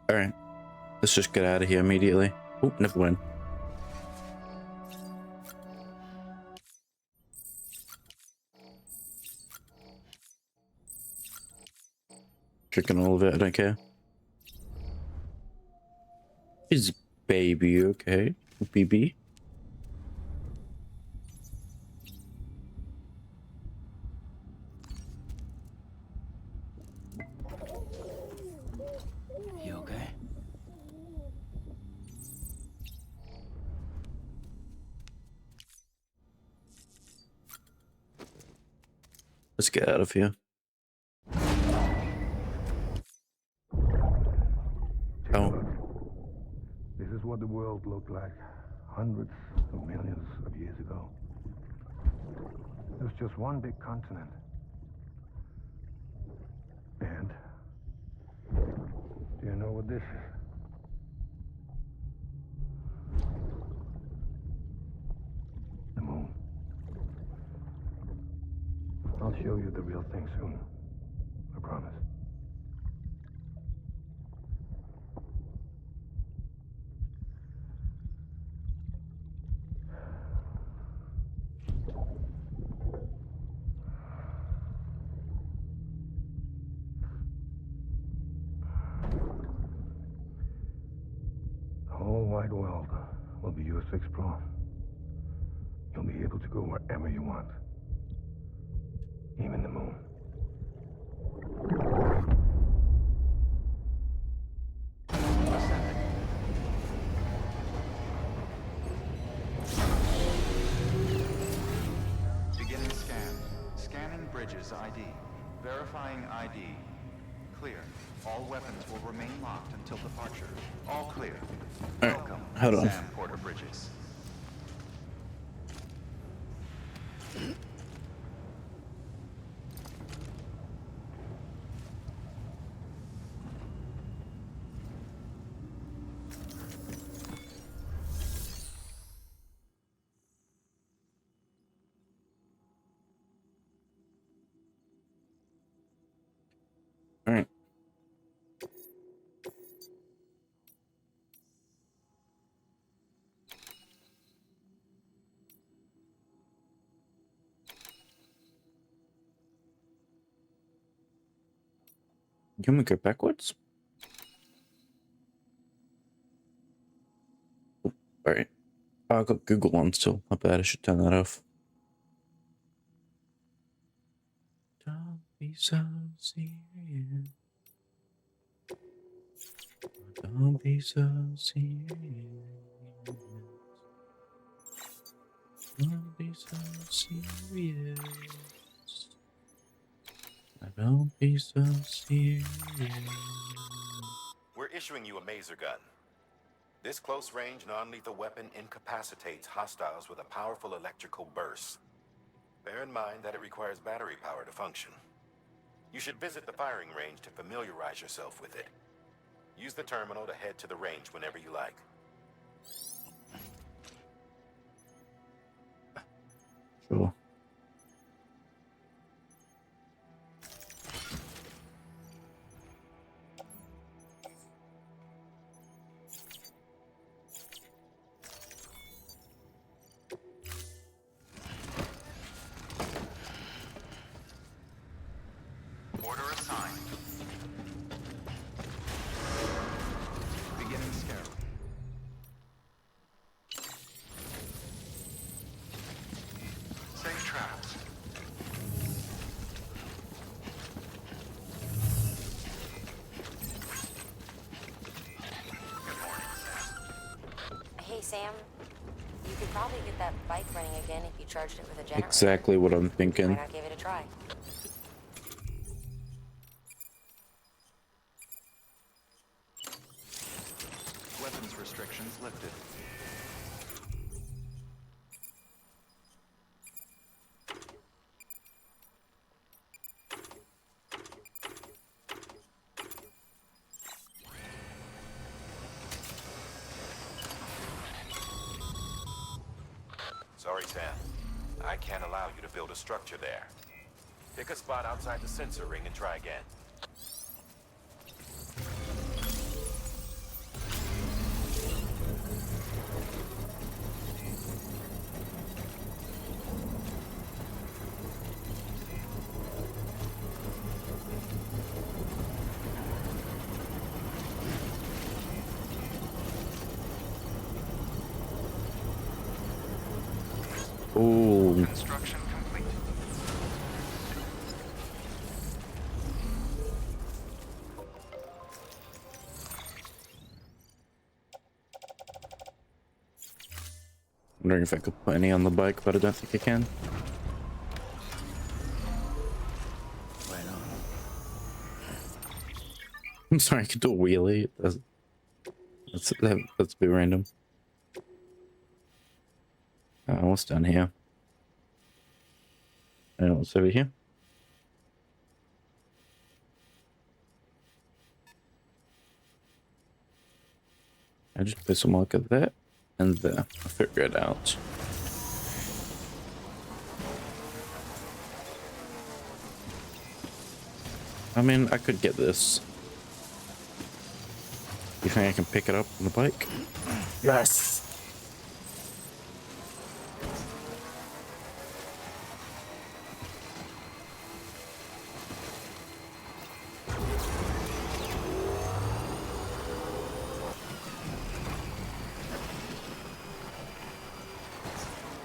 Alright. Let's just get out of here immediately. Oh, never mind. Drinking all of it, I don't care. Is baby okay? BB? You okay? Let's get out of here. Oh. This is what the world looked like hundreds of millions of years ago. It was just one big continent. And do you know what this is? The moon. I'll show you the real thing soon. I promise. The whole wide world will be yours to explore. You'll be able to go wherever you want. Even the moon. Beginning scan. Scanning bridges ID. Verifying ID. Clear. All weapons will remain locked until departure. All clear. Alright, Welcome, hold on. Sam Porter Bridges. Alright. Can we go backwards? Alright. Oh, I got Google on still. I bet I should turn that off. Don't be so serious. Don't be so serious. Don't be so serious. Don't be so serious. We're issuing you a Maser gun. This close-range, non-lethal weapon incapacitates hostiles with a powerful electrical burst. Bear in mind that it requires battery power to function. You should visit the firing range to familiarize yourself with it. Use the terminal to head to the range whenever you like. Sure. Order assigned. Beginning scan. Safe travels. Good morning, Sam. Hey, Sam. You could probably get that bike running again if you charged it with a generator. Exactly what I'm Why thinking. not give it a try? Weapons restrictions lifted. Sorry, Sam. I can't allow you to build a structure there. Pick a spot outside the sensor ring and try again. Oh, Construction complete. wondering if I could put any on the bike, but I don't think I can. Right on. I'm sorry, I could do a wheelie. That's a bit random. What's down here? And what's over here? I just put some mark at that and there. I'll figure it out. I mean, I could get this. You think I can pick it up on the bike? Yes.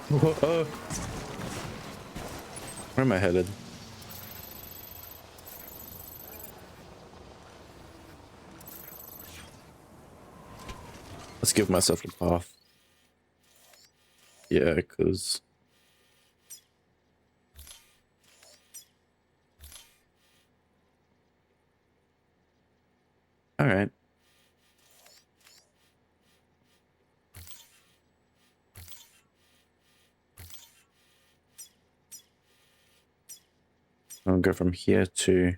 Whoa. Where am I headed? Let's give myself a path. Yeah, because... Alright. I'll go from here to...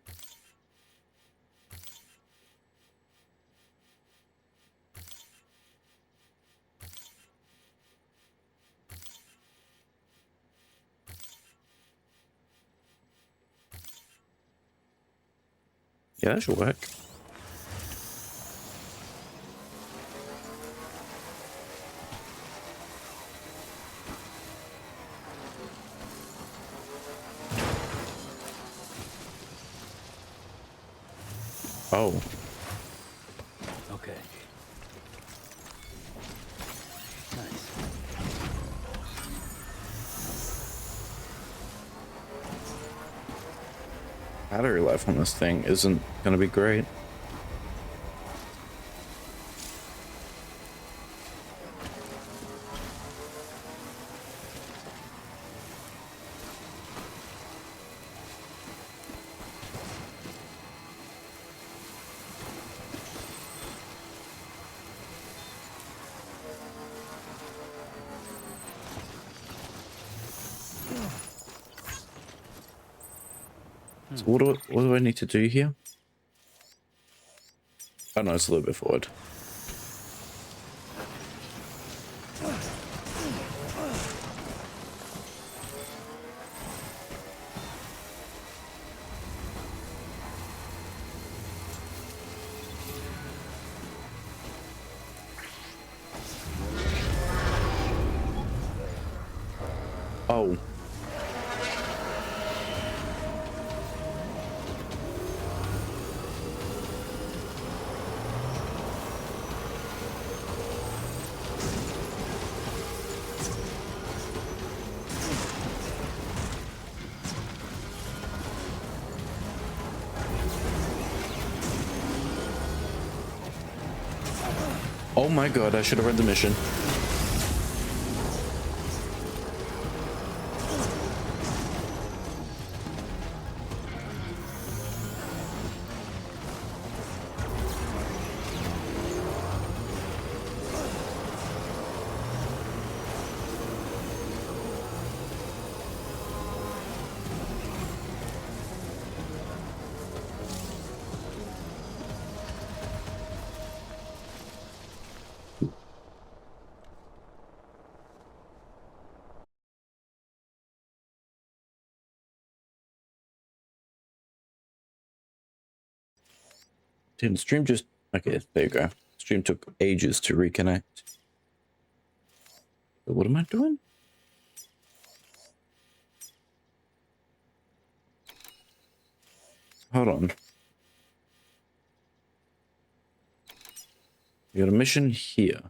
Yeah, that should work. Oh. Okay. Nice. Battery life on this thing isn't gonna be great. So what do I need to do here? Oh no, it's a little bit forward. Oh. Oh my god, I should have read the mission. Didn't stream just... Okay, there you go. Stream took ages to reconnect. But what am I doing? Hold on. We got a mission here.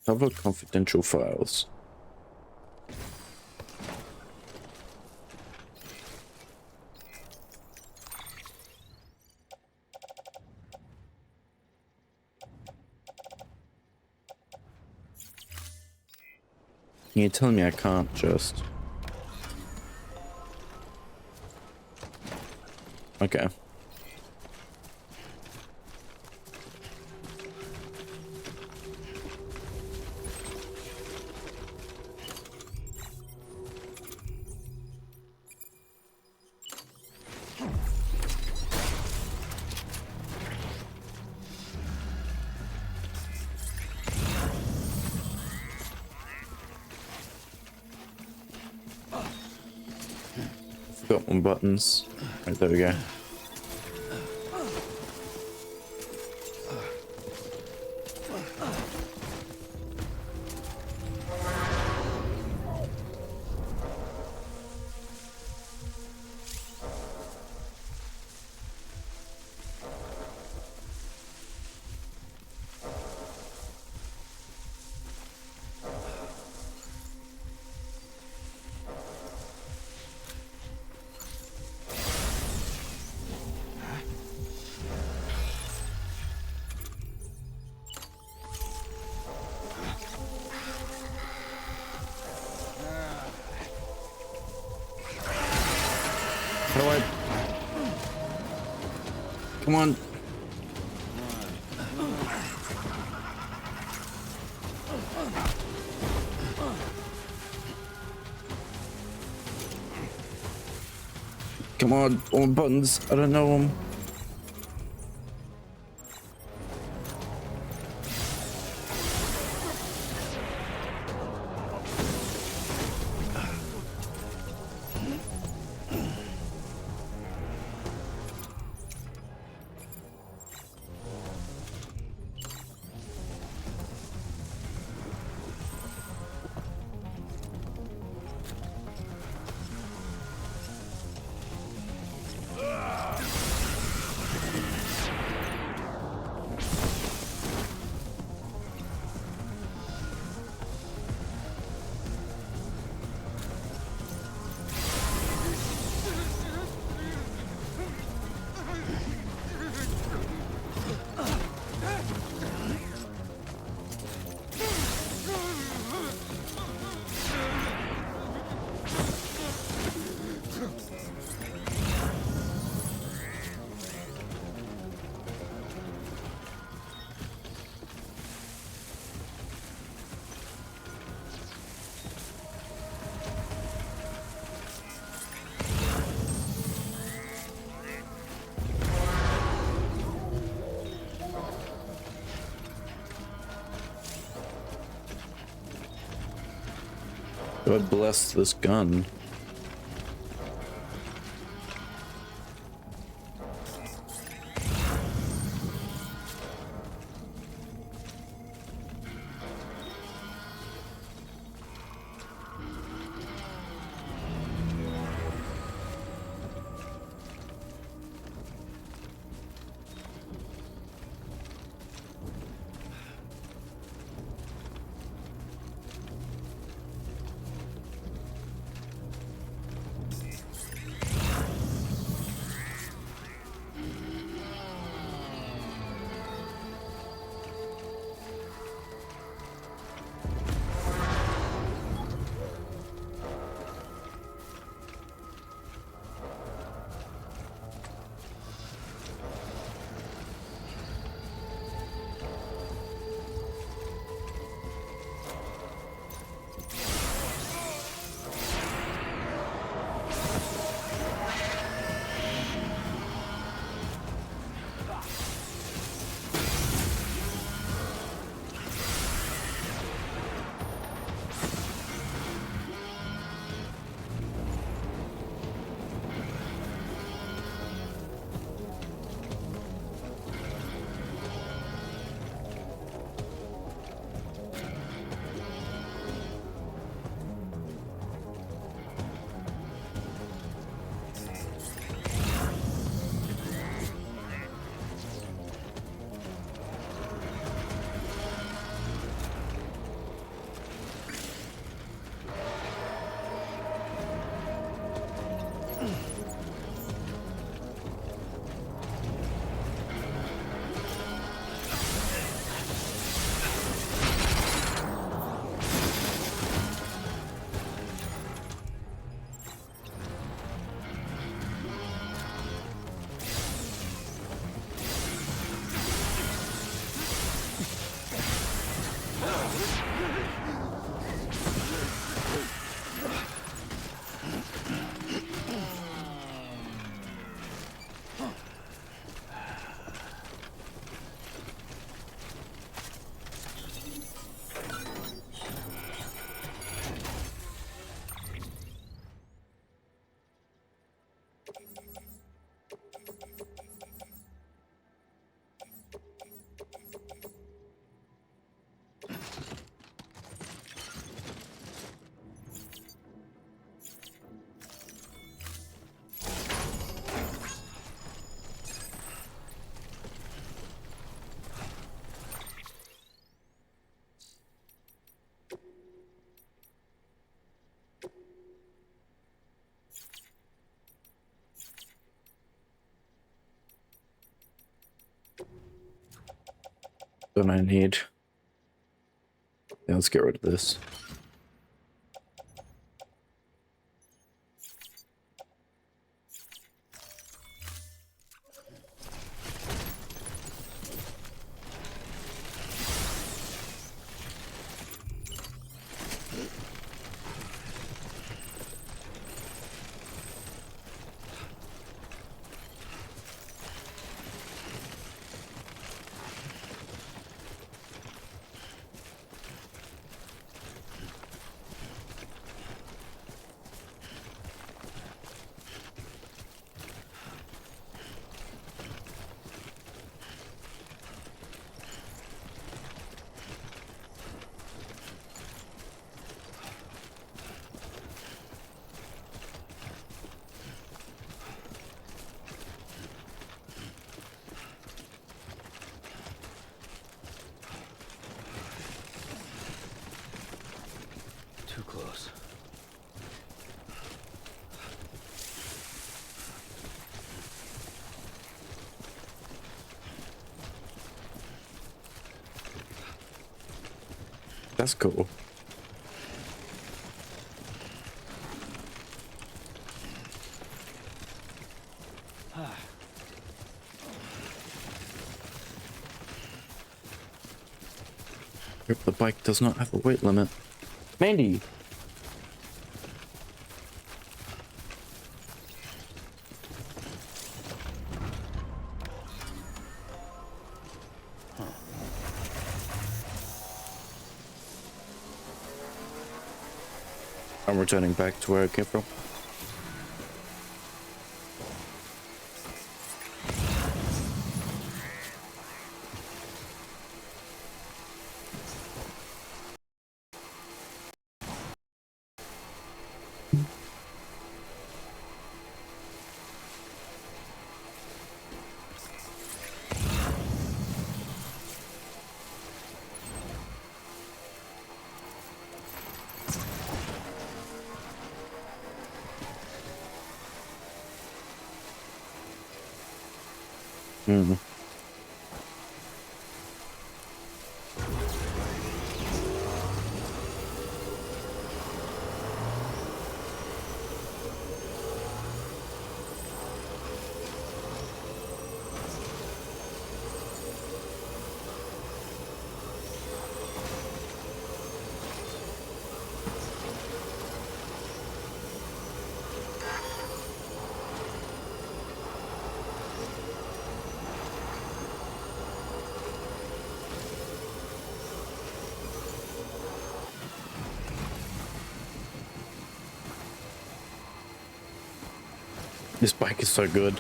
Cover confidential files. You're telling me I can't just... Okay. Got one buttons. Right, there we go. How do I... Come on. Come on, all buttons. I don't know them. God bless this gun. don't I need? Yeah, let's get rid of this. Too close. That's cool. Hope the bike does not have a weight limit. Mandy! I'm returning back to where I came from. Hmm. This bike is so good.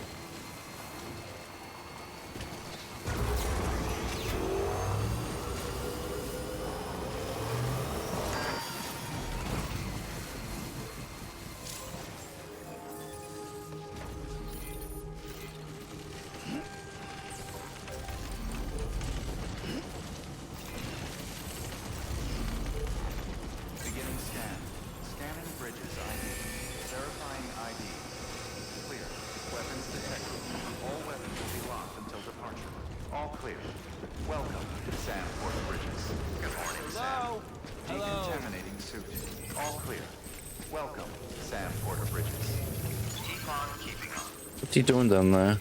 Beginning scan. Scanning bridges ID. Verifying ID. Clear. Weapons detected. All weapons will be locked until departure. All clear. Welcome, Sam Porter Bridges. Good morning, Sam. Decontaminating suit. All clear. Welcome, Sam Porter Bridges. Keep on keeping on. What's he doing down there?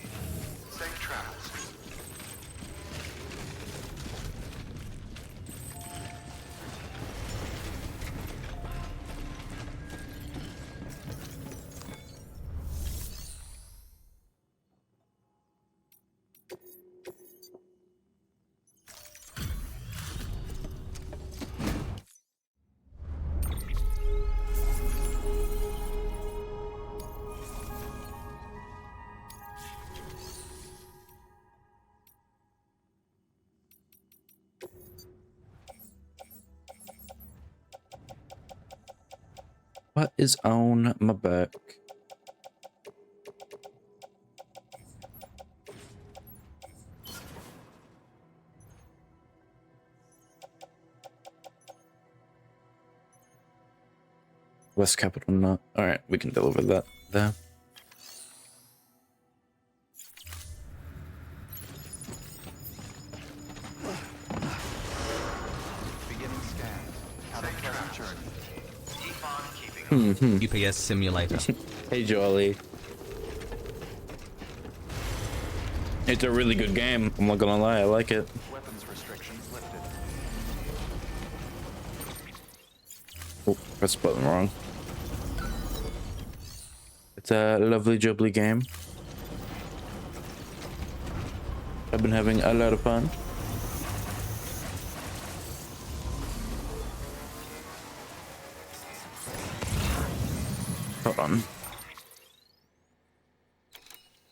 Safe travels. What is on my back? West Capital not. Alright, we can deliver that there. journey. Keep on keeping on. UPS simulator. Hey, Jolly. It's a really good game. I'm not gonna lie, I like it. Weapons restrictions lifted. Oh, press the button wrong. It's a lovely jubbly game. I've been having a lot of fun. Hold on.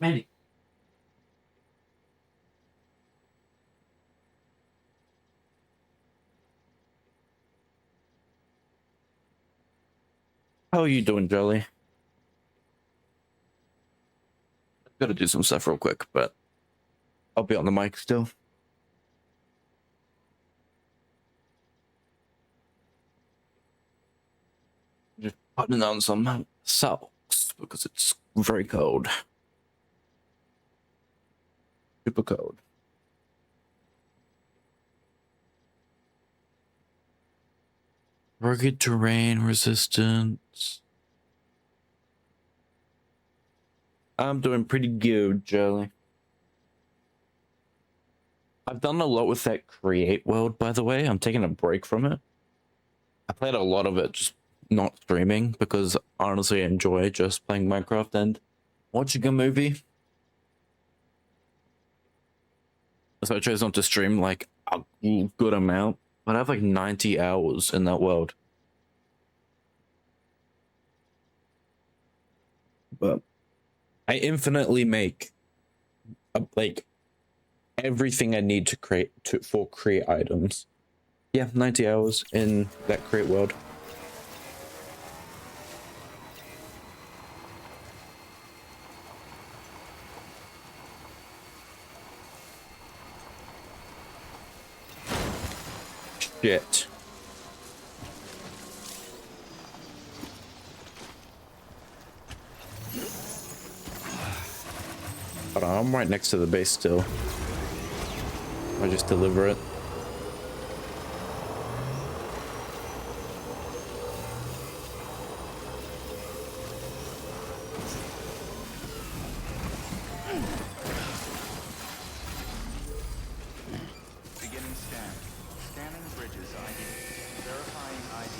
Mandy. How are you doing, Jolly? Gotta do some stuff real quick, but I'll be on the mic still. Just putting on some socks because it's very cold. Super cold. Rugged terrain resistance. I'm doing pretty good, Jolly. I've done a lot with that create world, by the way. I'm taking a break from it. I played a lot of it just not streaming because honestly I enjoy just playing Minecraft and watching a movie. So I chose not to stream like a good amount, but I have like 90 hours in that world. But I infinitely make like everything I need to create for create items. Yeah, 90 hours in that create world. Shit. Hold on, I'm right next to the base still. I just deliver it. Beginning scan. Scanning bridges ID. Verifying ID.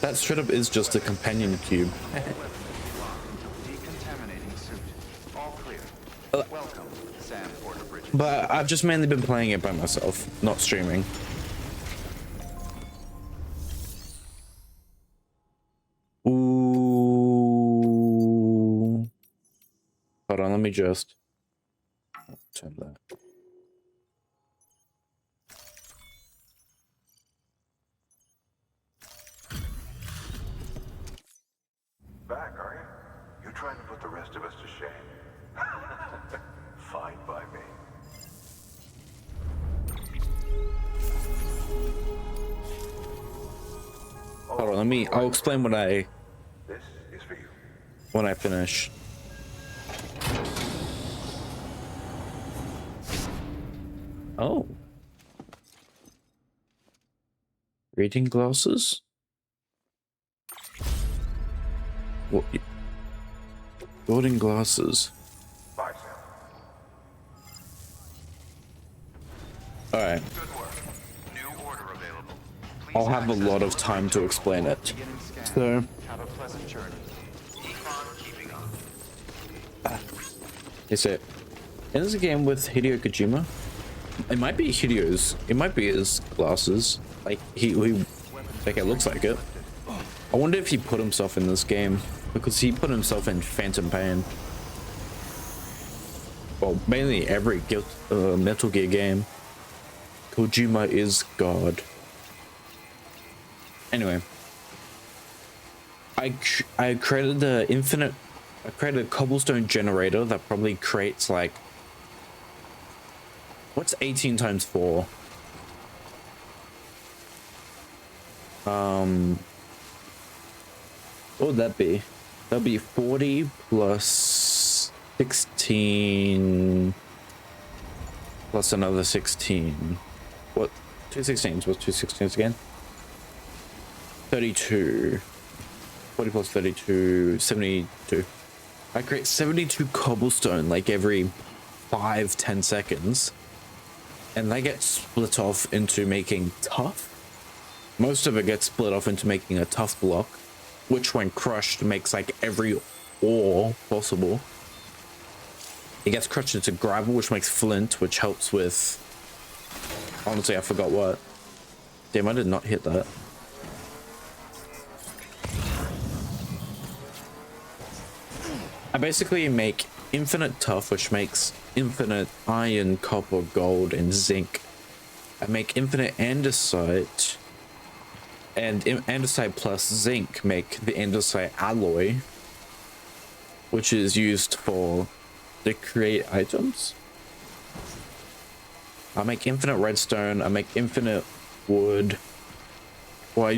That straight up is just a companion cube. All weapons will be locked until decontaminating suit. All clear. Welcome, Sam Porter Bridges. But I've just mainly been playing it by myself, not streaming. Ooh. Hold on, let me just turn that. Back, are you? You're trying to put the rest of us to shame. Fine by me. Hold on, I'll explain This is for you. when I finish. Oh. Reading glasses? What? Reading glasses. Bye, Sam. Alright. Good work. New order available. Please I'll have a access lot the of time to explain it. beginning scan. So, Have a pleasant journey. Keep on keeping on. is it? Is this a game with Hideo Kojima? It might be Hideo's. It might be his glasses. Like, like it looks like it. I wonder if he put himself in this game. Because he put himself in Phantom Pain. Well, mainly every Metal Gear game. Kojima is God. Anyway. I created the I created a cobblestone generator that probably creates like... What's 18 times 4? What would that be? That'd be 40 plus 16 plus another 16. What? 2 16s? What's 2 16s again? 32. 40 plus 32, 72. I create 72 cobblestone like every 5-10 seconds. And that gets split off into making tough. Most of it gets split off into making a tough block, which when crushed makes like every ore possible. It gets crushed into gravel, which makes flint, which helps with... Honestly, I forgot what. Damn, I did not hit that. I basically make infinite tough, which makes infinite iron, copper, gold, and zinc. I make infinite andesite, and andesite plus zinc make the andesite alloy, which is used to create items. I make infinite redstone. I make infinite wood. Well, I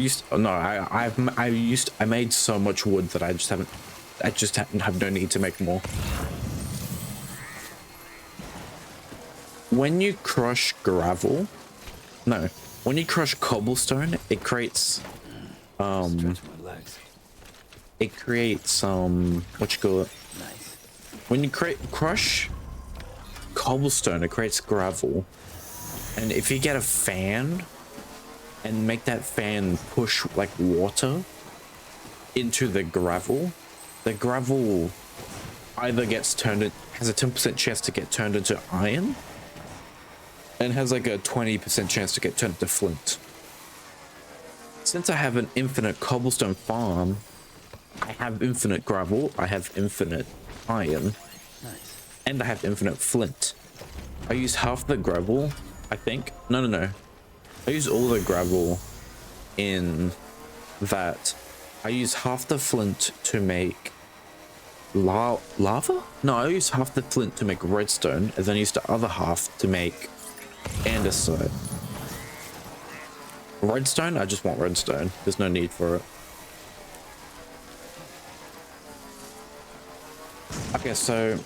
made so much wood that I just have no need to make more. When you crush gravel, no, when you crush cobblestone, it creates what you call it? Nice. When you crush cobblestone, it creates gravel. And if you get a fan and make that fan push like water into the gravel either has a 10% chance to get turned into iron and has like a 20% chance to get turned into flint. Since I have an infinite cobblestone farm, I have infinite gravel, I have infinite iron, Nice. and I have infinite flint. I use half the gravel, I think. No. I use all the gravel in that. I use half the flint to make lava? No, I use half the flint to make redstone, and then I use the other half to make andesite. Redstone? I just want redstone. There's no need for it. Okay, so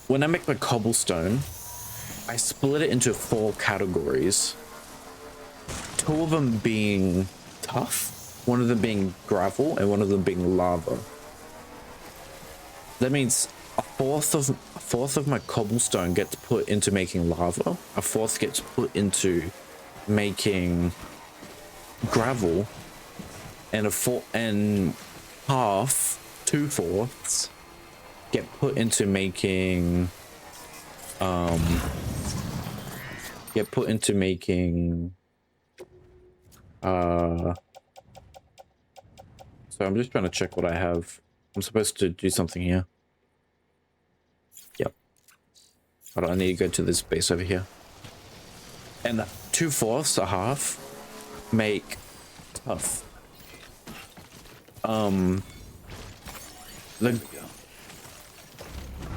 when I make my cobblestone, I split it into 4 categories. 2 of them being tough, 1 of them being gravel, and 1 of them being lava. That means a fourth of my cobblestone gets put into making lava, a fourth gets put into making gravel, and half, 2/4 get put into making so I'm just trying to check what I have. I'm supposed to do something here. Yep. Hold on, I need to go to this base over here. And 2/4, a half, make tough.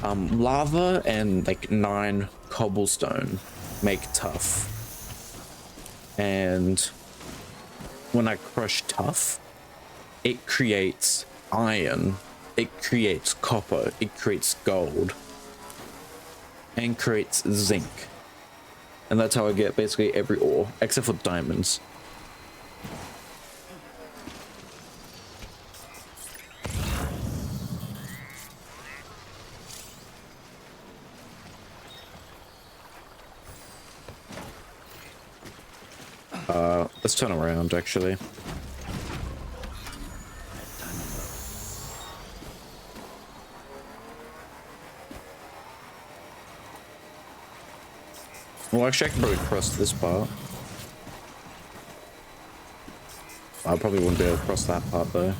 Lava and like 9 cobblestone make tough. And when I crush tough, it creates iron, it creates copper, it creates gold, and creates zinc. And that's how I get basically every ore, except for diamonds. Let's turn around, actually. Well, actually, I can probably cross this part. I probably wouldn't be able to cross that part, though.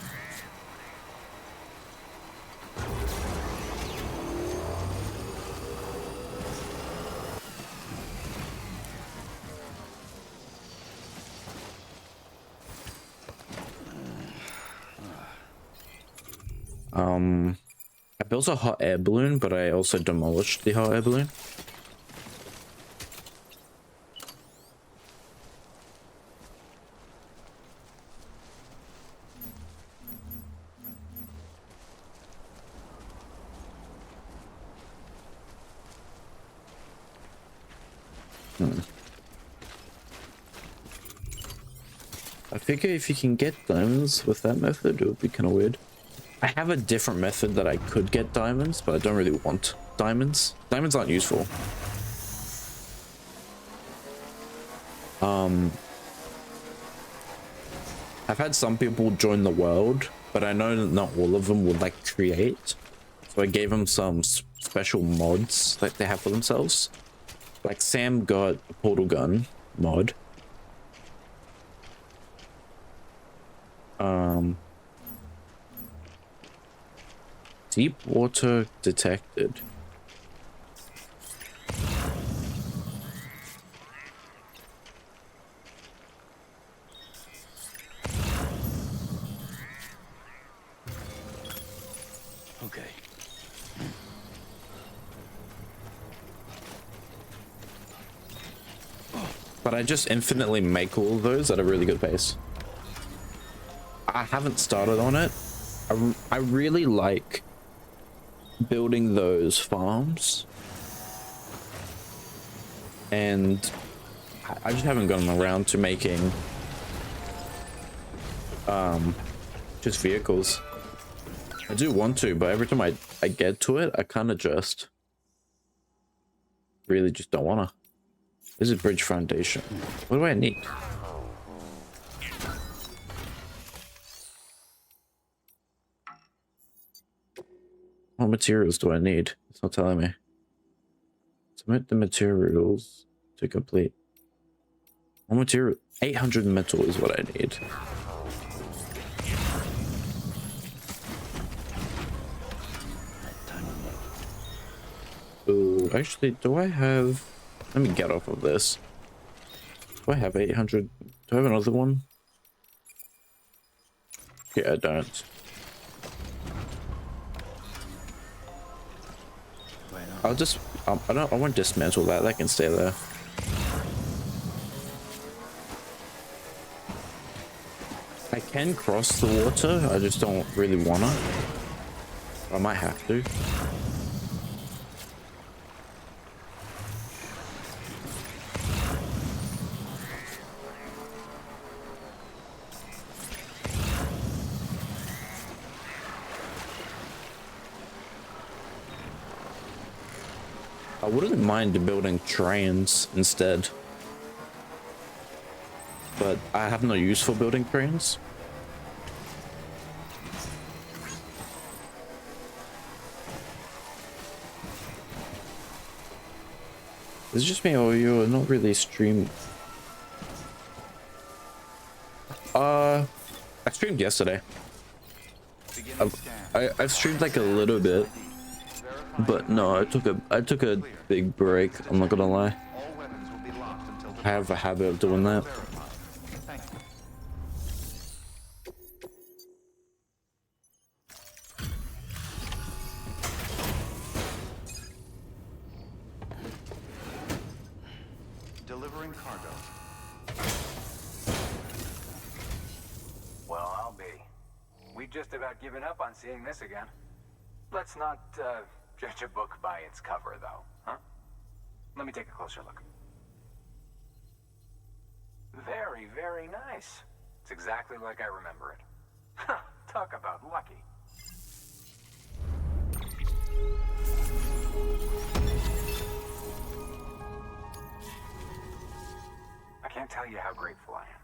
I built a hot air balloon, but I also demolished the hot air balloon. I figure if you can get diamonds with that method, it would be kind of weird. I have a different method that I could get diamonds, but I don't really want diamonds. Diamonds aren't useful. I've had some people join the world, but I know that not all of them would like create. So I gave them some special mods that they have for themselves. Like Sam got a portal gun mod. Deep water detected. Okay. But I just infinitely make all of those at a really good pace. I haven't started on it. I really like building those farms. And I just haven't gotten around to making just vehicles. I do want to, but every time I get to it, I kind of just really just don't wanna. This is bridge foundation. What do I need? What materials do I need? It's not telling me. Submit the materials to complete. What material? 800 metal is what I need. Ooh, actually, do I have... Let me get off of this. Do I have 800? Do I have another one? Yeah, I don't. I'll just... I won't dismantle that. That can stay there. I can cross the water. I just don't really wanna. I might have to. I wouldn't mind building trains instead, but I have no use for building trains. Is it just me or you're not really stream? I streamed yesterday. I streamed like a little bit. But no, I took a big break, I'm not gonna lie. I have a habit of doing that. Delivering cargo. Well, I'll be. We've just about given up on seeing this again. Let's not, judge a book by its cover, though, huh? Let me take a closer look. Very, very nice. It's exactly like I remember it. Talk about lucky. I can't tell you how grateful I am.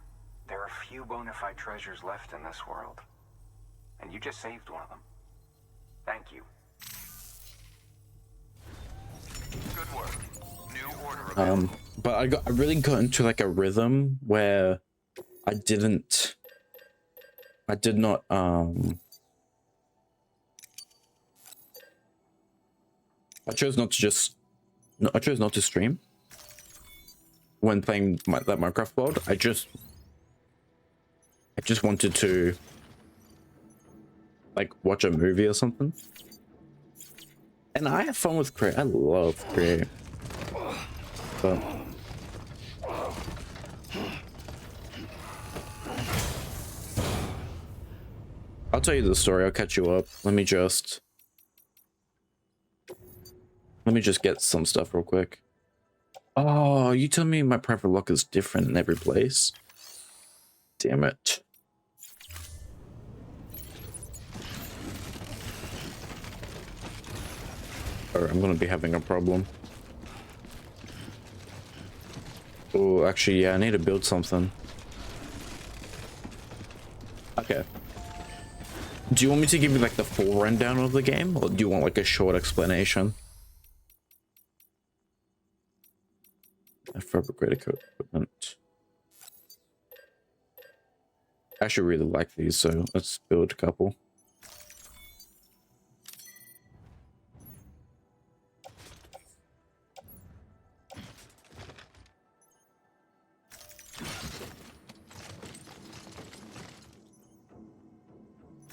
There are few bona fide treasures left in this world. And you just saved one of them. Thank you. Good work. New order available. But I really got into like a rhythm where I did not I chose not to just I chose not to stream when playing that Minecraft world. I just wanted to like watch a movie or something. And I have fun with Create. I love Create. But I'll tell you the story. I'll catch you up. Let me just get some stuff real quick. Oh, you tell me my private lock is different in every place. Damn it. or I'm gonna be having a problem. Oh, actually, yeah, I need to build something. Okay. Do you want me to give you like the full rundown of the game, or do you want like a short explanation? Fabricated equipment. I actually really like these, so let's build a couple.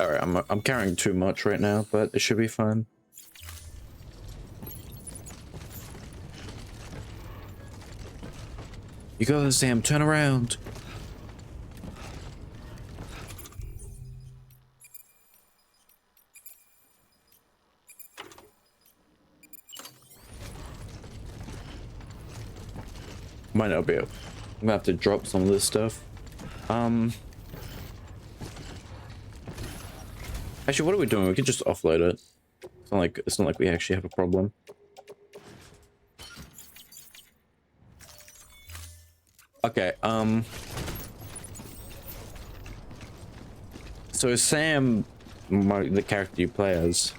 All right, I'm carrying too much right now, but it should be fine. You got this, Sam. Turn around. Might not be able. I'm gonna have to drop some of this stuff. Actually, what are we doing? We can just offload it. It's not like we actually have a problem. Okay, so Sam, the character you play as,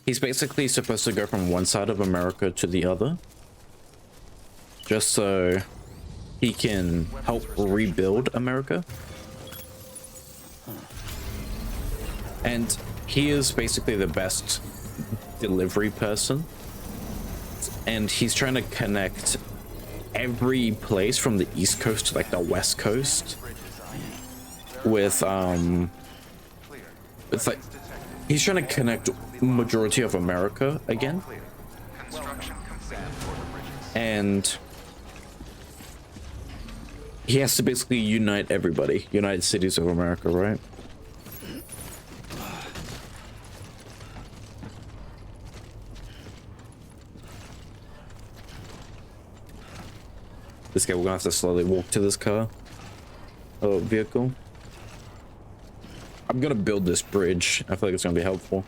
he's basically supposed to go from one side of America to the other, just so he can help rebuild America. And he is basically the best delivery person. And he's trying to connect every place from the East Coast to like the West Coast with it's like he's trying to connect majority of America again. And he has to basically unite everybody, United Cities of America, right? This guy, we're gonna have to slowly walk to this car. Oh, vehicle. I'm gonna build this bridge. I feel like it's gonna be helpful.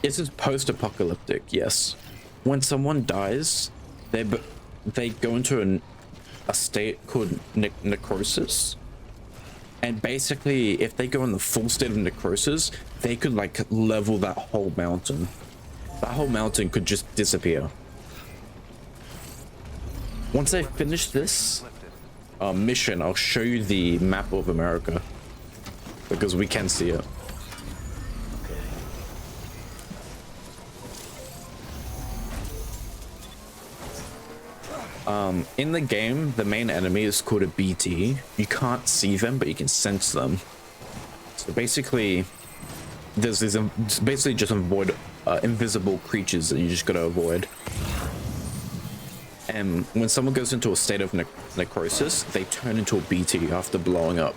This is post-apocalyptic, yes. When someone dies, they go into a state called necrosis. And basically, if they go in the full state of necrosis, they could like level that whole mountain. That whole mountain could just disappear. Once I finish this mission, I'll show you the map of America, because we can see it. In the game, the main enemy is called a BT. You can't see them, but you can sense them. So basically, there's these basically just avoid invisible creatures that you just gotta avoid. And when someone goes into a state of necrosis, they turn into a BT after blowing up.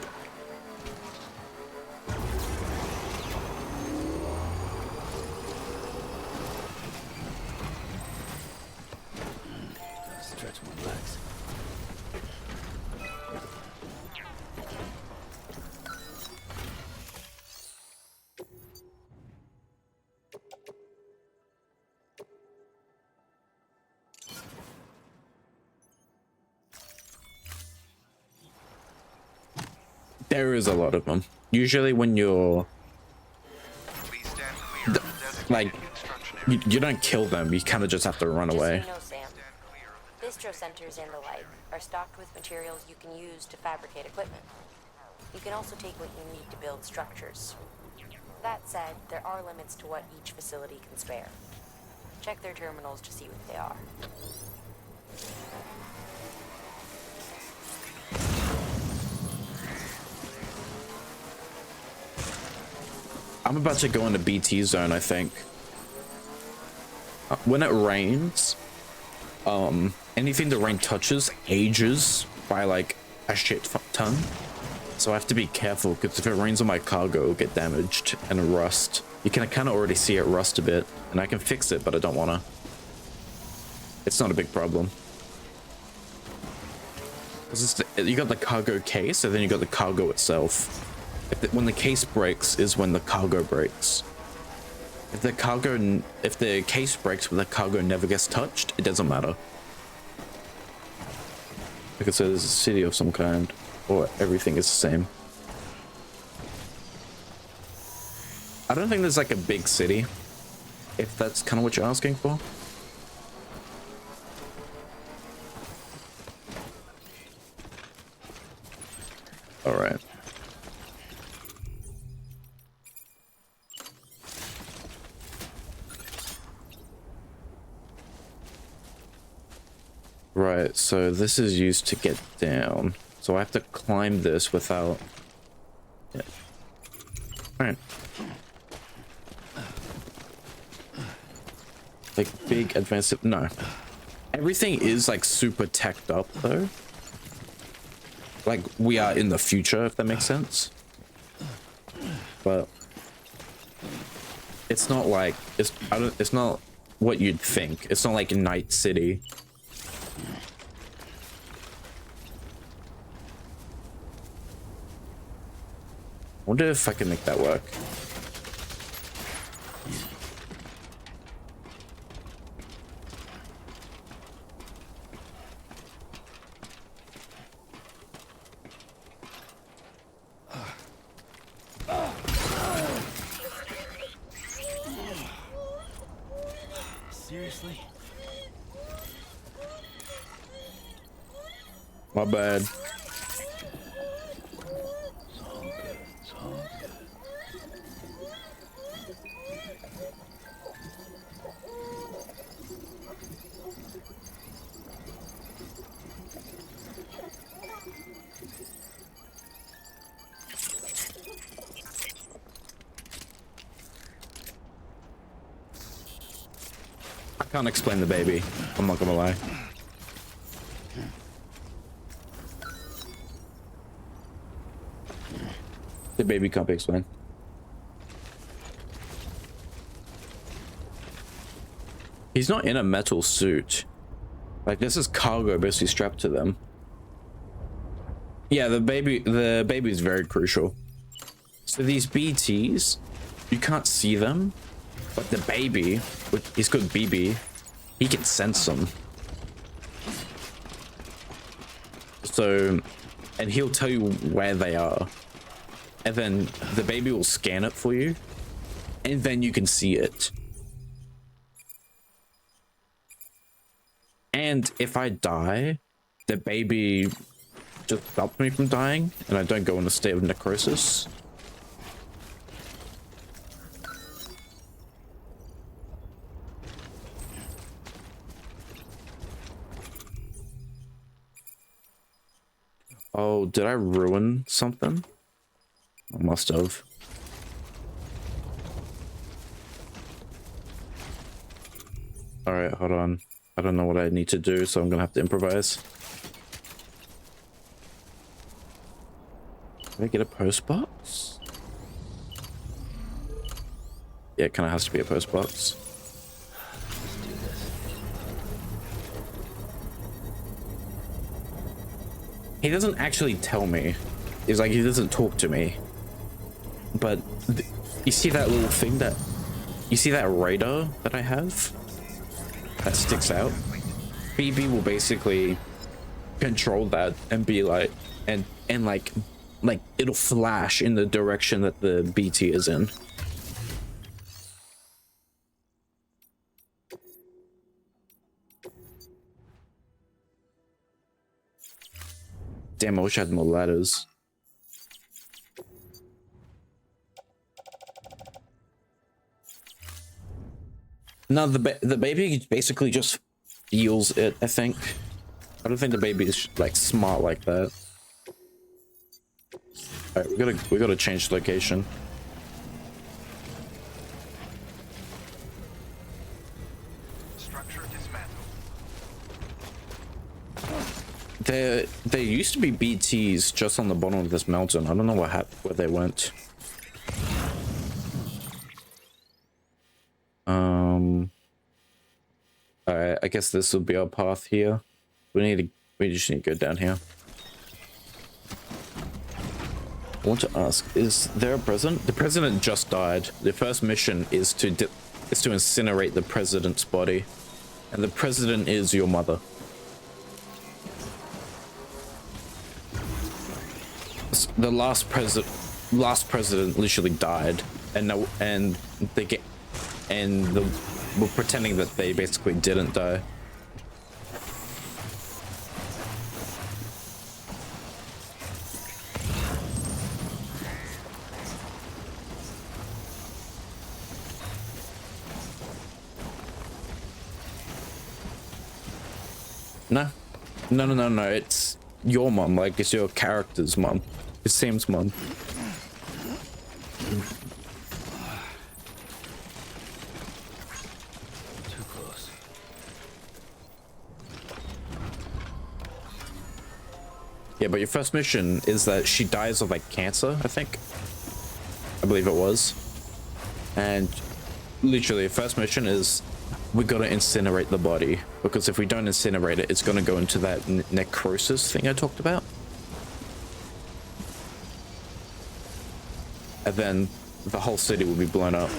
There is a lot of them. Usually when you're like you don't kill them, you kind of just have to run away. So you know, Sam, bistro centers and the like are stocked with materials you can use to fabricate equipment. You can also take what you need to build structures. That said, there are limits to what each facility can spare. Check their terminals to see what they are. I'm about to go into BT zone, I think. When it rains, anything the rain touches ages by like a shit ton. So I have to be careful, because if it rains on my cargo, it'll get damaged and rust. You can kind of already see it rust a bit, and I can fix it, but I don't want to. It's not a big problem. Because you got the cargo case, and then you got the cargo itself. When the case breaks is when the cargo breaks. If the case breaks but the cargo never gets touched, it doesn't matter. Because there's a city of some kind, or everything is the same. I don't think there's like a big city, if that's kind of what you're asking for. All right. Right, so this is used to get down. So I have to climb this without... Yeah. Alright. Like big advanced... No. Everything is like super teched up though. Like we are in the future, if that makes sense. But... It's not like... It's not what you'd think. It's not like Night City. I wonder if I can make that work. Seriously? My bad. I can't explain the baby. I'm not gonna lie. The baby can't be explained. He's not in a metal suit. Like this is cargo basically strapped to them. Yeah, the baby is very crucial. So these BTs, you can't see them, but the baby, he's called BB, he can sense them. So, and he'll tell you where they are. And then the baby will scan it for you. And then you can see it. And if I die, the baby just stops me from dying. And I don't go in a state of necrosis. Oh, did I ruin something? I must have. All right, hold on. I don't know what I need to do, so I'm gonna have to improvise. Did I get a post box? Yeah, it kind of has to be a post box. He doesn't actually tell me. He's like, he doesn't talk to me. But you see that little thing that... You see that radar that I have? That sticks out? BB will basically control that and be like... And like it'll flash in the direction that the BT is in. Damn, I wish I had more ladders. No, the baby basically just feels it, I think. I don't think the baby is like smart like that. Alright, we gotta change location. Structure dismantled. There used to be BTs just on the bottom of this mountain. I don't know what happened, where they went. Alright, I guess this will be our path here. We just need to go down here. I want to ask, is there a president? The president just died. The first mission is to incinerate the president's body. And the president is your mother. The last president literally died, and we're pretending that they basically didn't die. No. It's your mom. Like, it's your character's mom. It's Sam's mom. Too close. Yeah, but your first mission is that she dies of like cancer, I think. I believe it was. And literally, the first mission is we gotta incinerate the body, because if we don't incinerate it, it's gonna go into that necrosis thing I talked about. And then the whole city will be blown up.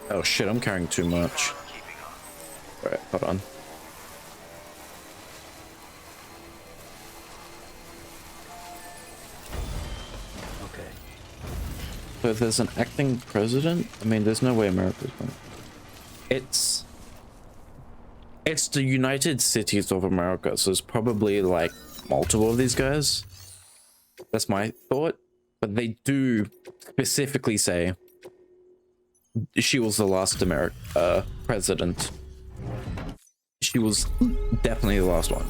Oh shit, I'm carrying too much. Alright, hold on. Okay. So if there's an acting president, I mean, there's no way America's going. It's the United Cities of America, so it's probably like multiple of these guys. That's my thought. But they do specifically say she was the last president. She was definitely the last one.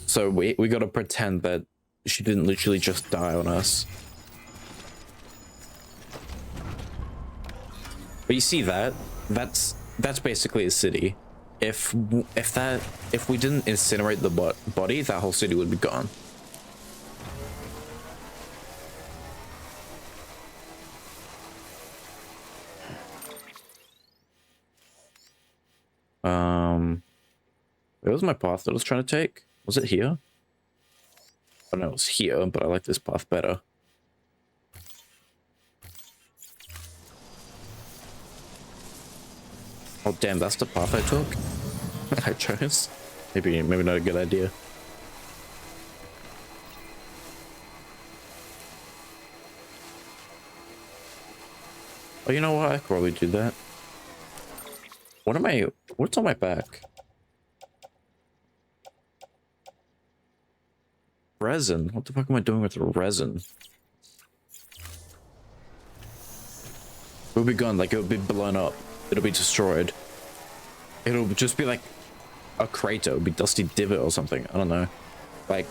So we gotta pretend that she didn't literally just die on us. But you see that's basically a city. If we didn't incinerate the body, that whole city would be gone. Where was my path that I was trying to take? Was it here? Oh no, it was here, but I like this path better. Oh damn, that's the path I took. I chose. Maybe not a good idea. Oh, you know what? I could probably do that. What's on my back? Resin. What the fuck am I doing with the resin? It'll be gone. Like, it'll be blown up. It'll be destroyed. It'll just be like a crater. It'll be Dusty Divot or something. I don't know. Like,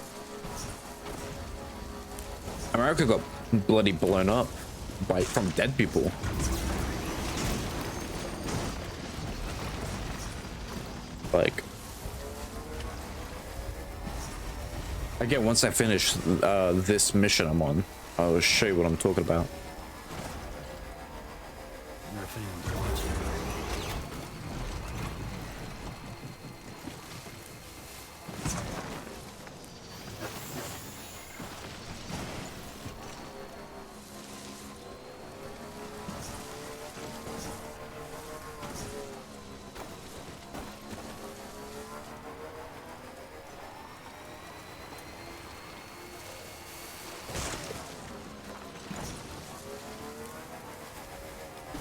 America got bloody blown up from dead people. Like, again, once I finish this mission I'm on, I'll show you what I'm talking about.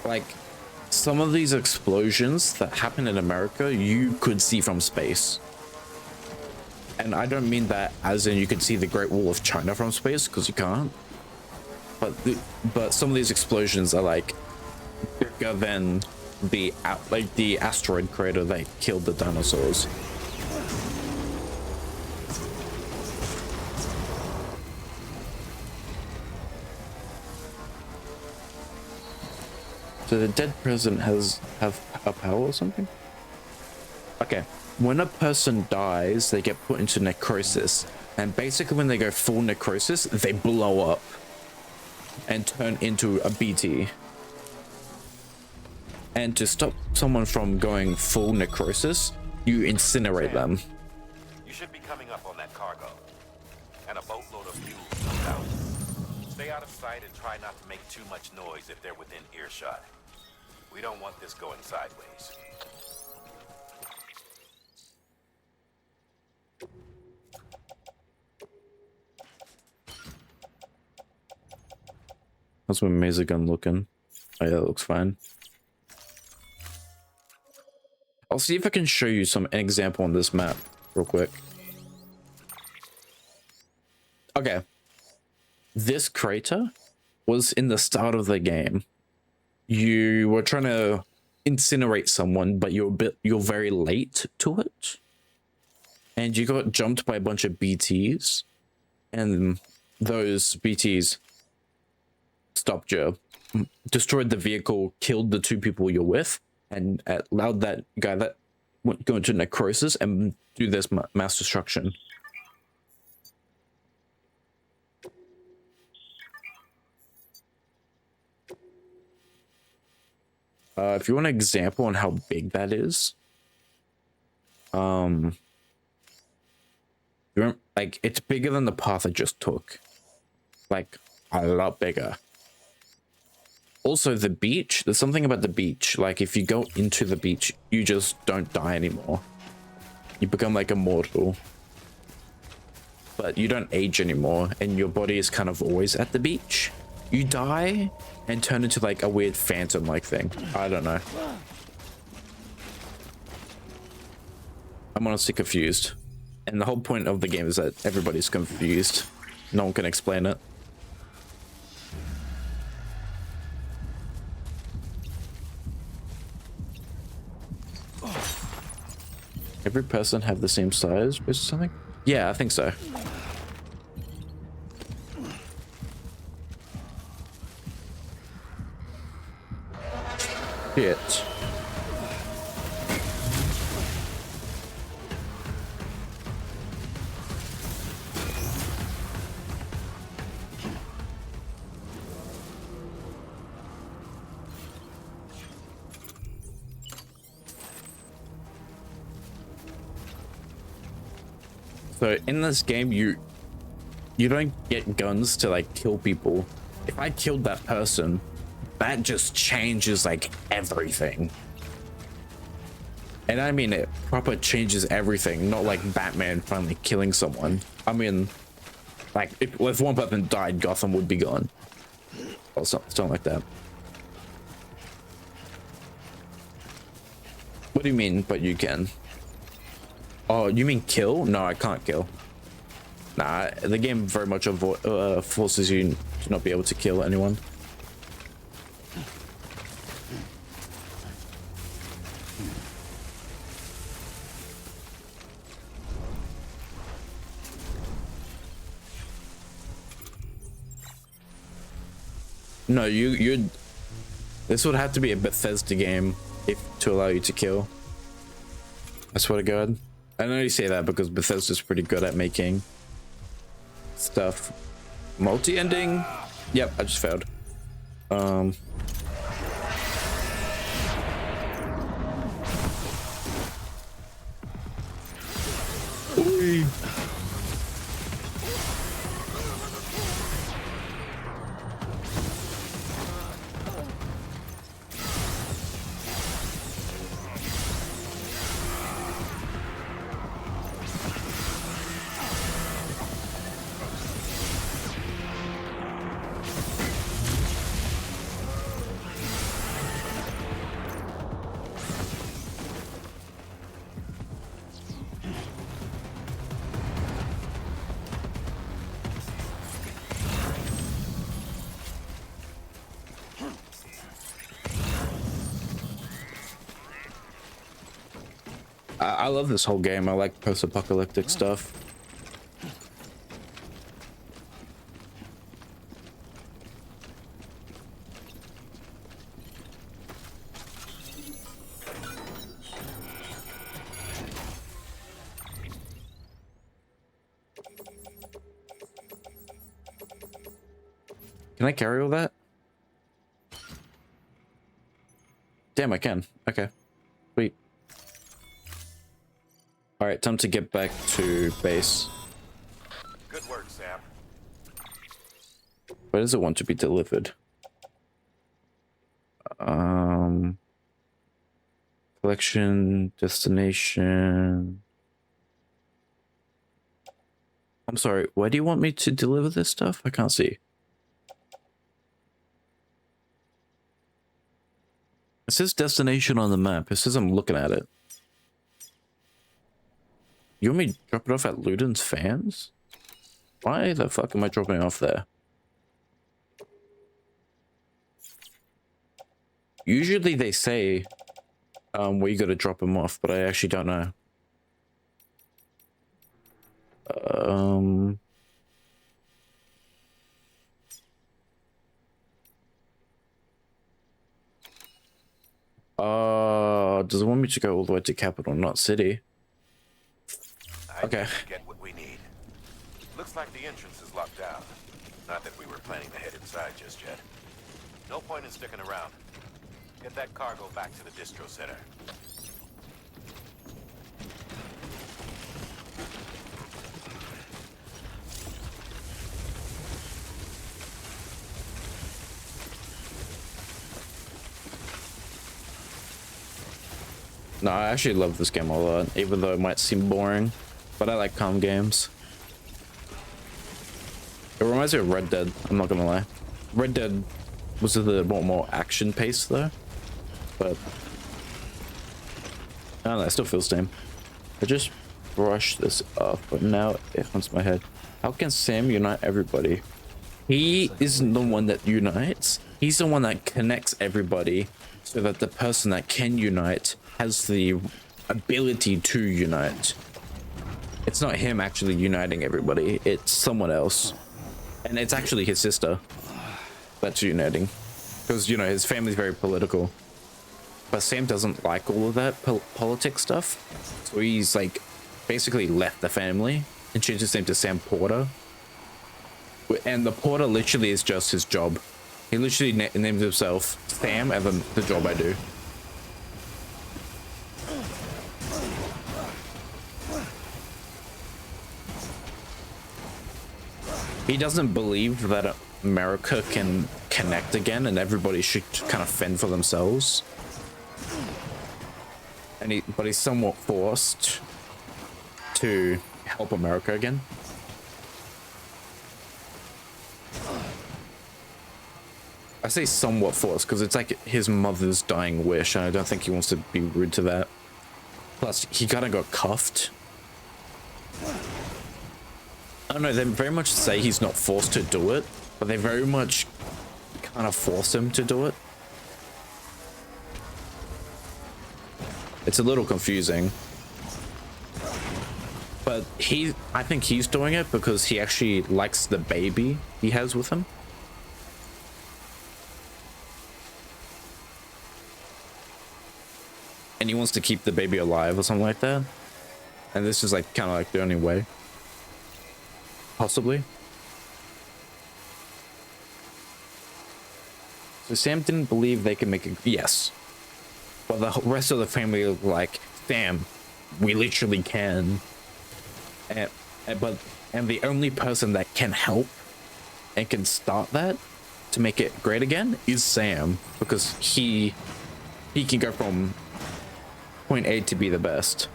Like, some of these explosions that happen in America, you could see from space. And I don't mean that as in you could see the Great Wall of China from space, because you can't. But some of these explosions are like bigger than the asteroid crater that killed the dinosaurs. So the dead person have a power or something? Okay. When a person dies, they get put into necrosis. And basically when they go full necrosis, they blow up and turn into a BT. And to stop someone from going full necrosis, you incinerate them. You should be coming up on that cargo. And a boatload of fuel, no doubt. Stay out of sight and try not to make too much noise if they're within earshot. We don't want this going sideways. How's my mazer gun looking? Oh yeah, that looks fine. I'll see if I can show you an example on this map real quick. Okay. This crater was in the start of the game. You were trying to incinerate someone, but you're very late to it. And you got jumped by a bunch of BTs. And those BTs stopped you, destroyed the vehicle, killed the two people you're with, and allowed that guy that went go into necrosis and do this mass destruction. If you want an example on how big that is, like it's bigger than the path I just took, like a lot bigger. Also, the beach, there's something about the beach, like if you go into the beach, you just don't die anymore. You become like immortal. But you don't age anymore, and your body is kind of always at the beach. You die and turn into like a weird phantom-like thing. I don't know. I'm honestly confused. And the whole point of the game is that everybody's confused. No one can explain it. Every person have the same size or something? Yeah, I think so. Shit. So in this game, you don't get guns to like kill people. If I killed that person, that just changes like everything. And I mean it proper changes everything, not like Batman finally killing someone. I mean, like if one person died, Gotham would be gone. Or something like that. What do you mean, but you can? Oh, you mean kill? No, I can't kill. Nah, the game very much forces you to not be able to kill anyone. No, you this would have to be a Bethesda game if to allow you to kill. I swear to God. I know you say that because Bethesda's pretty good at making stuff. Multi-ending? Yep, I just failed. Ooh. I love this whole game. I like post-apocalyptic stuff. Can I carry all that? Damn, I can. Okay. Sweet. Alright, time to get back to base. Good work, Sam. Where does it want to be delivered? Collection, destination. I'm sorry, where do you want me to deliver this stuff? I can't see. It says destination on the map. It says I'm looking at it. You want me to drop it off at Luden's fans? Why the fuck am I dropping it off there? Usually they say where you gotta drop them off, but I actually don't know. Does it want me to go all the way to Capital, not City? Okay. Get what we need. Looks like the entrance is locked down. Not that we were planning to head inside just yet. No point in sticking around. Get that cargo back to the distro center. No, I actually love this game a lot, even though it might seem boring, but I like calm games. It reminds me of Red Dead, I'm not gonna lie. Red Dead was a little more action paced though, but I don't know, it still feels the same. I just brushed this off, but now it haunts my head. How can Sam unite everybody? He isn't the one that unites, he's the one that connects everybody so that the person that can unite has the ability to unite. It's not him actually uniting everybody, it's someone else. And it's actually his sister that's uniting. Because, you know, his family's very political. But Sam doesn't like all of that politics stuff. So he's like basically left the family and changed his name to Sam Porter. And the Porter literally is just his job. He literally named himself Sam and then the job I do. He doesn't believe that America can connect again and everybody should kind of fend for themselves. And but he's somewhat forced to help America again. I say somewhat forced because it's like his mother's dying wish, and I don't think he wants to be rude to that. Plus, he kind of got cuffed. I don't know, they very much say he's not forced to do it, but they very much kind of force him to do it. It's a little confusing. But I think he's doing it because he actually likes the baby he has with him. And he wants to keep the baby alive or something like that. And this is like kind of like the only way. Possibly. So Sam didn't believe they could make it. Yes. But the rest of the family was like, Sam, we literally can. And the only person that can help and can start that to make it great again is Sam, because he can go from point A to be the best.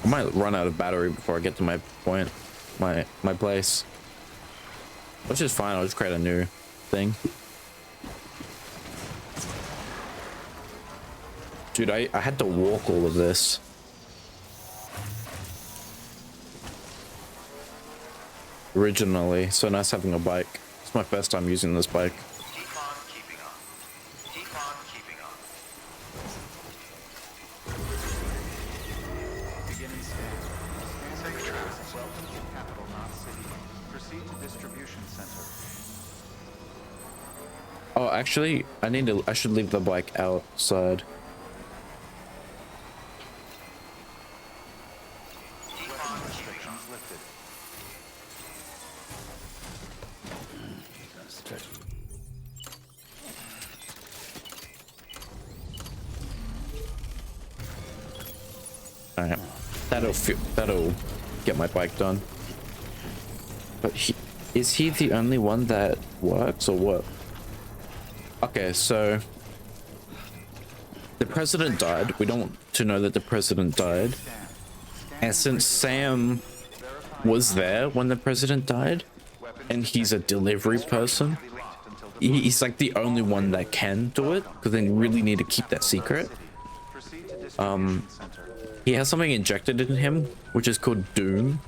I might run out of battery before I get to my point, my place. Which is fine, I'll just create a new thing. Dude, I had to walk all of this. originally. So nice having a bike. It's my first time using this bike. Keep on keeping on. Keep on keeping on. Beginning scan. Safe tracks. Welcome to Capital Knot City. Proceed to distribution center. Oh, actually, I should leave the bike outside. Weapon restrictions lifted. Alright. That'll get my bike done. But is he the only one that works or what? Okay, so the president died. We don't want to know that the president died. And since Sam was there when the president died, and he's a delivery person, he's like the only one that can do it, because they really need to keep that secret. Proceed to distribution center. He has something injected in him, which is called Doom,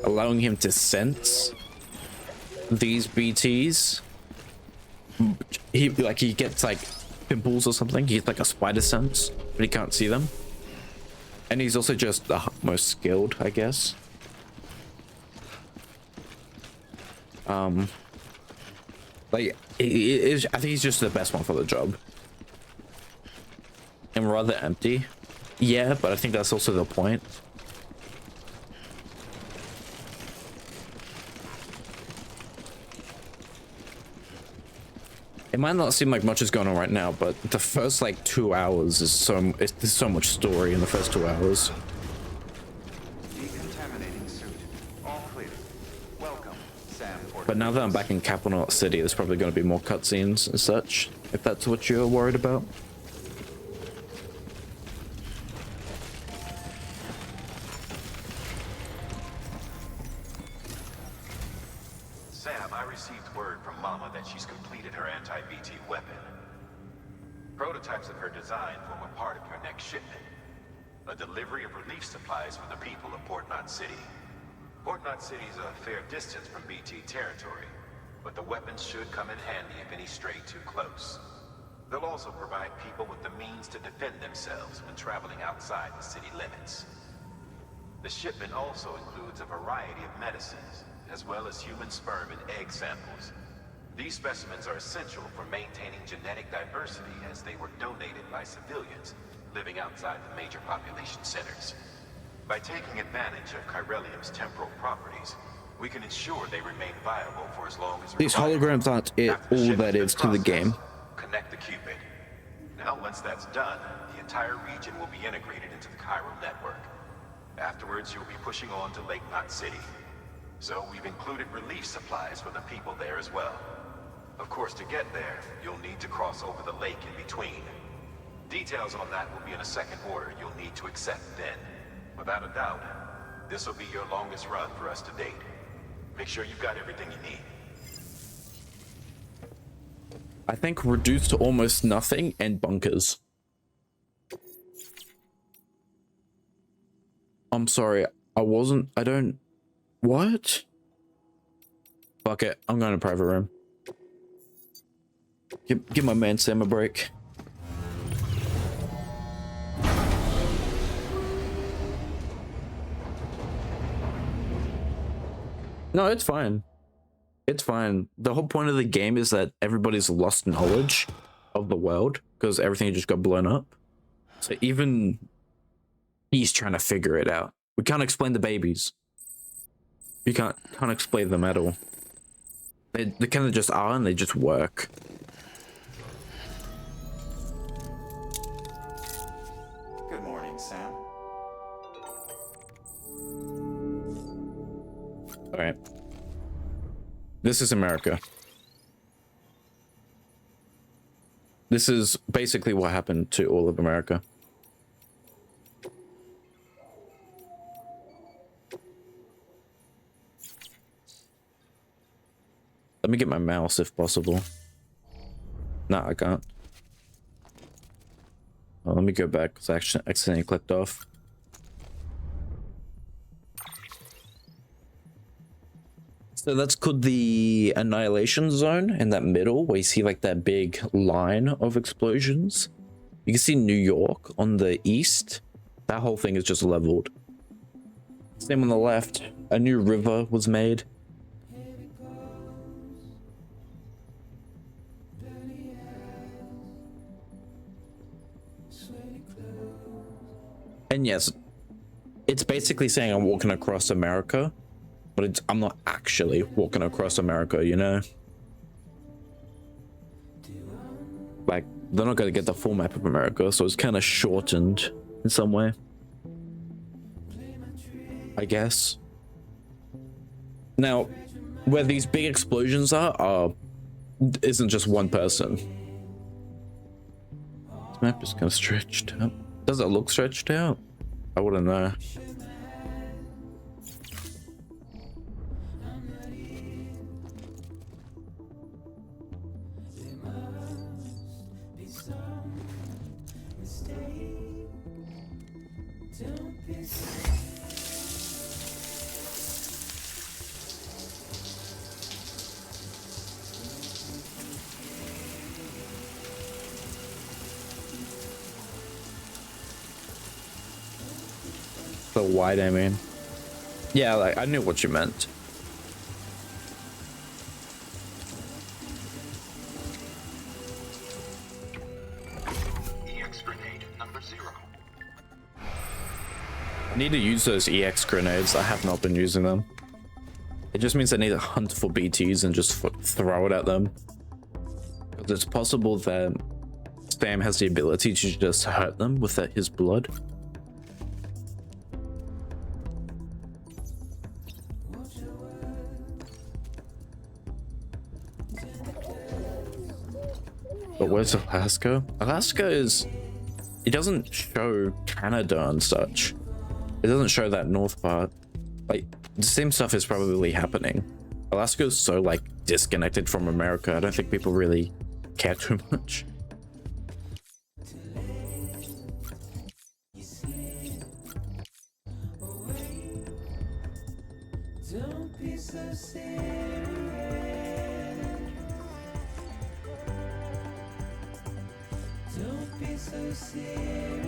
allowing him to sense these BTs. He gets like pimples or something. He gets like a spider sense, but he can't see them. And he's also just the most skilled, I guess. Like I think he's just the best one for the job. And rather empty. Yeah, but I think that's also the point. It might not seem like much is going on right now, but the first like 2 hours is there's so much story in the first 2 hours. Decontaminating suit. All clear. Welcome, Sam Porter. But now that I'm back in Capital Knot City, there's probably going to be more cutscenes and such, if that's what you're worried about. Sam, I received word from Mama that she's completed her anti-BT weapon. Prototypes of her design form a part of your next shipment. A delivery of relief supplies for the people of Port Knot City. Port Knot City is a fair distance from BT territory, but the weapons should come in handy if any stray too close. They'll also provide people with the means to defend themselves when traveling outside the city limits. The shipment also includes a variety of medicines, as well as human sperm and egg samples. These specimens are essential for maintaining genetic diversity, as they were donated by civilians living outside the major population centers. By taking advantage of Chiralium's temporal properties, we can ensure they remain viable for as long as These required. holograms aren't After the all shipment's that is to the processed, game. Connect the Cupid. Now, once that's done, the entire region will be integrated into the chiral network. Afterwards, you'll be pushing on to Lake Knot City. So we've included relief supplies for the people there as well. Of course, to get there, you'll need to cross over the lake in between. Details on that will be in a second order you'll need to accept then. Without a doubt, this will be your longest run for us to date. Make sure you've got everything you need. I think reduced to almost nothing and bunkers. I'm sorry, I don't... What? Fuck it, I'm going to private room. Give my man Sam a break. No, it's fine. It's fine. The whole point of the game is that everybody's lost knowledge of the world because everything just got blown up. So even he's trying to figure it out. We can't explain the babies. You can't explain them at all. They kind of just are and they just work. Good morning, Sam. All right. This is America. This is basically what happened to all of America. Let me get my mouse if possible. No, I can't. Oh, let me go back because I accidentally clicked off. So that's called the Annihilation Zone in that middle, where you see like that big line of explosions. You can see New York on the east. That whole thing is just leveled. Same on the left. A new river was made. And yes, it's basically saying I'm walking across America, but I'm not actually walking across America, you know? Like, they're not going to get the full map of America, so it's kind of shortened in some way, I guess. Now, where these big explosions isn't just one person. This map is kind of stretched out. Does it look stretched out? I wouldn't know. The wide, I mean. Yeah, like, I knew what you meant. EX grenade number 0. I need to use those EX grenades. I have not been using them. It just means I need to hunt for BTs and just throw it at them. Because it's possible that Sam has the ability to just hurt them with his blood. But where's Alaska? Alaska is... It doesn't show Canada and such. It doesn't show that north part. Like, the same stuff is probably happening. Alaska is so, like, disconnected from America. I don't think people really care too much. Don't be so serious. Don't be so serious.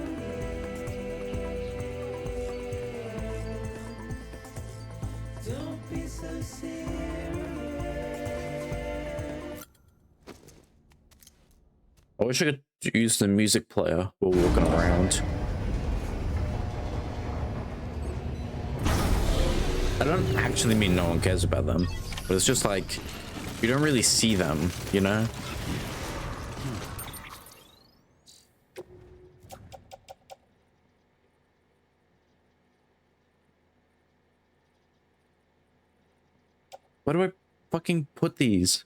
Don't be so serious. I wish I could use the music player while walking around. I don't actually mean no one cares about them, but it's just like, you don't really see them, you know? Where do I fucking put these?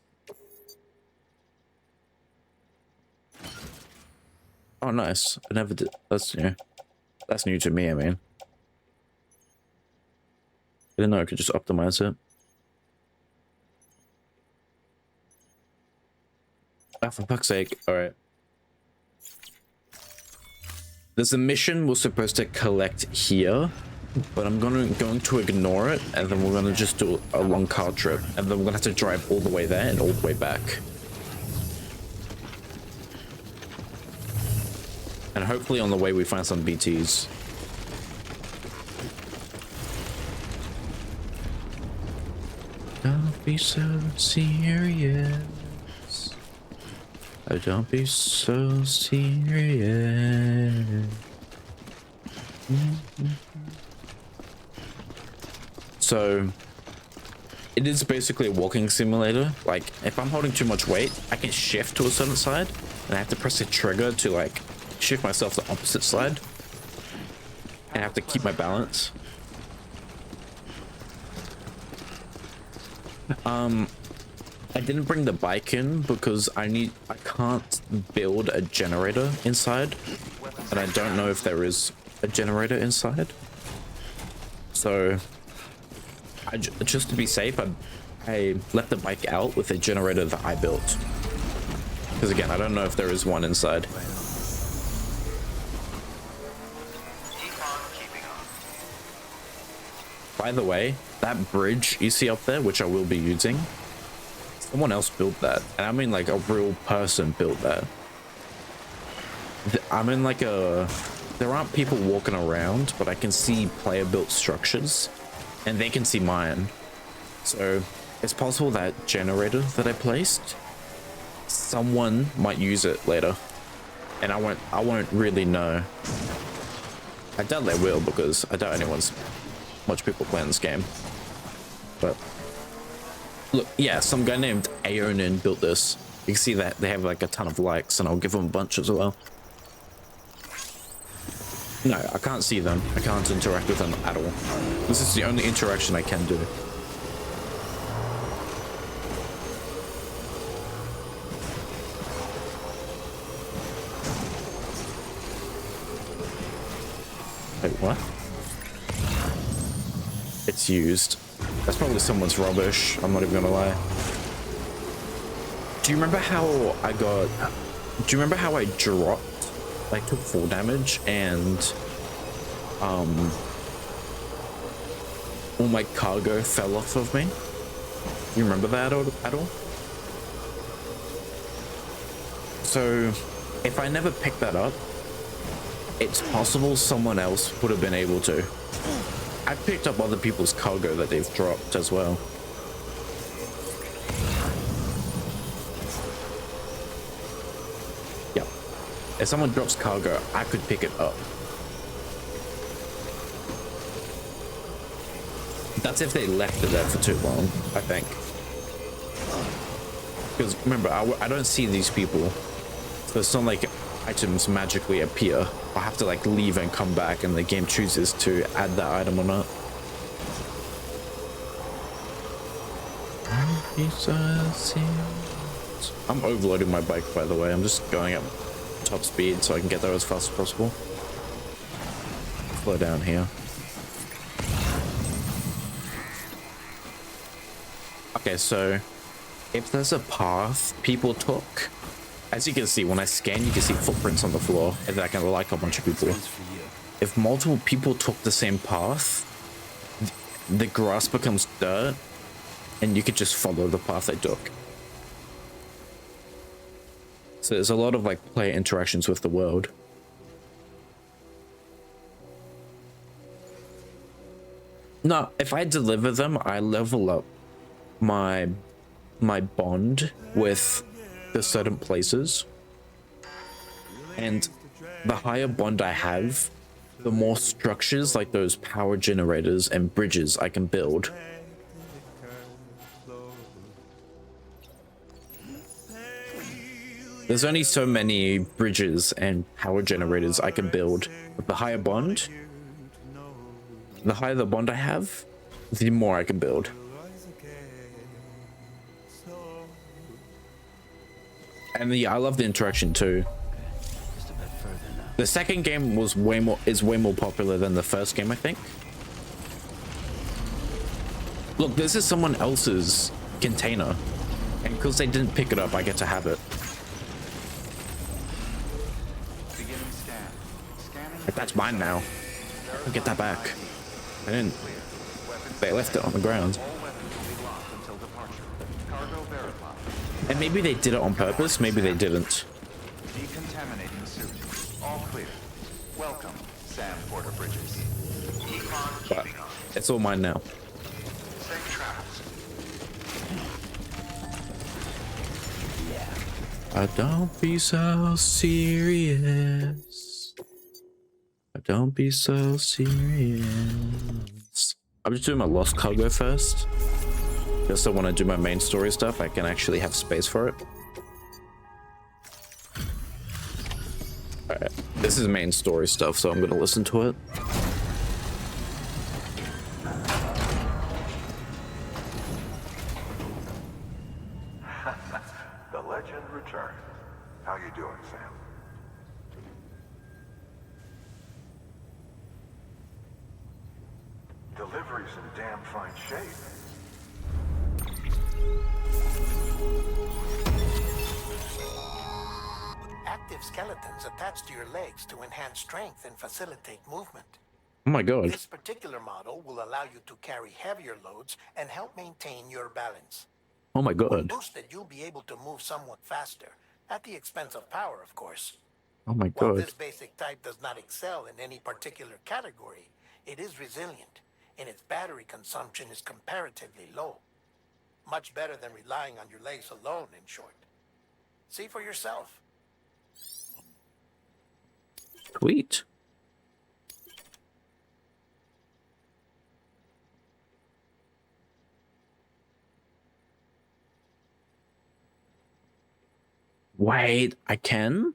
Oh, nice. I never did. That's new. That's new to me, I mean. I didn't know I could just optimize it. Oh, for fuck's sake. Alright. There's a mission we're supposed to collect here, but I'm going to ignore it, and then we're gonna just do a long car trip, and then we're gonna have to drive all the way there and all the way back. And hopefully on the way we find some BTs. Don't be so serious. Oh, don't be so serious. So, it is basically a walking simulator. Like, if I'm holding too much weight, I can shift to a certain side, and I have to press the trigger to, like, shift myself to the opposite side. And I have to keep my balance. I didn't bring the bike in because I can't build a generator inside, and I don't know if there is a generator inside. So just to be safe, I left the bike out with a generator that I built, because again, I don't know if there is one inside. By the way, that bridge you see up there, which I will be using, someone else built that. And I mean like a real person built that. I'm in like a... There aren't people walking around, but I can see player-built structures, and they can see mine. So it's possible that generator that I placed, someone might use it later, and I won't really know. I doubt they will, because I doubt much people playing this game. But look, yeah, some guy named Aonin built this. You can see that they have like a ton of likes, and I'll give them a bunch as well. No, I can't see them. I can't interact with them at all. This is the only interaction I can do. Wait, what? It's used. That's probably someone's rubbish. I'm not even gonna lie. Do you remember how I got... Do you remember how I dropped? Like took 4 damage and all my cargo fell off of me? You remember that at all? So if I never picked that up, it's possible someone else would have been able to. I picked up other people's cargo that they've dropped as well. Yeah. If someone drops cargo, I could pick it up. That's if they left it there for too long, I think. Because remember, I don't see these people. So it's not like items magically appear. I have to like leave and come back and the game chooses to add that item or not. I'm overloading my bike, by the way. I'm just going up top speed so I can get there as fast as possible. Slow down here. Okay, so if there's a path people took, as you can see, when I scan, you can see footprints on the floor, and I can like a bunch of people. If multiple people took the same path, the grass becomes dirt, and you could just follow the path they took. So there's a lot of like player interactions with the world. No, if I deliver them, I level up my bond with the certain places, and the higher bond I have, the more structures like those power generators and bridges I can build. There's only so many bridges and power generators I can build. With the higher bond, the higher the bond I have, the more I can build. And I love the interaction too. Just a bit further now. The second game was way more popular than the first game, I think. Look, this is someone else's container, and because they didn't pick it up, I get to have it. Beginning scan. Scanning. Like, that's mine now. I'll get that back. I didn't. They left it on the ground. All weapons will be locked until departure. Cargo verified. And maybe they did it on purpose, maybe they didn't. Decontaminating suit. All clear. Welcome, Sam Porter Bridges. But it's all mine now. Safe travels. Don't be so serious. Don't be so serious. I'm just doing my lost cargo first. Just so when I do my main story stuff, I can actually have space for it. Alright, this is main story stuff, so I'm gonna listen to it. The legend returns. How you doing, Sam? Delivery's in damn fine shape. Active skeletons attached to your legs to enhance strength and facilitate movement. Oh my god. This particular model will allow you to carry heavier loads and help maintain your balance. Oh my When god. boosted, you'll be able to move somewhat faster, at the expense of power, of course. Oh my While god. this basic type does not excel in any particular category, it is resilient, and its battery consumption is comparatively low. Much better than relying on your legs alone, in short. See for yourself. Sweet. Wait, I can?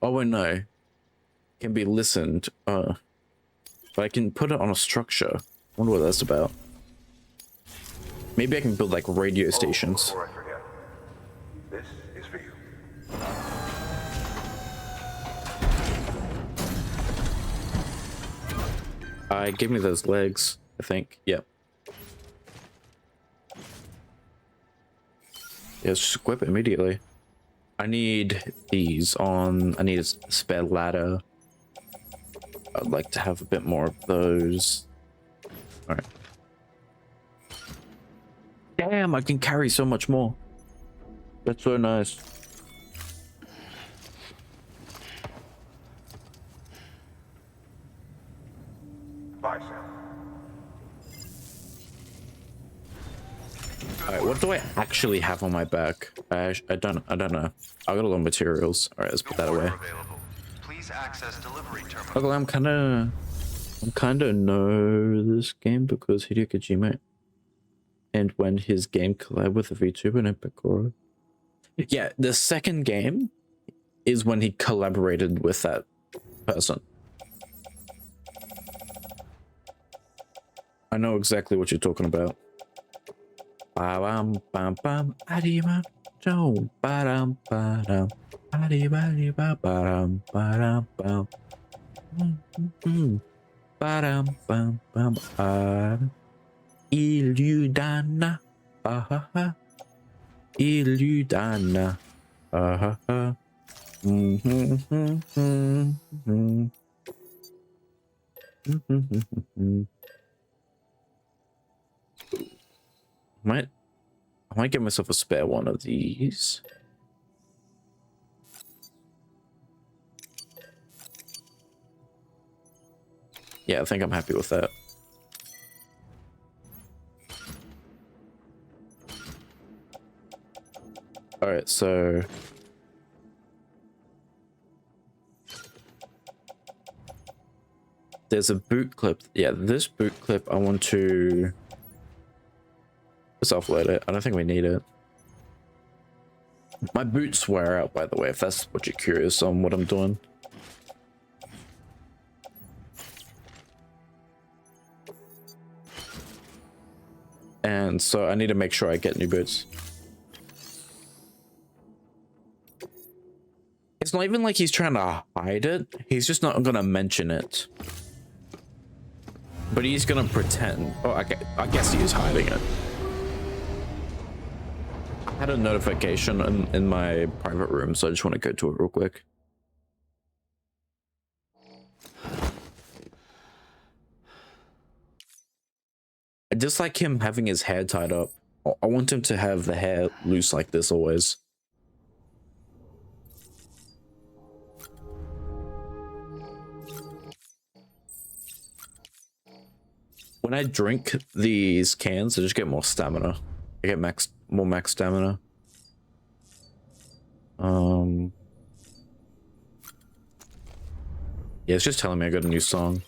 Oh wait, no. Can be listened. But I can put it on a structure. Wonder what that's about. Maybe I can build like radio stations. Before I forget, this is for you. Give me those legs, I think. Yep. Yeah, let's just equip it immediately. I need these on. I need a spare ladder. I'd like to have a bit more of those. All right. Damn, I can carry so much more. That's so nice. Bye, Sam. All right, what do I actually have on my back? I don't know. I got a lot of materials. All right, let's put that away. Available. Please access delivery terminal. Okay, I'm kind of know this game because Hideo Kojima, and when his game collabed with a VTuber and Epicoro. Yeah, the second game is when he collaborated with that person. I know exactly what you're talking about. Bam bam bam adima do bam bam adima bam bam bam bam bam bam Illudana ah Illudana ah I might get myself a spare one of these. Yeah, I think I'm happy with that. All right, so there's a boot clip. Yeah, this boot clip I want to just offload it. I don't think we need it. My boots wear out, by the way, if that's what you're curious on what I'm doing. And so I need to make sure I get new boots. It's not even like he's trying to hide it. He's just not gonna mention it. But he's gonna pretend. Oh, okay. I guess he is hiding it. I had a notification in my private room, so I just want to go to it real quick. I dislike him having his hair tied up. I want him to have the hair loose like this always. When I drink these cans, I just get more stamina. I get more max stamina. Yeah, it's just telling me I got a new song.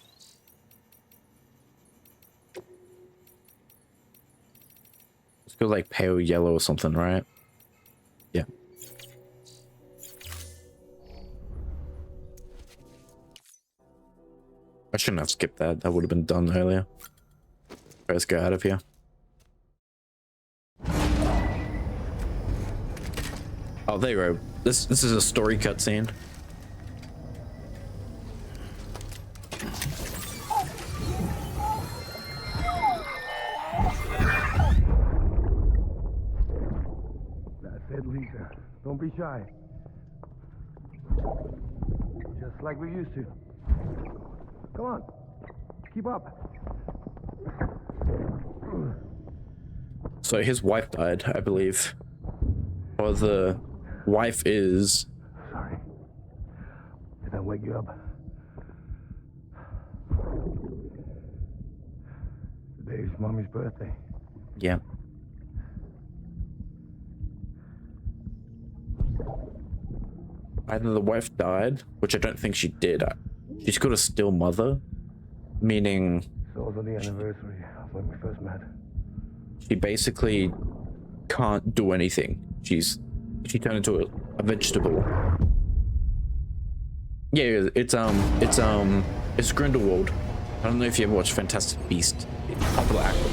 Let's go like pale yellow or something, right? Yeah. I shouldn't have skipped that. That would have been done earlier. Let's get out of here. Oh, there you go. This is a story cutscene. That's it, Lisa. Don't be shy. Just like we used to. Come on. Keep up. So his wife died, I believe. Or the wife is... Sorry. Did I wake you up? Today's Mommy's birthday. Yeah. Either the wife died, which I don't think she did. She's got a still mother, meaning It's also the anniversary of when we first met. she basically can't do anything. She turned into a vegetable. Yeah, it's Grindelwald. I don't know if you ever watched Fantastic Beasts. Popular actor.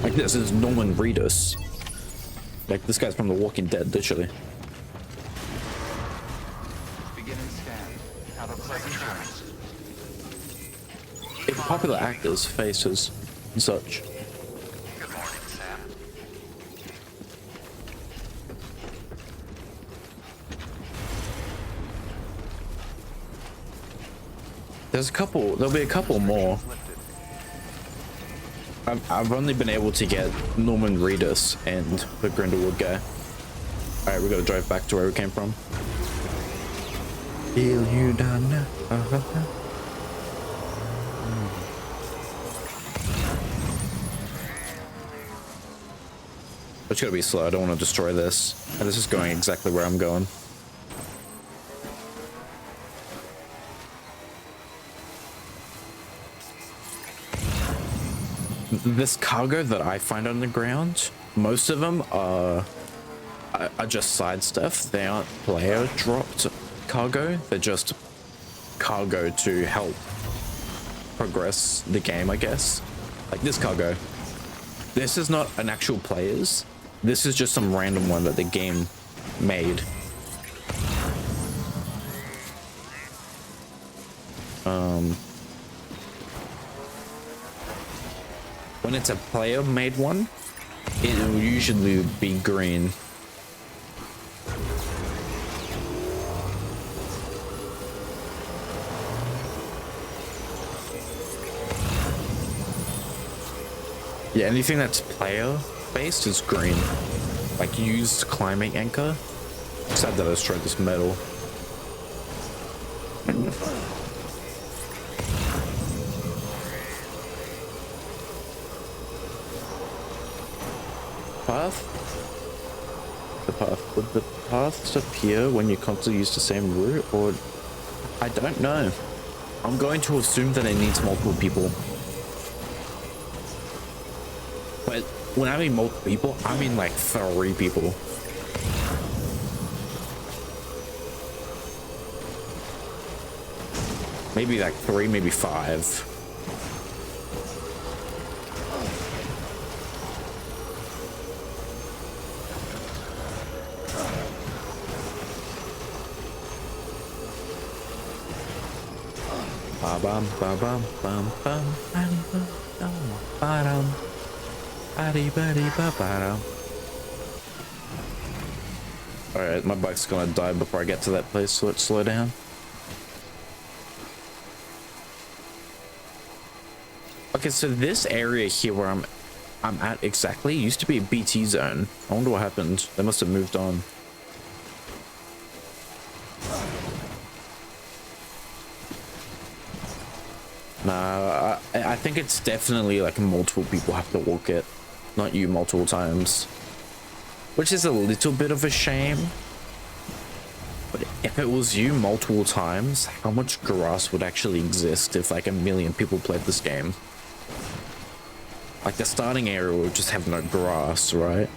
Like this is Norman Reedus. Like this guy's from The Walking Dead, literally. Beginning scan. Have a pleasant journey. It's popular actors' faces and such. Good morning, Sam. There'll be a couple more. I've only been able to get Norman Reedus and the Grindelwald guy. Alright, we gotta drive back to where we came from. Feel you down now. It's gotta be slow, I don't want to destroy this. And this is going exactly where I'm going. This cargo that I find on the ground, most of them are just side stuff. They aren't player dropped cargo. They're just cargo to help progress the game, I guess. Like this cargo. This is not an actual player's. This is just some random one that the game made. When it's a player made one, it will usually be green. Yeah, anything that's player based is green. Like used climbing anchor. Sad that I destroyed this metal. Would the paths appear when you constantly use the same route, or I don't know. I'm going to assume that it needs multiple people. But when I mean multiple people, I mean like 3 people. Maybe like 3, maybe 5. Bam bam bam bam bam bam bam. Alright, my bike's gonna die before I get to that place, so let's slow down. Okay, so this area here where I'm at exactly used to be a BT zone. I wonder what happened. They must have moved on. Nah, I think it's definitely like multiple people have to walk it, not you multiple times, which is a little bit of a shame. But if it was you multiple times, how much grass would actually exist if like 1 million people played this game? Like the starting area would just have no grass, right?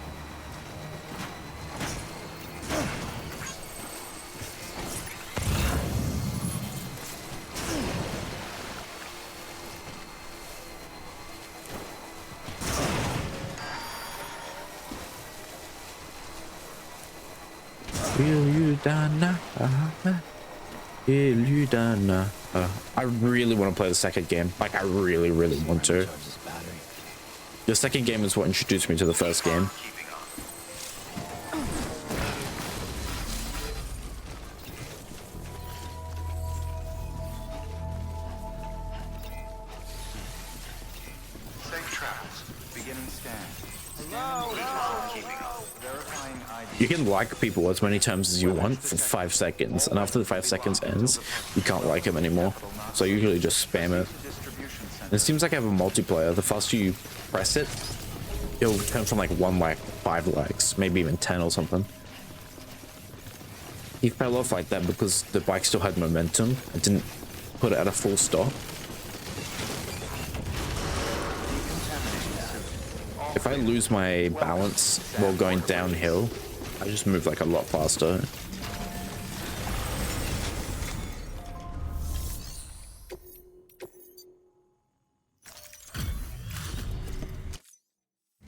I really want to play the second game. Like, I really, really want to. The second game is what introduced me to the first game. Scan. Verifying ID. You can like people as many times as you want for 5 seconds, and after the 5 seconds ends, you can't like them anymore. So I usually just spam it. And it seems like I have a multiplayer. The faster you press it, it'll turn from like 1 like 5 likes, maybe even 10 or something. He fell off like that because the bike still had momentum. I didn't put it at a full stop. If I lose my balance while going downhill, I just move like a lot faster.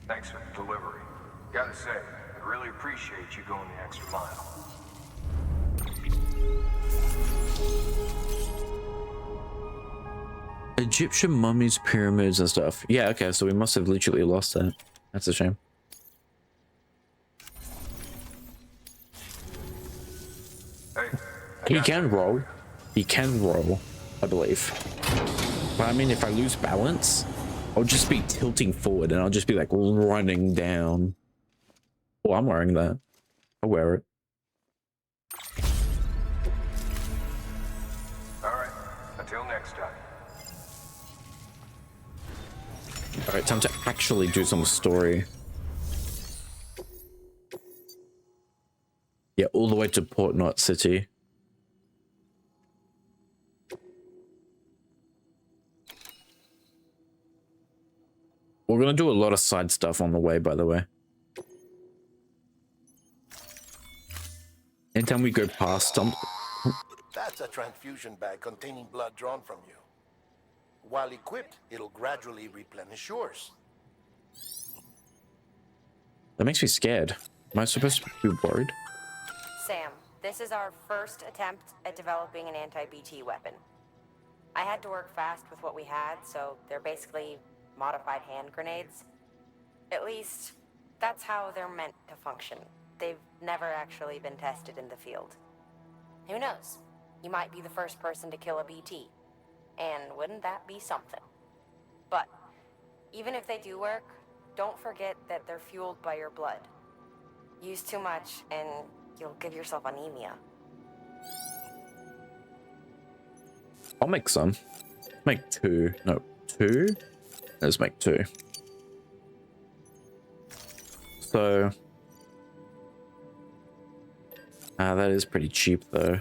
Thanks for the delivery. Gotta say, I really appreciate you going the extra mile. Egyptian mummies, pyramids, and stuff. Yeah, okay, so we must have literally lost that. That's a shame. Hey, He can roll. He can roll, I believe. But I mean, if I lose balance, I'll just be tilting forward and I'll just be like running down. Oh, I'm wearing that. I'll wear it. alright. Until next time. Alright, time to actually do some story. Yeah, all the way to Port Knot City. We're gonna do a lot of side stuff on the way, by the way. Anytime we go past some... That's a transfusion bag containing blood drawn from you. While equipped, it'll gradually replenish yours. That makes me scared. Am I supposed to be worried? Sam, this is our first attempt at developing an anti-BT weapon. I had to work fast with what we had, so they're basically modified hand grenades. At least, that's how they're meant to function. They've never actually been tested in the field. Who knows? You might be the first person to kill a BT. And wouldn't that be something? But, even if they do work, don't forget that they're fueled by your blood. Use too much, and you'll give yourself anemia. I'll make some. Make 2. No, 2? Let's make 2. So... that is pretty cheap, though.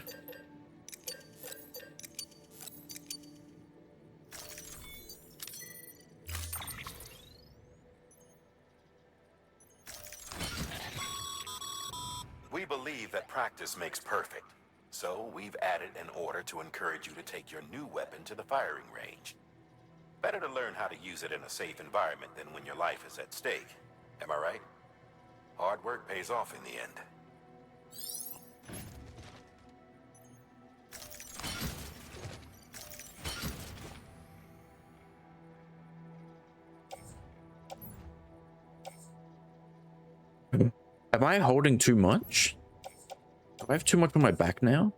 We believe that practice makes perfect. So we've added an order to encourage you to take your new weapon to the firing range. Better to learn how to use it in a safe environment than when your life is at stake. Am I right? Hard work pays off in the end. Am I holding too much? Do I have too much on my back now?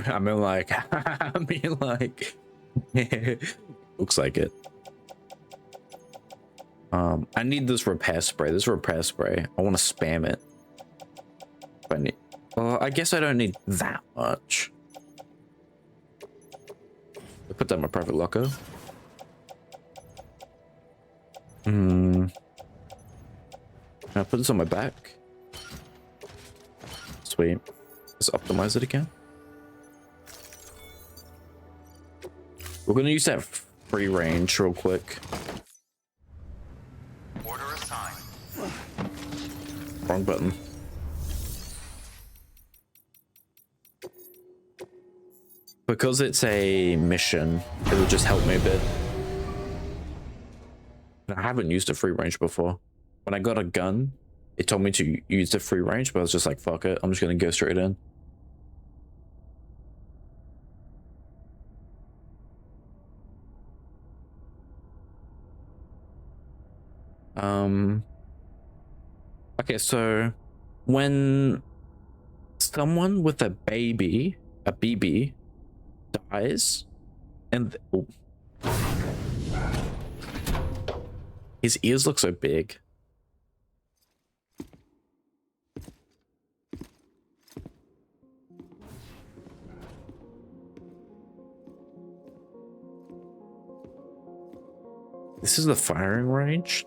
I mean like, looks like it. I need this repair spray. This repair spray. I want to spam it. I need. I guess I don't need that much. I put that in my private locker. Can I put this on my back? Sweet. Let's optimize it again. We're gonna use that free range real quick. Order assigned. Wrong button. Because it's a mission, it'll just help me a bit. I haven't used a free range before. When I got a gun, it told me to use the free range, but I was just like, fuck it, I'm just gonna go straight in. Okay, so when someone with a BB, dies, and oh. His ears look so big. This is the firing range.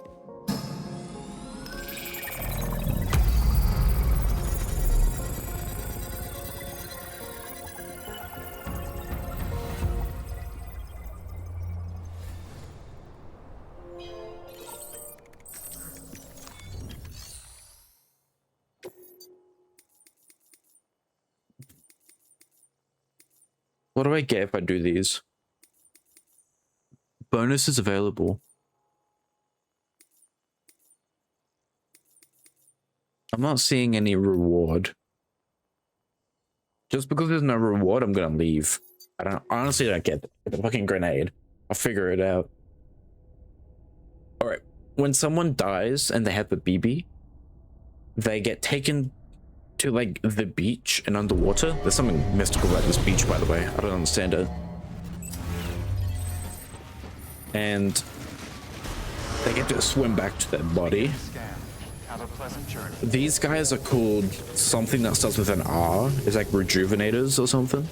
What do I get if I do these? Bonuses available. I'm not seeing any reward. Just because there's no reward, I'm gonna leave. I honestly don't get the fucking grenade. I'll figure it out. Alright, when someone dies and they have a BB, they get taken to like the beach and underwater. There's something mystical about this beach, by the way. I don't understand it. And they get to swim back to their body. Have a pleasant journey. These guys are called something that starts with an R. It's like rejuvenators or something.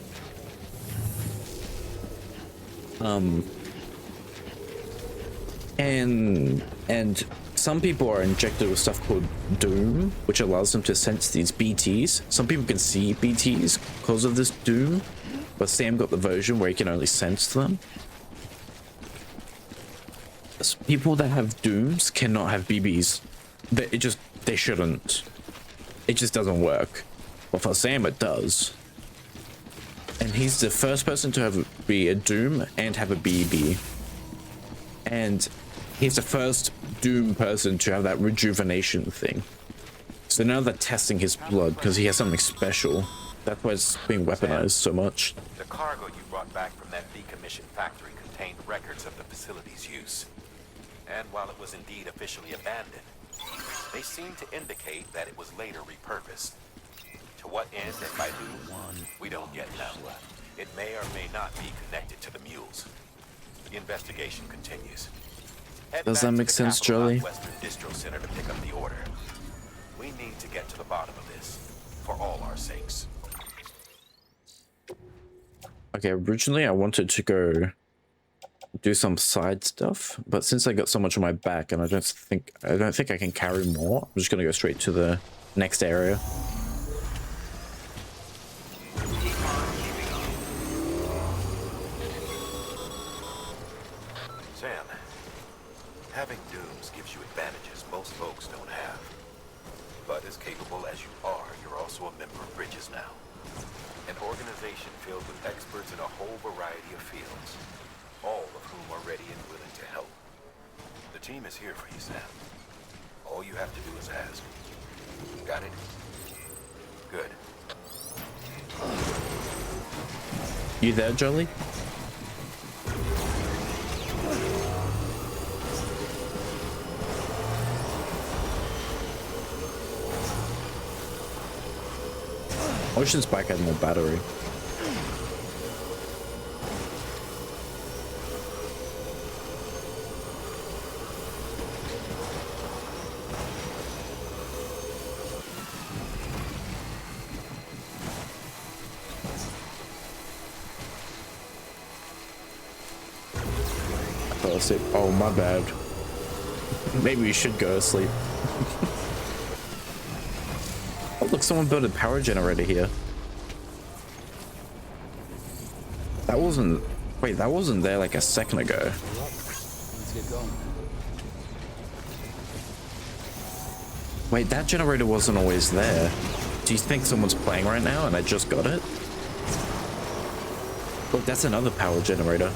And some people are injected with stuff called Doom, which allows them to sense these BTs. Some people can see BTs because of this Doom, but Sam got the version where he can only sense them. People that have Dooms cannot have BBs. They shouldn't. It just doesn't work. But for Sam, it does. And he's the first person to be a Doom and have a BB. And he's the first Doom person to have that rejuvenation thing. So now they're testing his blood because he has something special. That's why it's being weaponized so much. The cargo you brought back from that decommissioned factory contained records of the facility's use. And while it was indeed officially abandoned, they seem to indicate that it was later repurposed. To what end and by whom, we don't yet know. It may or may not be connected to the mules. The investigation continues. Head Does back that to make the sense, Capital Jolly? Western Distro Center to pick up the order. We need to get to the bottom of this, for all our sakes. Okay, originally I wanted to go do some side stuff, but since I got so much on my back and I don't think I can carry more, I'm just gonna go straight to the next area. Sam, having Dooms gives you advantages most folks don't have. But as capable as you are, you're also a member of Bridges now. An organization filled with experts in a whole variety of fields, all of whom are ready and willing to help. The team is here for you, Sam. All you have to do is ask. Got it? Good. You there, Jolly? Ocean's bike had more battery. I fell asleep. Oh, my bad. Maybe we should go to sleep. Oh, look, someone built a power generator here. That wasn't... Wait, that wasn't there like a second ago. Let's get going. Wait, that generator wasn't always there. Do you think someone's playing right now and I just got it? Look, that's another power generator.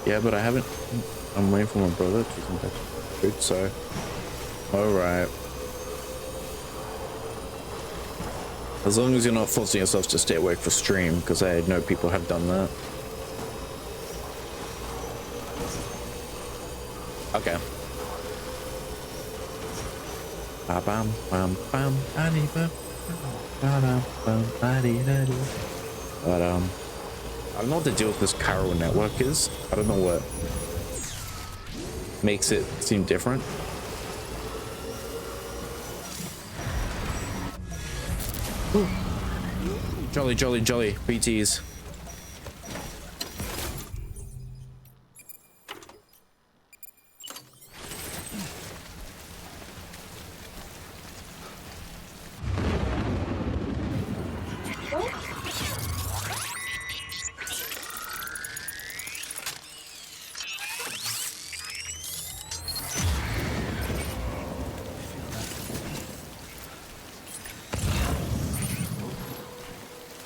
Yeah, but I haven't. I'm waiting for my brother to come back to food, so. Alright. As long as you're not forcing yourself to stay awake for stream, because I know people have done that. Okay. But I don't know what the deal with this chiral network is. I don't know what makes it seem different. Ooh. Jolly, jolly, jolly. BTs.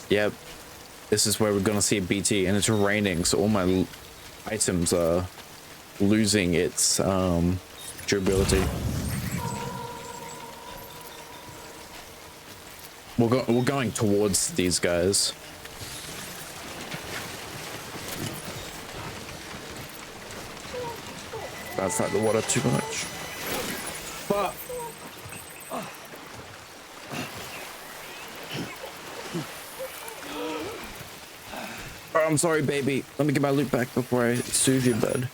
Yep, this is where we're gonna see a BT, and it's raining, so all my items are losing its durability. We're going towards these guys. That's not the water too much. But I'm sorry, baby. Let me get my loot back before I soothe you, bud.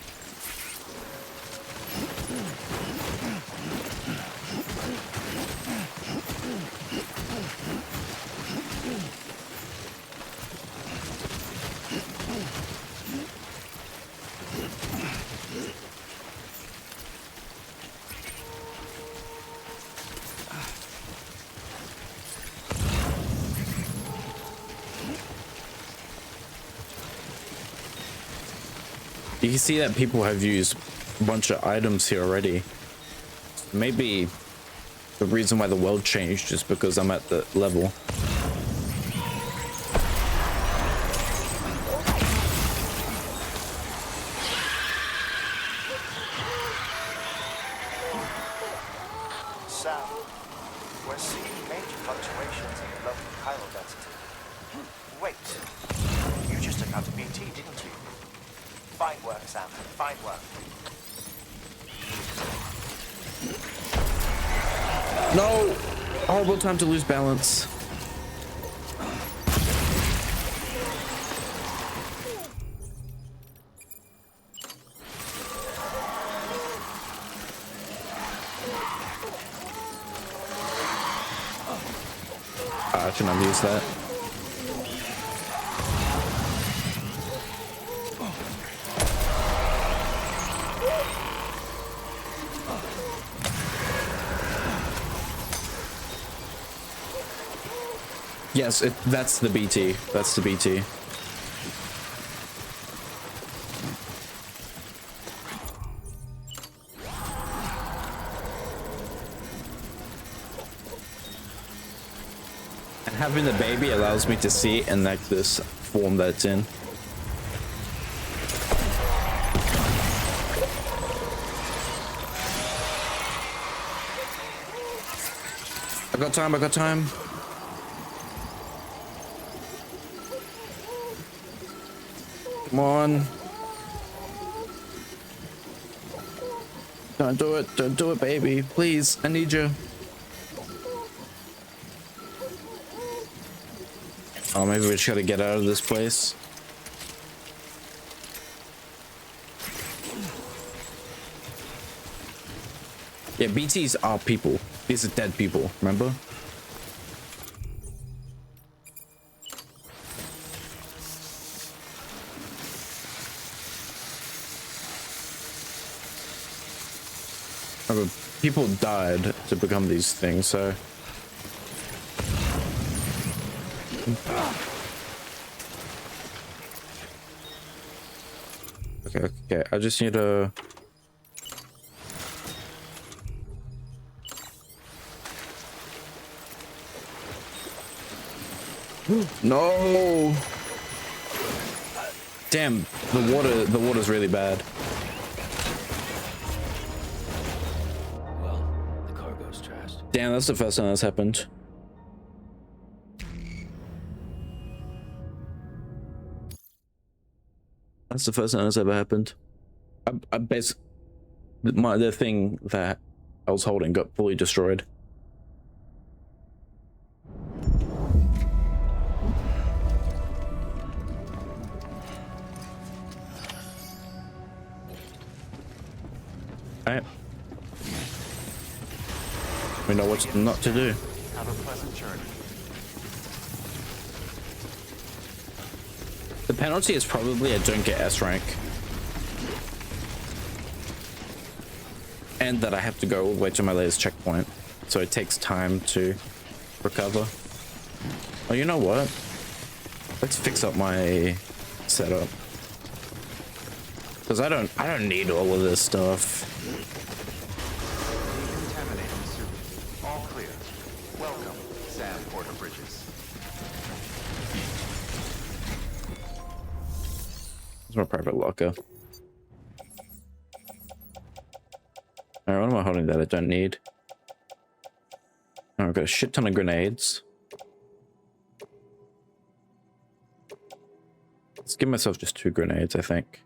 You can see that people have used a bunch of items here already. Maybe the reason why the world changed is because I'm at the level. Sam, we're seeing major fluctuations in the local chiral density. Wait, you just took out a BT, didn't you? Fine work, Sam. Fine work. No! Horrible time to lose balance. I shouldn't have used that. Yes, that's the BT. That's the BT. And having the baby allows me to see it in like this form that it's in. I got time, I got time. Come on. Don't do it, baby. Please, I need you. Oh, maybe we just gotta get out of this place. Yeah, BTs are people. These are dead people, remember? People died to become these things, so okay, I just need to no. Damn, the water's really bad. Well, the cargo's trashed. Damn, that's the first time that's happened. That's the first time that's ever happened. I basically, the thing that I was holding got fully destroyed. Alright. We know what not to do. Have a pleasant journey. The penalty is probably I don't get S rank. And that I have to go all the way to my latest checkpoint. So it takes time to recover. Oh, you know what? Let's fix up my setup. Because I don't need all of this stuff. Decontaminating suit. All clear. Welcome, Sam Porter Bridges. It's my private locker. Alright, what am I holding that I don't need? Oh, I've got a shit ton of grenades. Let's give myself just 2 grenades, I think.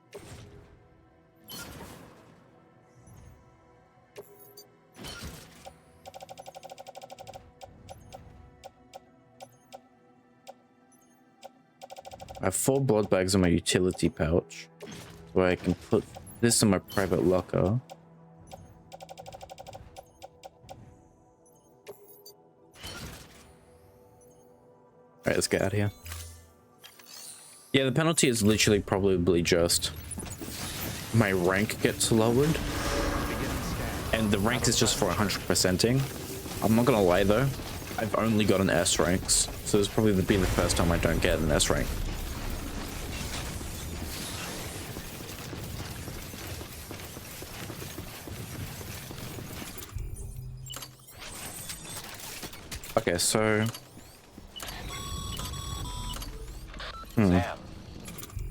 I have 4 blood bags in my utility pouch, so I can put this in my private locker. Alright, let's get out of here. Yeah, the penalty is literally probably just my rank gets lowered, and the rank is just for 100%ing. I'm not gonna lie though, I've only gotten S ranks, so it's probably be the first time I don't get an S rank. Okay, so Sam,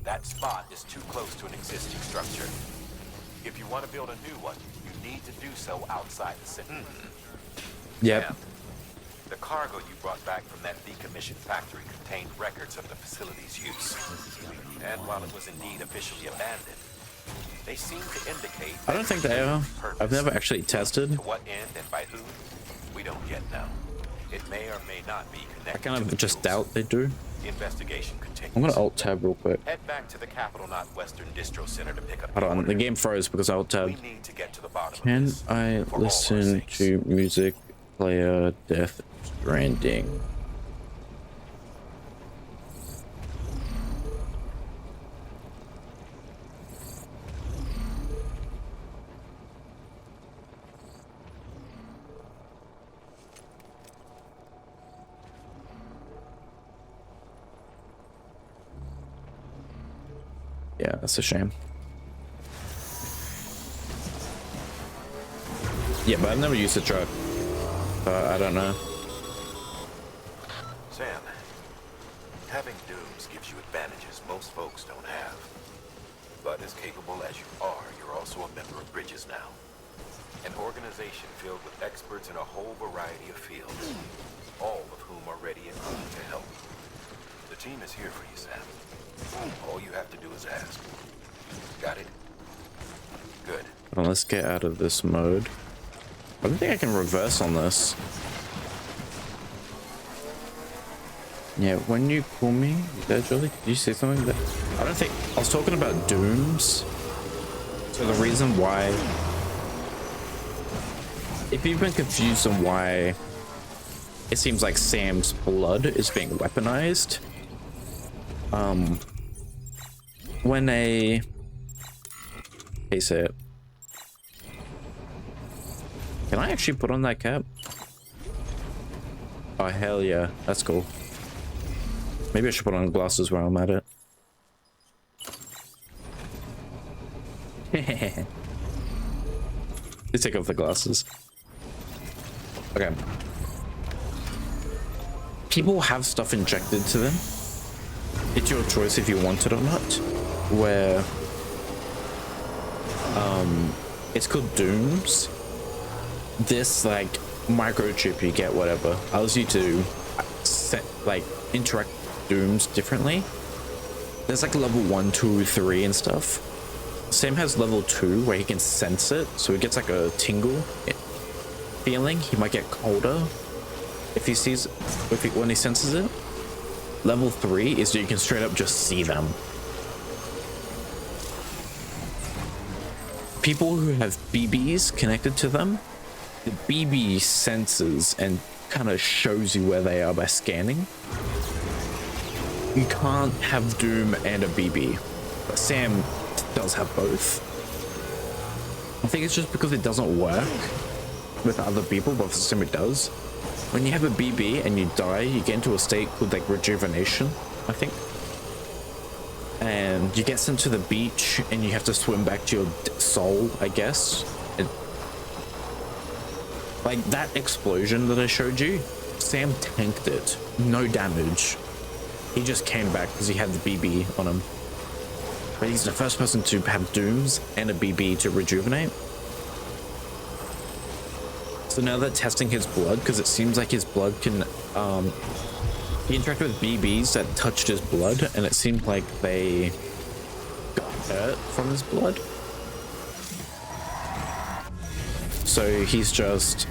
that spot is too close to an existing structure. If you want to build a new one, you need to do so outside the city. yep. Sam, the cargo you brought back from that decommissioned factory contained records of the facility's use. And while it was indeed officially abandoned, they seem to indicate... I don't think they are. I've never actually tested. To what end and by whom, we don't yet know. It may or may not be connected. I kind to of the just duels. doubt they do. The investigation continues. I'm gonna alt tab real quick. Head back to the Capital Knot Western Distro Center to pick up Hold on, the game froze because I alt We tabbed. need to get to the bottom Can of this. I for all our listen sakes. to music player Death Stranding? Yeah, that's a shame. Yeah, but I've never used a truck. I don't know. Sam, having dooms gives you advantages most folks don't have. But as capable as you are, you're also a member of Bridges now. An organization filled with experts in a whole variety of fields, all of whom are ready and willing to help. The team is here for you, Sam. All you have to do is ask. Got it? Good. Hold on, let's get out of this mode. I don't think I can reverse on this. Yeah, when you call me, Julie, did you say something that I don't think I was talking about dooms? So the reason why, if you've been confused on why it seems like Sam's blood is being weaponized, when a hey, say it. Can I actually put on that cap? Oh hell yeah, that's cool. Maybe I should put on glasses while I'm at it. Let's take off the glasses. Okay. People have stuff injected to them. It's your choice if you want it or not. where it's called Dooms. This like microchip you get, whatever, allows you to set like interact with Dooms differently. There's like level 1, 2, 3 and stuff. Sam has level 2 where he can sense it, so he gets like a tingle feeling. He might get colder if he sees when he senses it. Level 3 is you can straight up just see them. People who have BBs connected to them, the BB senses and kind of shows you where they are by scanning. You can't have Doom and a BB, but Sam does have both. I think it's just because it doesn't work with other people, but for Sam it does. When you have a BB and you die, you get into a state called like rejuvenation, I think. And you get sent to the beach and you have to swim back to your soul, I guess. Like that explosion that I showed you, Sam tanked it, no damage. He just came back because he had the BB on him. But he's the first person to have Dooms and a BB to rejuvenate. So now they're testing his blood because it seems like his blood can he interacted with BBs that touched his blood, and it seemed like they got hurt from his blood. So he's just...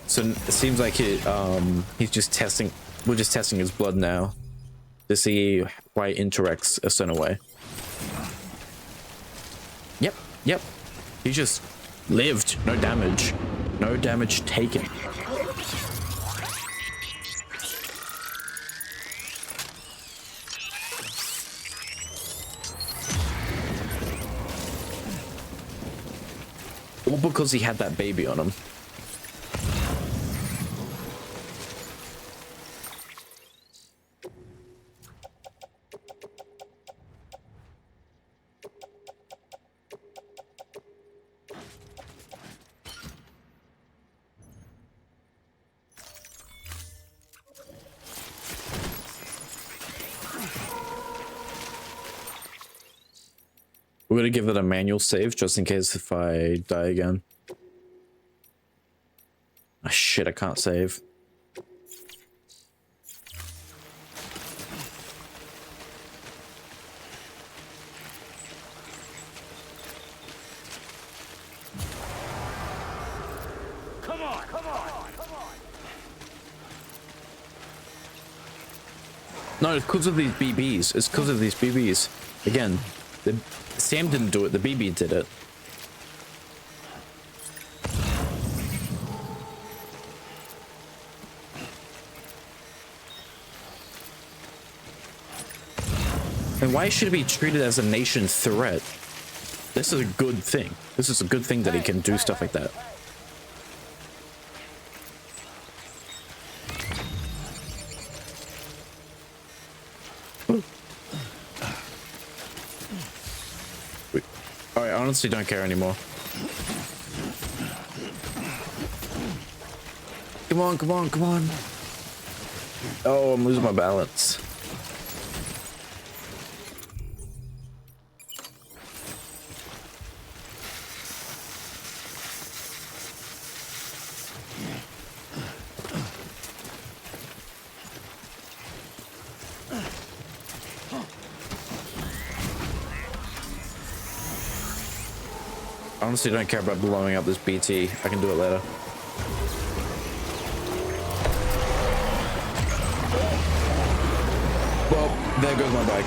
So it seems like he's just testing... We're just testing his blood now to see why it interacts a certain way. Yep. He just lived. No damage. No damage taken. All because he had that baby on him. We're gonna give it a manual save just in case if I die again. Oh, shit, I can't save. Come on. No, it's because of these BBs. It's because of these BBs. Again, Sam didn't do it, the BB did it. And why should it be treated as a nation threat? This is a good thing. This is a good thing that he can do stuff like that. I honestly don't care anymore. Come on. Oh, I'm losing my balance. I honestly don't care about blowing up this BT. I can do it later. Well, there goes my bike.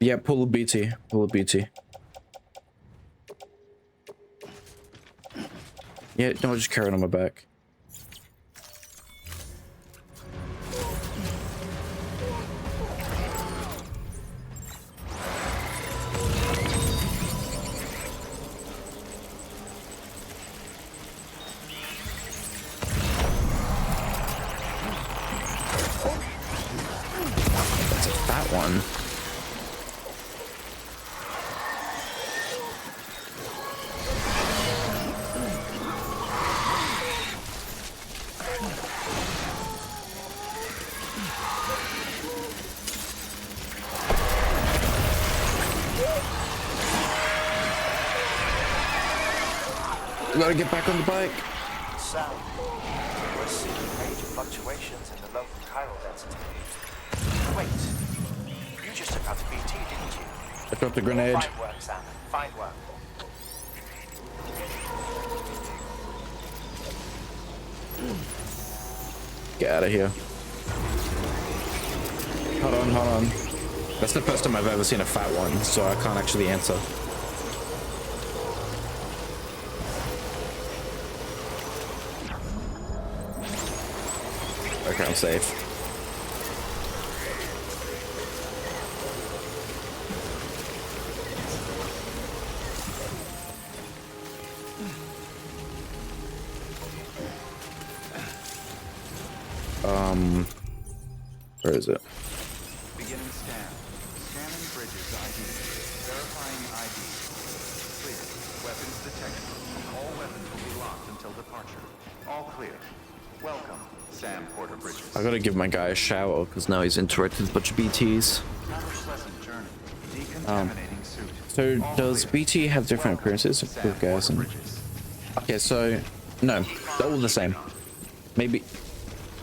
Yeah, pull a BT. Pull a BT. Yeah, no, just carry it on my back. one. We gotta get back on the bike. Sam, we're seeing major fluctuations in the local chiral density. Wait, you just took out a BT, didn't you? I dropped a grenade. Fine work, Sam. Fine work. Get out of here. Hold on, hold on. That's the first time I've ever seen a fat one, so I can't actually answer. Okay, I'm safe. Where is it? Beginning scan. Scanning bridges ID. Verifying ID. Clear. Weapons detected. All weapons will be locked until departure. All clear. Welcome, Sam Porter Bridges. I gotta give my guy a shower because now he's interacted with a bunch of BTs. Have a pleasant journey. Decontaminating suit. So All does clear. BT have different Welcome, appearances of Sam good guys? Porter And Bridges. okay, so no, they're all the same. Maybe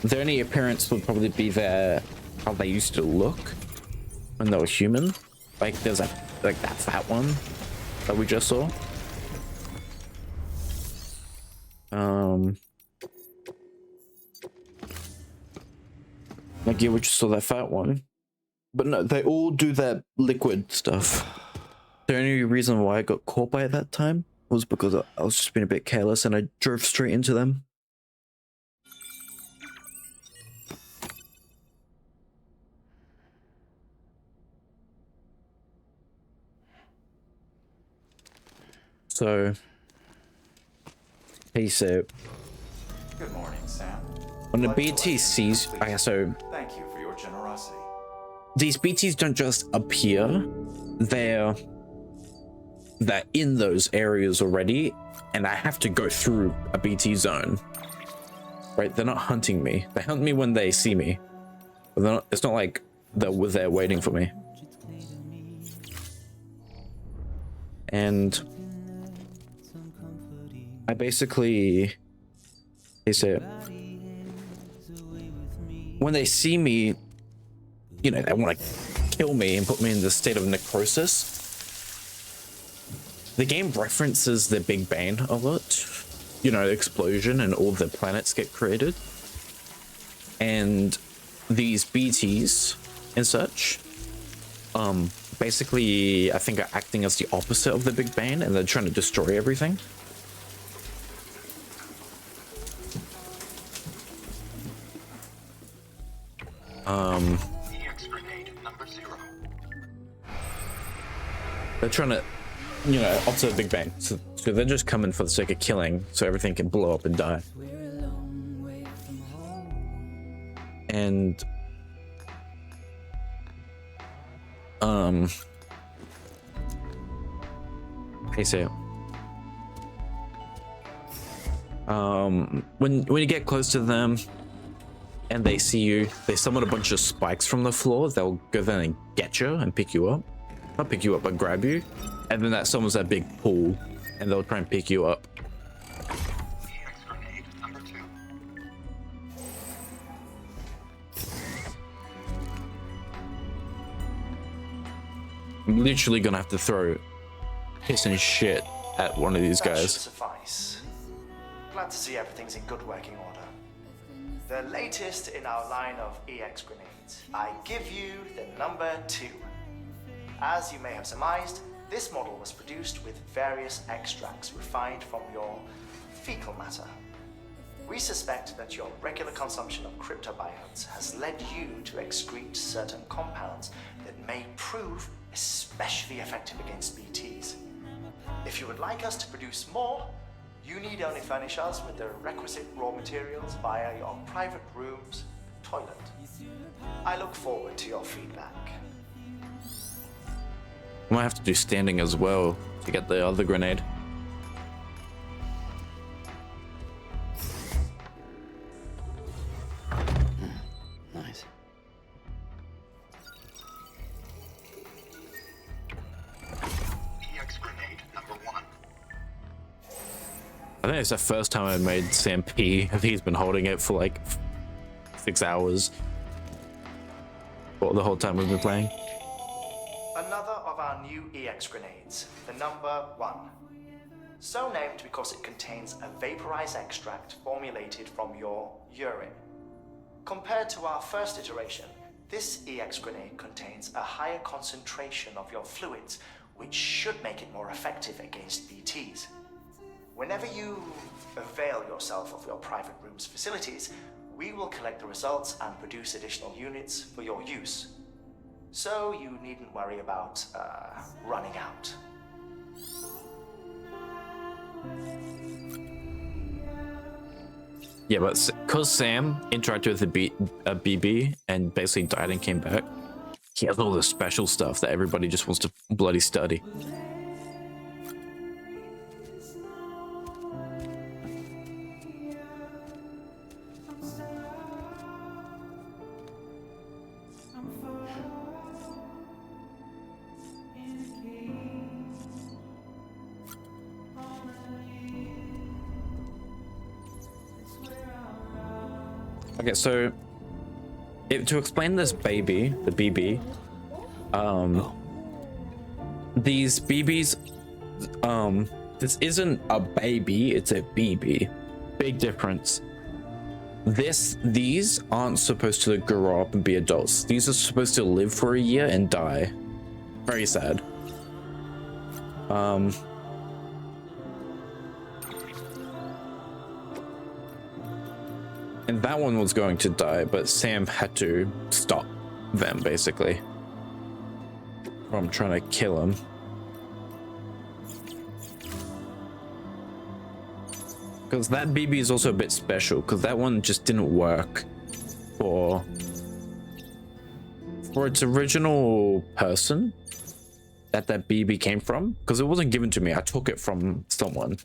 the only appearance would probably be their how they used to look when they were human. Like there's that fat one that we just saw. Like yeah, we just saw that fat one. But no, they all do that liquid stuff. The only reason why I got caught by it that time was because I was just being a bit careless and I drove straight into them. So, he said, Good morning, Sam. when the Like to BT let sees, you okay, so Thank you for your generosity. these BTs don't just appear, they're in those areas already, and I have to go through a BT zone. Right? They're not hunting me. They hunt me when they see me. But they're not, it's not like they're there waiting for me. And I basically, they say, when they see me, you know, they want to kill me and put me in the state of necrosis. The game references the Big Bang a lot, you know, explosion and all the planets get created. And these BTs and such, basically, I think are acting as the opposite of the Big Bang, and they're trying to destroy everything. They're trying to, you know, alter the Big Bang. So they're just coming for the sake of killing, so everything can blow up and die. And hey, so when you get close to them and they see you, they summon a bunch of spikes from the floor. They'll go there and get you and pick you up. Not pick you up, but grab you. And then that summons that big pool, and they'll try and pick you up. I'm literally gonna have to throw piss and shit at one of these That should guys. suffice. Glad to see everything's in good working order. The latest in our line of EX grenades. I give you the number 2. As you may have surmised, this model was produced with various extracts refined from your fecal matter. We suspect that your regular consumption of cryptobiotes has led you to excrete certain compounds that may prove especially effective against BTs. If you would like us to produce more, you need only furnish us with the requisite raw materials via your private room's toilet. I look forward to your feedback. I might have to do standing as well to get the other grenade. Nice. EX grenade number 1. I think it's the first time I made Sam pee. I think he's been holding it for like 6 hours. Well, the whole time we've been playing. Another of our new EX grenades, the number 1. So named because it contains a vaporized extract formulated from your urine. Compared to our first iteration, this EX grenade contains a higher concentration of your fluids, which should make it more effective against BTs. Whenever you avail yourself of your private room's facilities, we will collect the results and produce additional units for your use. So you needn't worry about running out. Yeah, but because Sam interacted with a BB and basically died and came back, he has all this special stuff that everybody just wants to bloody study. Okay, so to explain this baby, the BB, these BBs, this isn't a baby, it's a BB. Big difference. These aren't supposed to grow up and be adults. These are supposed to live for a year and die. Very sad. And that one was going to die, but Sam had to stop them, basically, from trying to kill him. Because that BB is also a bit special, because that one just didn't work for its original person that BB came from, because it wasn't given to me. I took it from someone.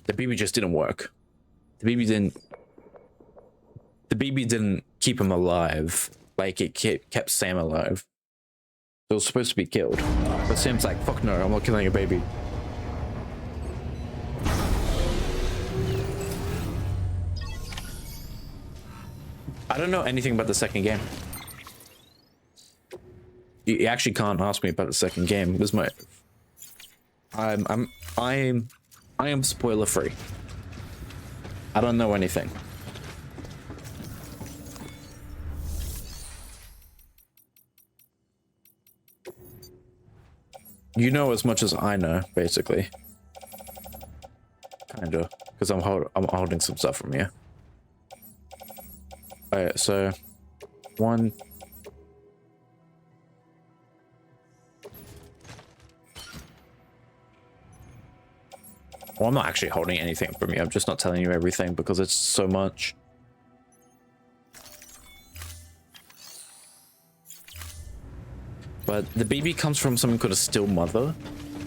The BB just didn't work. The BB didn't keep him alive like it kept Sam alive. It was supposed to be killed, but Sam's like, fuck no, I'm not killing a baby. I don't know anything about the second game. You actually can't ask me about the second game. This might. I am spoiler free. I don't know anything. You know as much as I know, basically. Kinda, because I'm holding some stuff from you. Alright, so 1. Well, I'm not actually holding anything from you. I'm just not telling you everything because it's so much. But the BB comes from something called a still mother,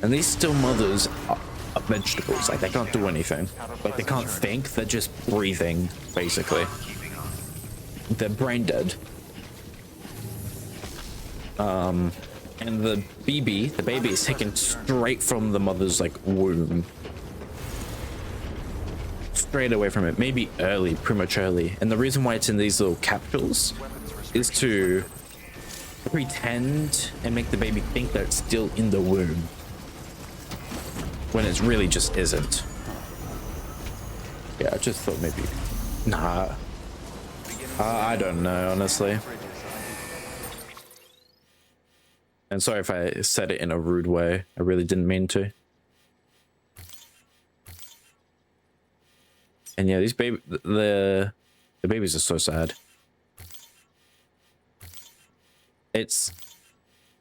and these still mothers are vegetables. Like, they can't do anything. Like, they can't think. They're just breathing, basically. They're brain dead. And the baby is taken straight from the mother's like womb, straight away from it. Maybe early, prematurely. And the reason why it's in these little capsules is to pretend and make the baby think that it's still in the womb, when it really just isn't. Yeah, I just thought maybe. Nah. I don't know, honestly. And sorry if I said it in a rude way. I really didn't mean to. And yeah, these the babies are so sad.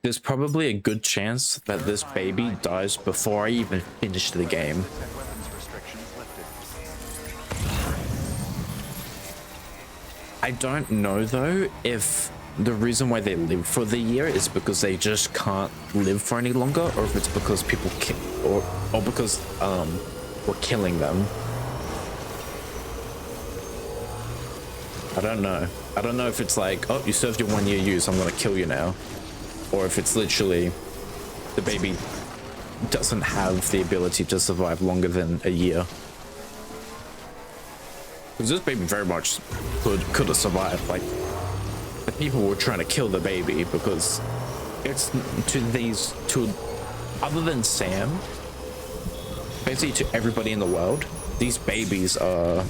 There's probably a good chance that this baby dies before I even finish the game. I don't know though if the reason why they live for the year is because they just can't live for any longer, or if it's because people or because we're killing them. I don't know. I don't know if it's like, oh, you served your 1 year use, I'm gonna kill you now, or if it's literally the baby doesn't have the ability to survive longer than a year. Because this baby very much could have survived. Like, the people were trying to kill the baby because it's to other than Sam, basically to everybody in the world, these babies aren't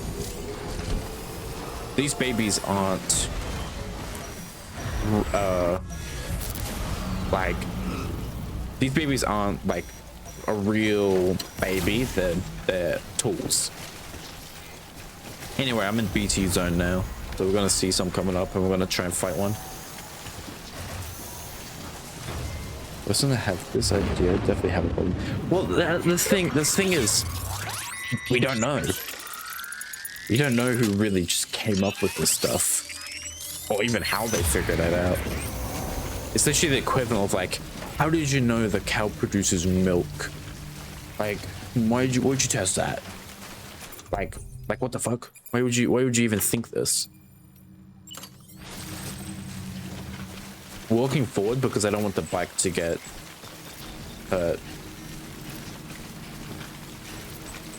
like, these babies aren't like a real baby, they're tools. Anyway, I'm in BT zone now, so we're gonna see some coming up and we're gonna try and fight one. Wasn't I have this idea? Definitely have a problem. Well, this thing is, we don't know. We don't know who really just came up with this stuff, or even how they figured it out. It's literally the equivalent of like, how did you know the cow produces milk? Like, why'd you test that? Like what the fuck? Why would you even think this? Walking forward because I don't want the bike to get hurt.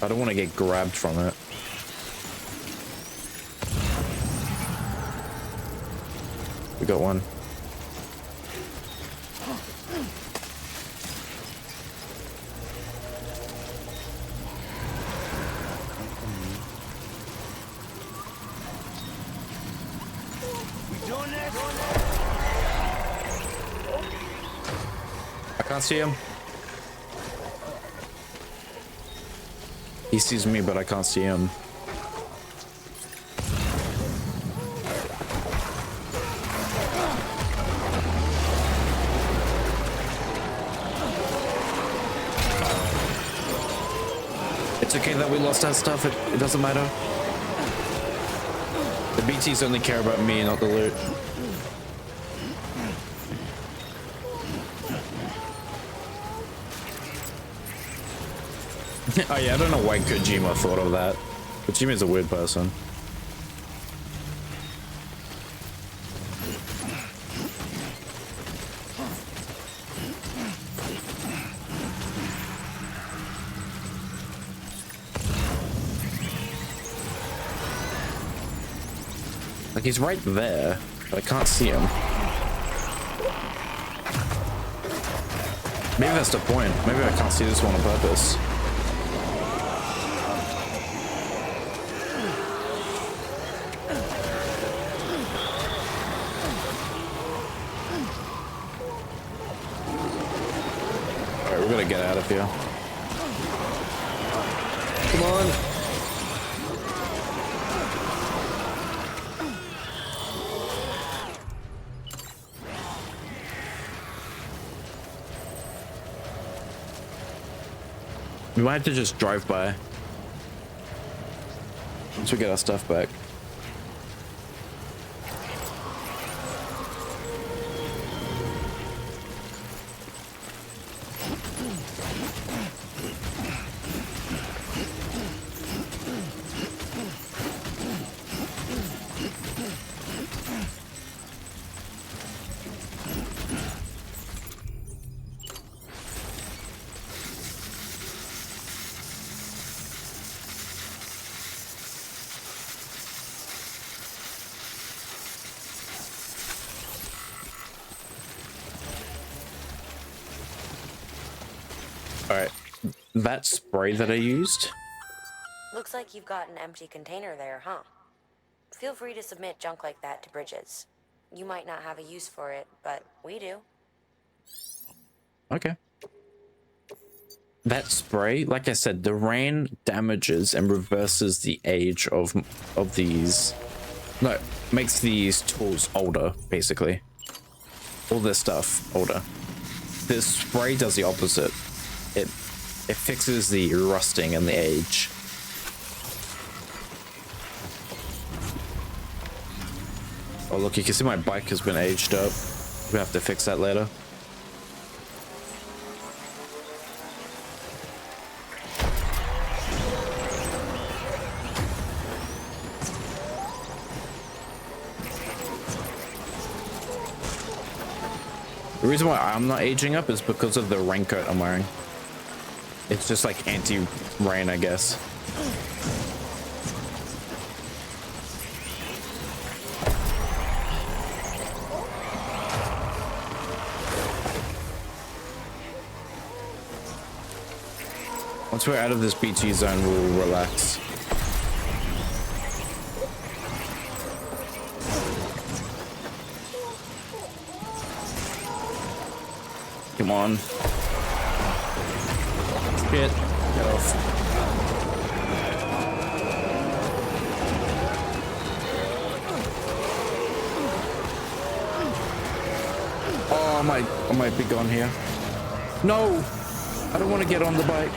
I don't want to get grabbed from it. We got one. I can't see him. He sees me, but I can't see him. It's okay that we lost that stuff. It doesn't matter. The BTs only care about me, not the loot. Oh yeah, I don't know why Kojima thought of that. Kojima's a weird person. Like, he's right there, but I can't see him. Maybe that's the point. Maybe I can't see this one on purpose. Alright, we're gonna get out of here. Come on. We might have to just drive by once we get our stuff back. That spray that I used. Looks like you've got an empty container there, huh? Feel free to submit junk like that to Bridges. You might not have a use for it, but we do. Okay. That spray, like I said, the rain damages and reverses the age of these. No, makes these tools older, basically. All this stuff older. This spray does the opposite. It fixes the rusting and the age. Oh, look, you can see my bike has been aged up. We have to fix that later. The reason why I'm not aging up is because of the raincoat I'm wearing. It's just like anti-rain, I guess. Once we're out of this BT zone, we'll relax. Come on. Shit. Get off. Oh, I might be gone here. No! I don't want to get on the bike.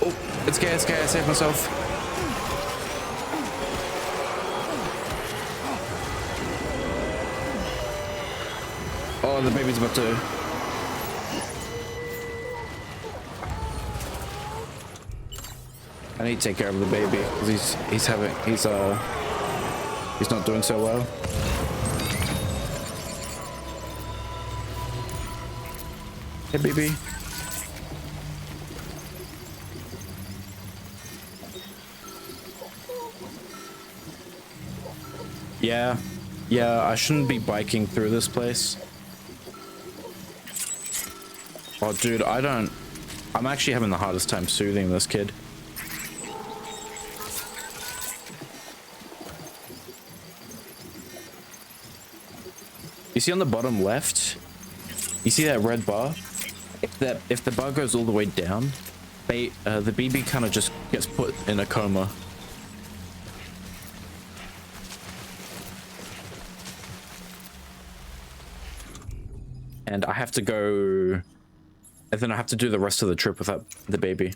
Oh, it's okay, I saved myself. Oh, the baby's about to... I need to take care of the baby because he's not doing so well. Hey, baby. Yeah, I shouldn't be biking through this place. Oh, dude, I'm actually having the hardest time soothing this kid. You see on the bottom left, you see that red bar? If the bar goes all the way down, the BB kind of just gets put in a coma. And I have to go, and then I have to do the rest of the trip without the baby.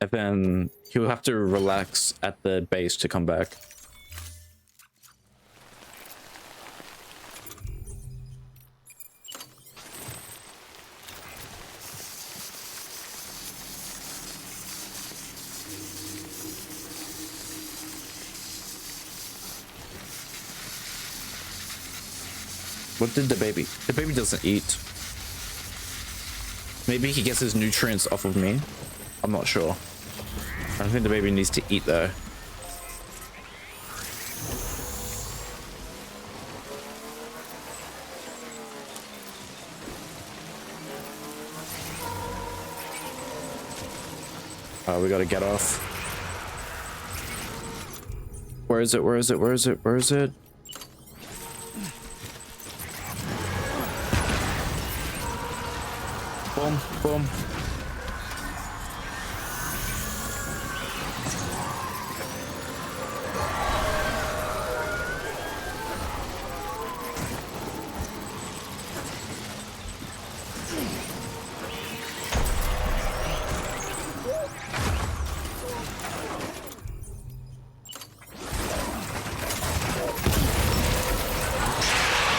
And then he'll have to relax at the base to come back. What did the baby? The baby doesn't eat. Maybe he gets his nutrients off of me. I'm not sure. I don't think the baby needs to eat though. Oh, we gotta get off. Where is it? Where is it? Where is it? Where is it? Boom, boom.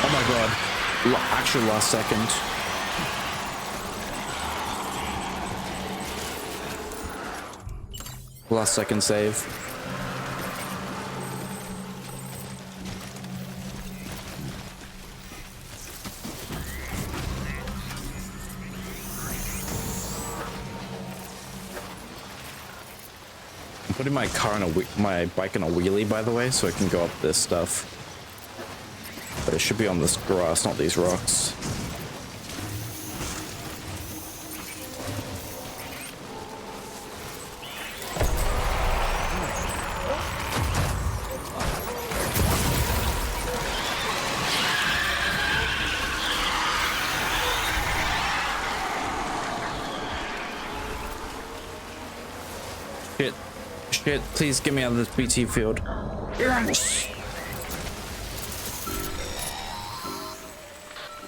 Oh my god. Actual last second. Last second save. I'm putting my bike in a wheelie, by the way, so I can go up this stuff. But it should be on this grass, not these rocks. Shit, please get me out of this BT field. Yes!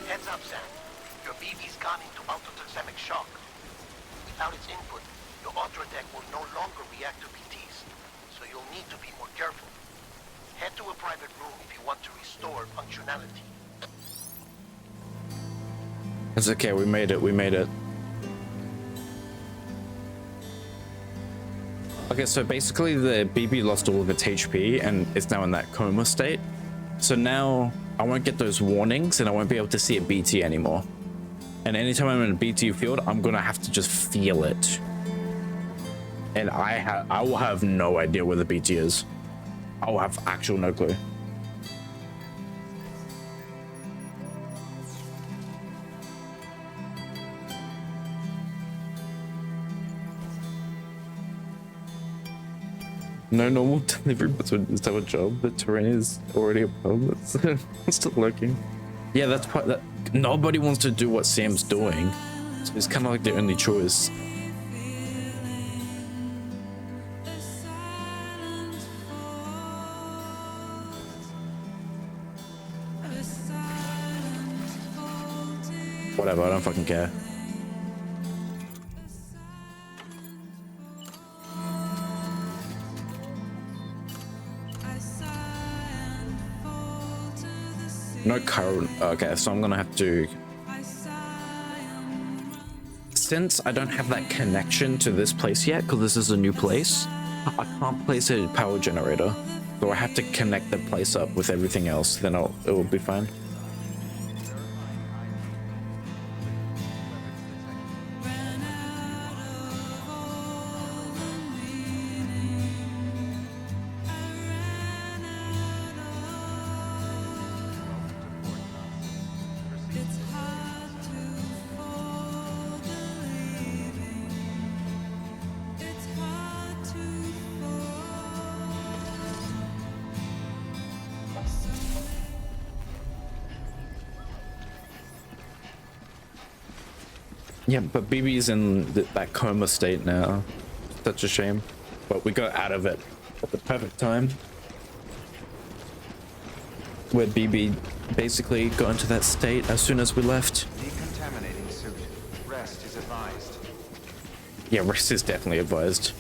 Heads up, Sam. Your BB's gone into autotoxemic shock. Without its input, your Ultra deck will no longer react to BTs, so you'll need to be more careful. Head to a private room if you want to restore functionality. It's okay, we made it, we made it. Okay, so basically the BB lost all of its HP and it's now in that coma state. So now I won't get those warnings and I won't be able to see a BT anymore. And anytime I'm in a BT field, I'm gonna have to just feel it. And I will have no idea where the BT is. I will have actual no clue. No normal delivery between this type of job. The terrain is already a problem. It's still lurking. Yeah, that's part that nobody wants to do what Sam's doing. So it's kind of like the only choice. Whatever, I don't fucking care. No current. Okay, so I'm gonna have to. Since I don't have that connection to this place yet, because this is a new place, I can't place a power generator. So I have to connect the place up with everything else. Then it will be fine. Yeah, but BB's in that coma state now. Such a shame. But we got out of it at the perfect time. Where BB basically got into that state as soon as we left. Decontaminating suit. Rest is advised. Yeah, rest is definitely advised.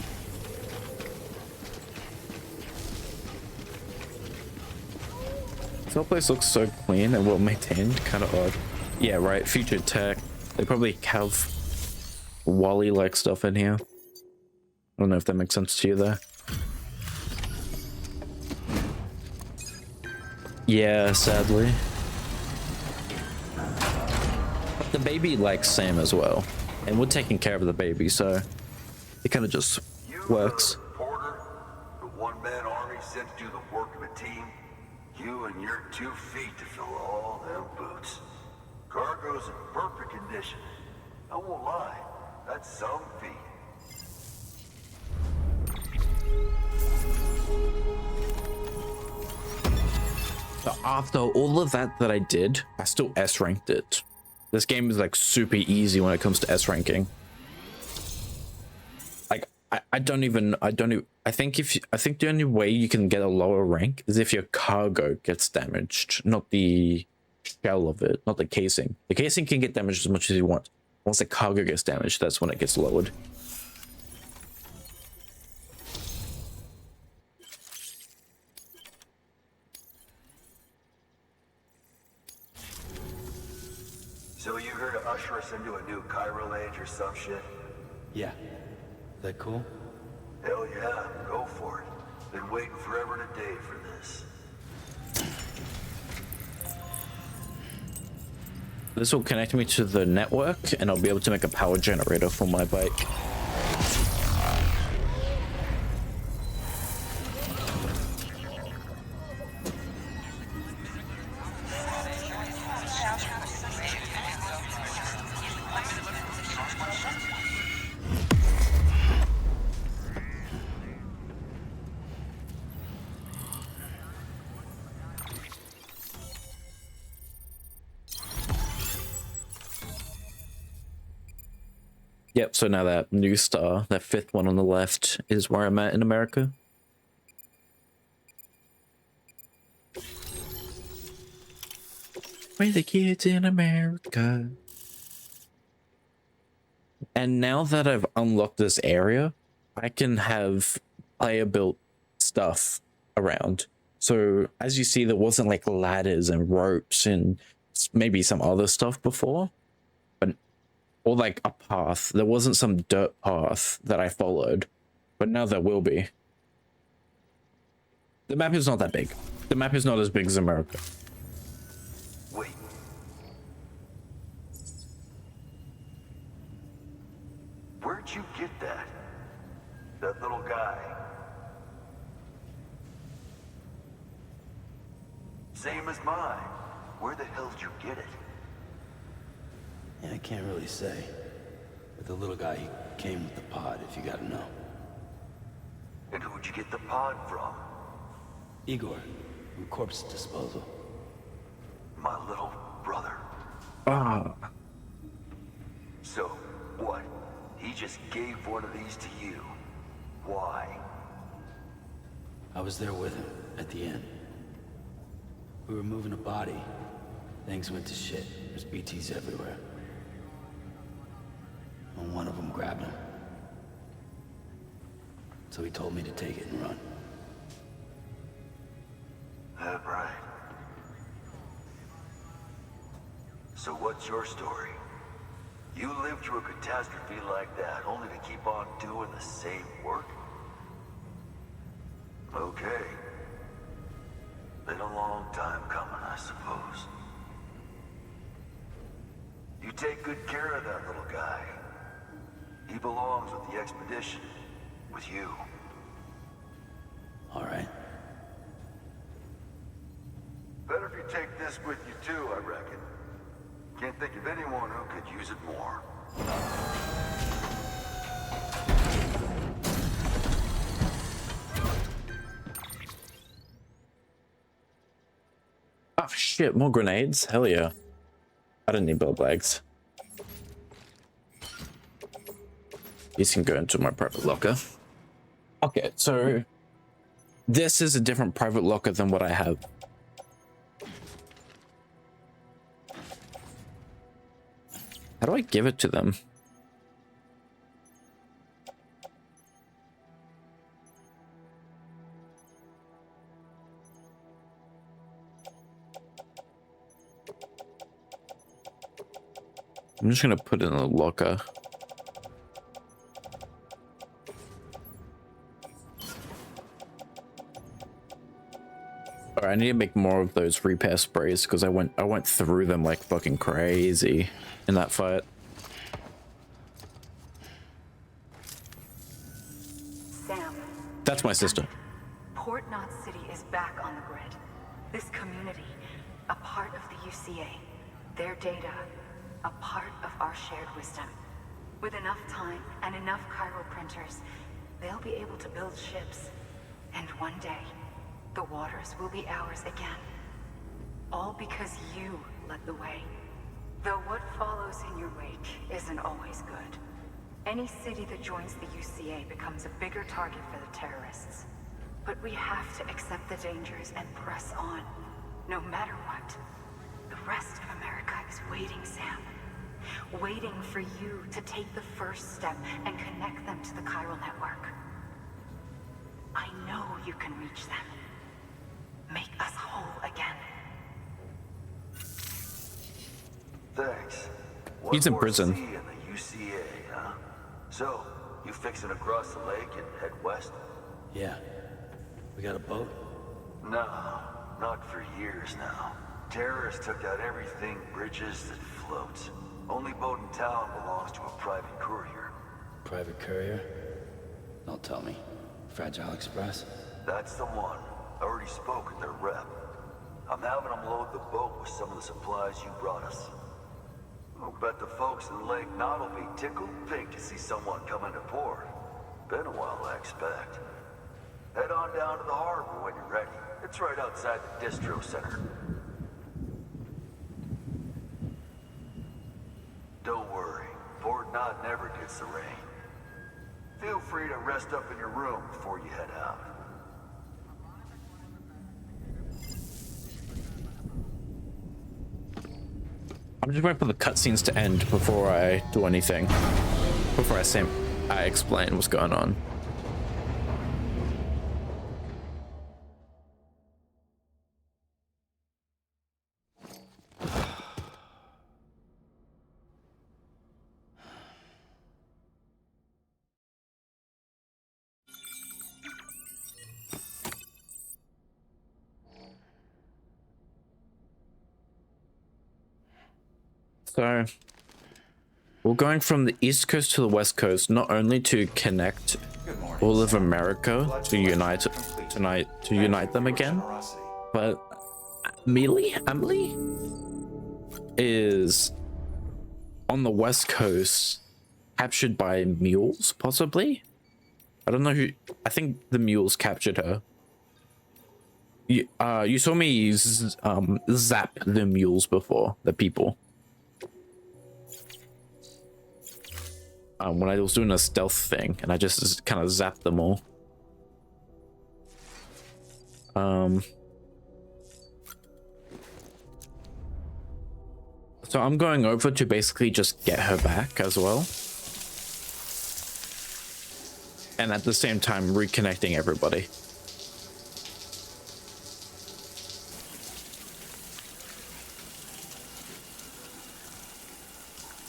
This whole place looks so clean and well maintained, kind of odd. Yeah, right, future tech. They probably have Wally-like stuff in here. I don't know if that makes sense to you there. Yeah, sadly. But the baby likes Sam as well. And we're taking care of the baby, so it kind of just works. Porter, the one-man army sent to do the work of a team. You and your 2 feet to fill all them boots. Cargo's in perfect condition. I won't lie, that's some feat. So after all of that I did, I still S-ranked it. This game is like super easy when it comes to S-ranking. Like I think the only way you can get a lower rank is if your cargo gets damaged, not the shell of it, not the casing. The casing can get damaged as much as you want. Once the cargo gets damaged, that's when it gets lowered. So you here to usher us into a new chiral age or some shit? Yeah. That cool? Hell yeah, go for it. Been waiting forever and a day for this. This will connect me to the network and I'll be able to make a power generator for my bike. Yep, so now that new star, that 5th one on the left, is where I'm at in America. We're the kids in America. And now that I've unlocked this area, I can have player built stuff around. So as you see, there wasn't like ladders and ropes and maybe some other stuff before, but or like a path. There wasn't some dirt path that I followed, but now there will be. The map is not that big. The map is not as big as America. Wait. Where'd you get that? That little guy? Same as mine. Where the hell did you get it? Yeah, I can't really say. But the little guy, he came with the pod, if you gotta know. And who'd you get the pod from? Igor, from Corpse Disposal. My little brother. Ah. So, what? He just gave one of these to you. Why? I was there with him, at the end. We were moving a body. Things went to shit. There's BTs everywhere. And one of them grabbed him. So he told me to take it and run. That right. So what's your story? You lived through a catastrophe like that, only to keep on doing the same work? Okay. Been a long time coming, I suppose. You take good care of that little guy. He belongs with the expedition. With you. All right. Better if you take this with you too, I reckon. Can't think of anyone who could use it more. Oh shit, more grenades? Hell yeah. I don't need build bags. These can go into my private locker. Okay, so this is a different private locker than what I have. How do I give it to them? I'm just gonna put it in a locker. Alright, I need to make more of those repair sprays because I went through them like fucking crazy in that fight. Sam. That's my sister. Port Knot City is back on the grid. This community, a part of the UCA, their data, a part of our shared wisdom. With enough time and enough chiral printers, they'll be able to build ships. And one day, the waters will be ours again. All because you led the way. Though what follows in your wake isn't always good. Any city that joins the UCA becomes a bigger target for the terrorists. But we have to accept the dangers and press on, no matter what. The rest of America is waiting, Sam. Waiting for you to take the first step and connect them to the chiral network. I know you can reach them. Make us whole again. Thanks. He's in prison. In the UCA, huh? So, you fixing to cross the lake and head west? Yeah. We got a boat? No, not for years now. Terrorists took out everything bridges that floats. Only boat in town belongs to a private courier. Private courier? Don't tell me. Fragile Express? That's the one. I already spoke with their rep. I'm having them load the boat with some of the supplies you brought us. I'll bet the folks in Lake Knot will be tickled pink to see someone come into port. Been a while, I expect. Head on down to the harbor when you're ready. It's right outside the distro center. Don't worry, Port Knot never gets the rain. Feel free to rest up in your room before you head out. I'm just waiting for the cutscenes to end before I do anything. Before I explain what's going on. So we're going from the East Coast to the West Coast, not only to connect all of America to unite them again, but Emily is on the West Coast, captured by mules, possibly. I don't know who. I think the mules captured her. You saw me zap the mules before, the people. When I was doing a stealth thing, and I just kind of zapped them all. So I'm going over to basically just get her back as well. And at the same time, reconnecting everybody.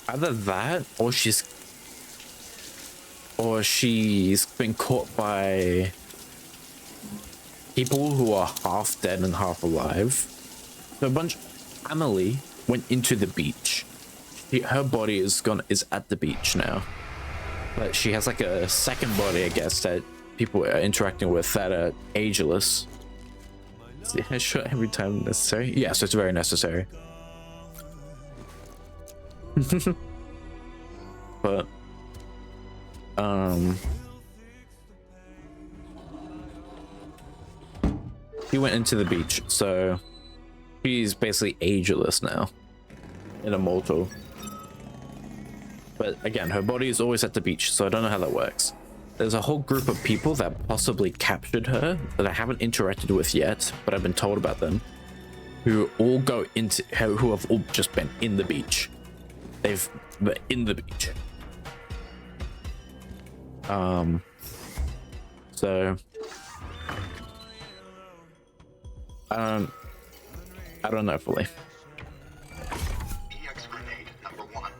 Either that, or she's been caught by people who are half dead and half alive. So Emily went into the beach. Her body is at the beach now. But she has like a second body, I guess, that people are interacting with that are ageless. Is the headshot every time necessary? Yes, it's very necessary. But he went into the beach, so she's basically ageless now, in immortal. But again, her body is always at the beach, so I don't know how that works. There's a whole group of people that possibly captured her that I haven't interacted with yet, but I've been told about them, who have all just been in the beach. They've been in the beach. So I don't know fully. EX grenade number 1.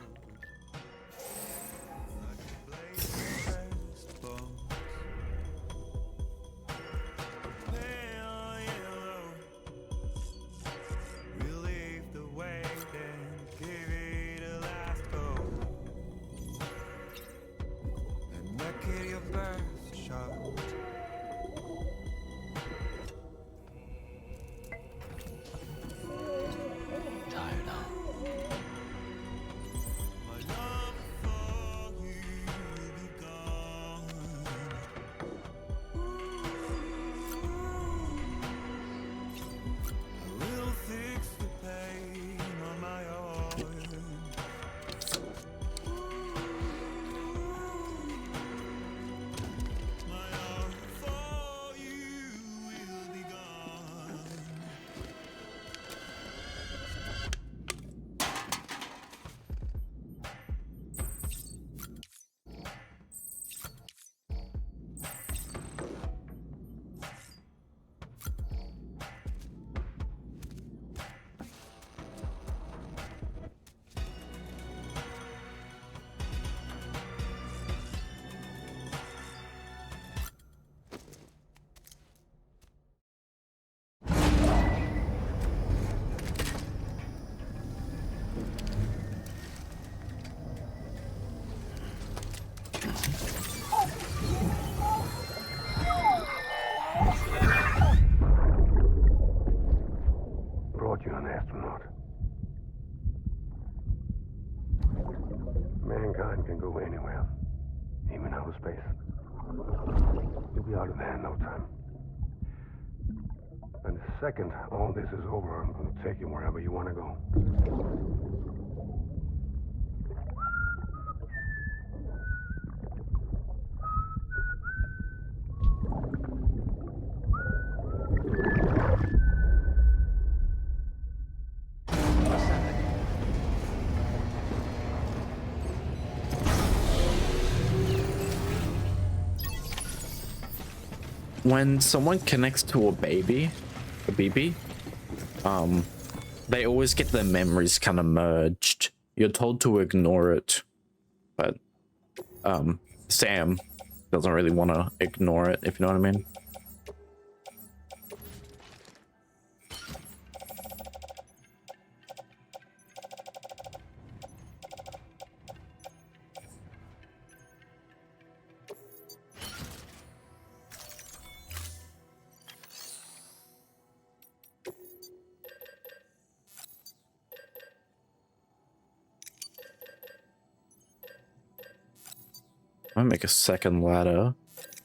Brought you an astronaut. Mankind can go anywhere, even outer space. You'll be out of there in no time. And the second all this is over, I'm going to take you wherever you want to go. when someone connects to a BB, they always get their memories kind of merged. You're told to ignore it, but Sam doesn't really want to ignore it, if you know what I mean. I might make a second ladder,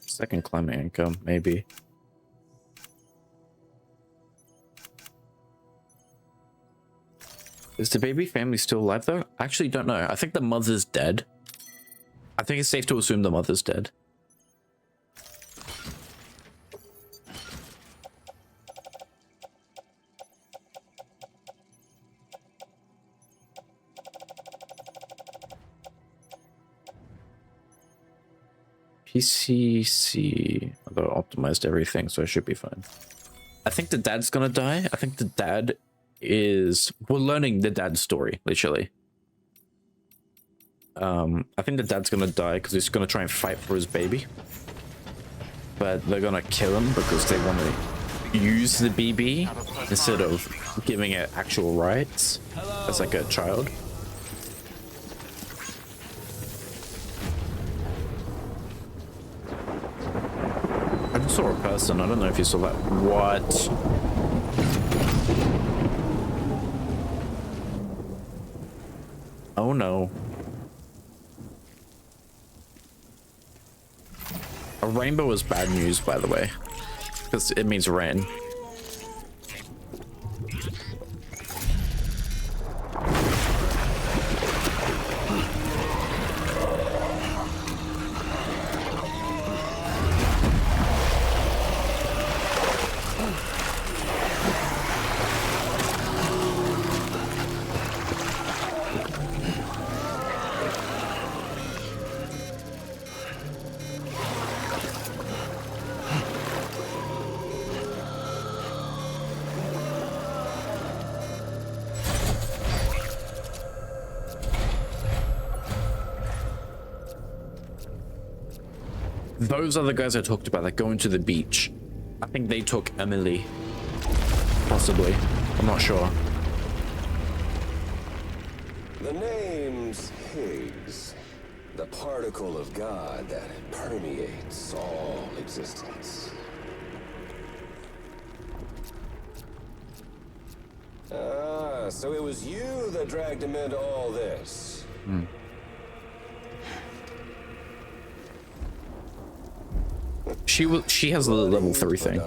second climbing anchor, maybe. Is the baby family still alive though? I actually don't know. I think the mother's dead. I think it's safe to assume the mother's dead. PCC, although optimized everything, so it should be fine. I think the dad's gonna die. I think the dad is... We're learning the dad's story, literally. I think the dad's gonna die because he's gonna try and fight for his baby. But they're gonna kill him because they want to use the BB instead of giving it actual rights as like a child. I just saw a person. I don't know if you saw that. What? Oh no. A rainbow is bad news, by the way, because it means rain. Those are the guys I talked about that go into the beach. I think they took Emily. Possibly. I'm not sure. The name's Higgs. The particle of God that permeates all existence. Ah, so it was you that dragged him into all this. Hmm. She has a level 3 thing.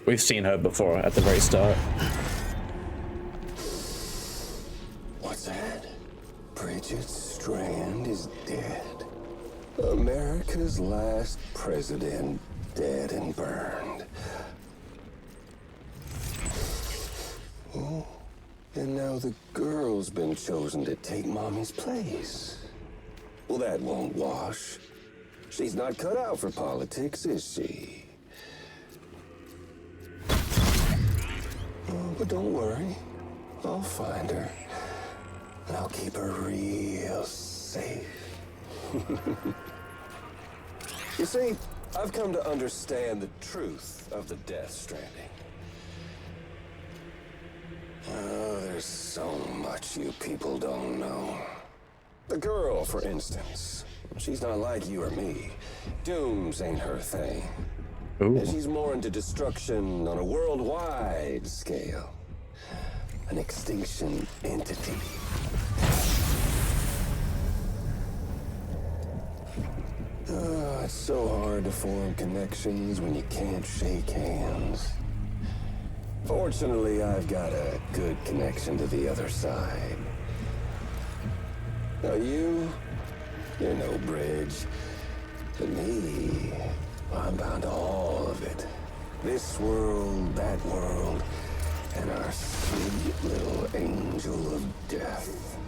We've seen her before at the very start. What's that? Bridget Strand is dead. America's last president dead and burned. Oh, and now the girl's been chosen to take Mommy's place. Well, that won't wash. She's not cut out for politics, is she? Oh, but don't worry. I'll find her. And I'll keep her real safe. You see, I've come to understand the truth of the Death Stranding. Oh, there's so much you people don't know. The girl, for instance, she's not like you or me. Dooms ain't her thing. And she's more into destruction on a worldwide scale. An extinction entity. Oh, it's so hard to form connections when you can't shake hands. Fortunately, I've got a good connection to the other side. Now you're no bridge. To me, I'm bound to all of it. This world, that world, and our sweet little angel of death.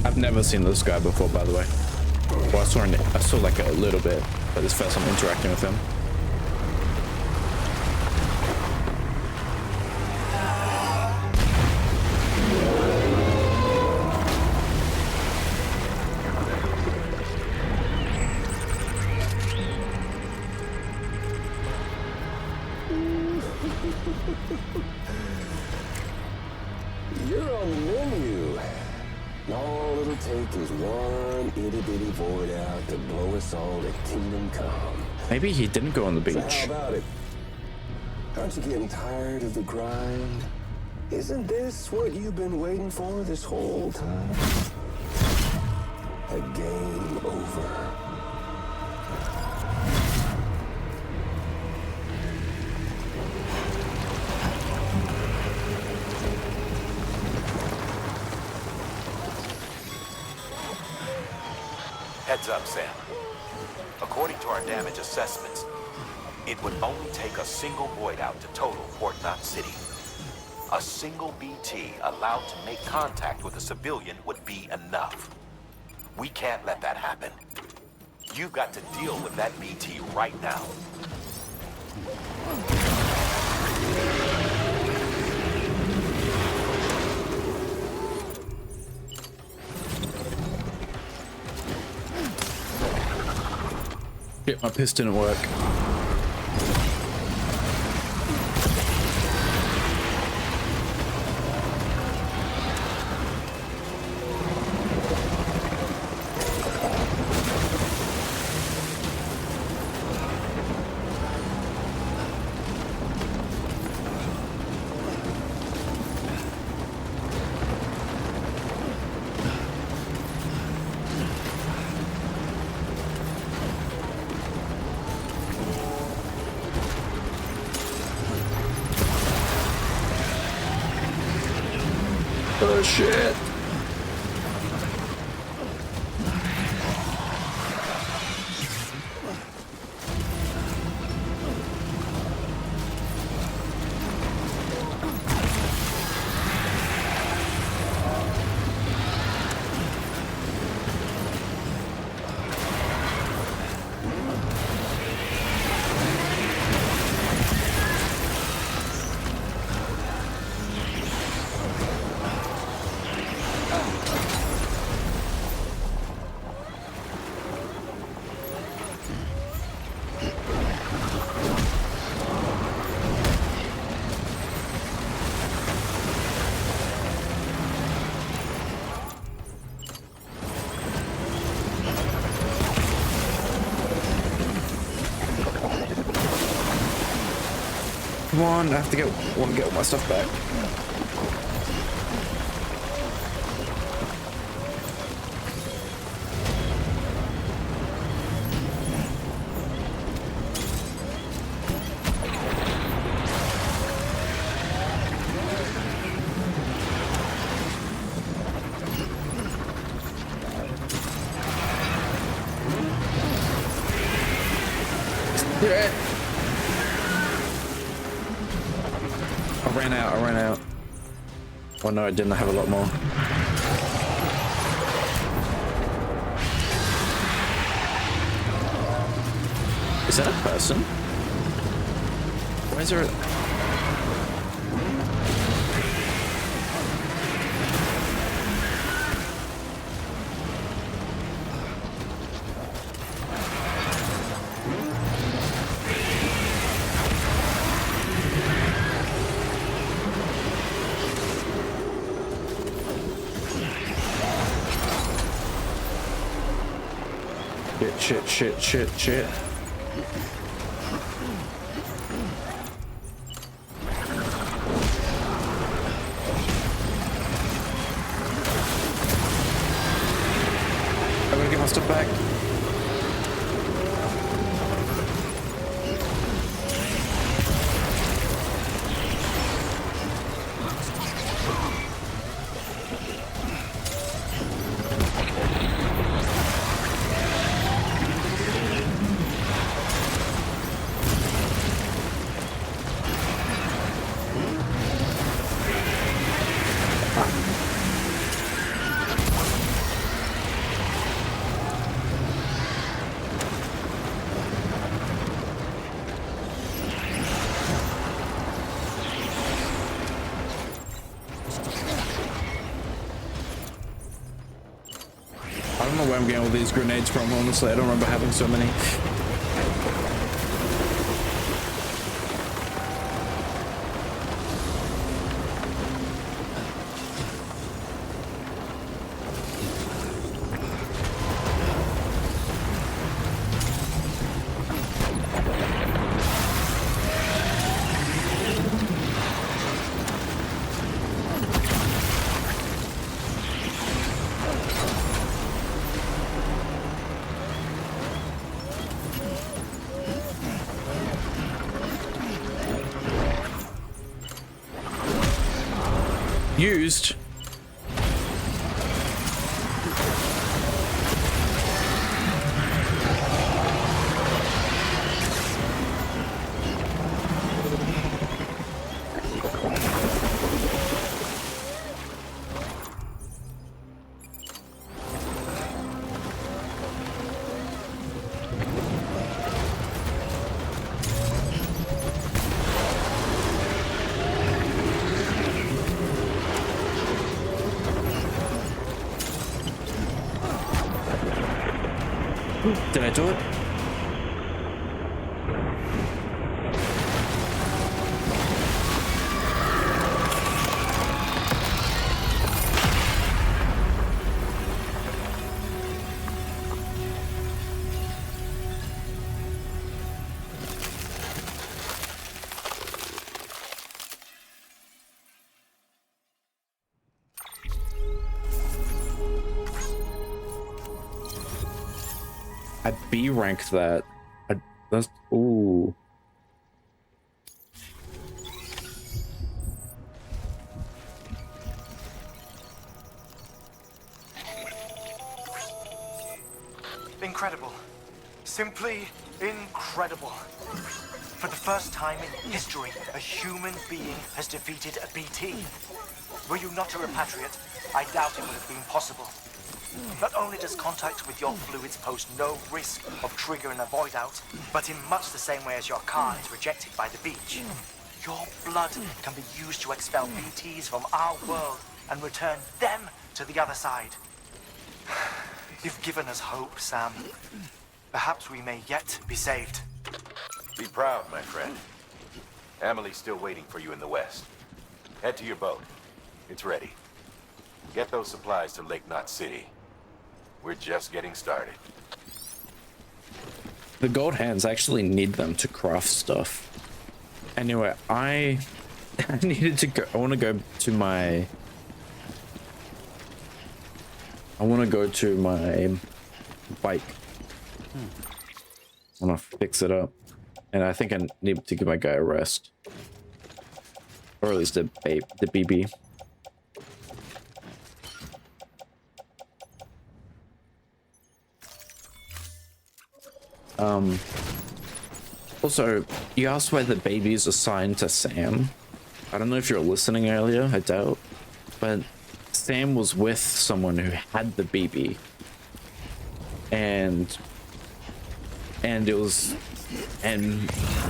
I've Never seen this guy before, by the way. Well, I saw like a little bit, but this first time interacting with him. You're on the menu. All it'll take is one itty-bitty void out to blow us all to kingdom come. Maybe he didn't go on the beach. So how about it? Aren't you getting tired of the grind? Isn't this what you've been waiting for this whole time? A game over. Heads up, Sam. According to our damage assessments, it would only take a single void out to total Port Knot City. A single BT allowed to make contact with a civilian would be enough. We can't let that happen. You've got to deal with that BT right now. Shit, my piss didn't work. Oh shit. Come on, I have to want to get all my stuff back. Yeah. I ran out. Oh no, I didn't have a lot more. Is that a person? Why is there a... Shit. I'm gonna get my stuff back. know where I'm getting all these grenades from, honestly. I don't remember having so many. Used. Did I do it? I B ranked that. That's ooh. Incredible. Simply incredible. For the first time in history, a human being has defeated a BT. Were you not a repatriate, I doubt it would have been possible. Not only does contact with your fluids pose no risk of triggering a void out, but in much the same way as your car is rejected by the beach, your blood can be used to expel BTs from our world and return them to the other side. You've given us hope, Sam. Perhaps we may yet be saved. Be proud, my friend. Emily's still waiting for you in the west. Head to your boat. It's ready. Get those supplies to Lake Knot City. We're just getting started. The gold hands actually need them to craft stuff. Anyway, I needed to go. I want to go to my bike. I want to fix it up, and I think I need to give my guy a rest, or at least the BB. Also, you asked why the baby is assigned to Sam. I don't know if you were listening earlier, I doubt, but Sam was with someone who had the BB, and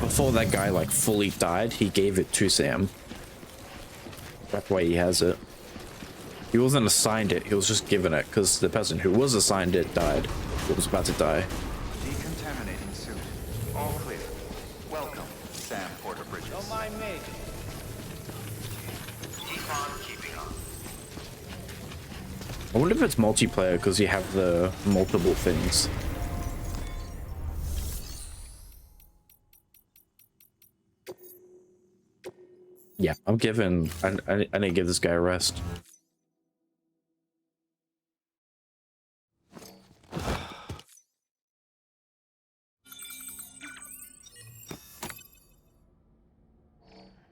before that guy like fully died, he gave it to Sam. That's why he has it. He wasn't assigned it, he was just given it because the person who was assigned it died. He was about to die. Decontaminating suit. All clear. Welcome, Sam Porter Bridges. Don't mind me. Keep on keeping on. I wonder if it's multiplayer because you have the multiple things. Yeah, I'm giving. I need to give this guy a rest.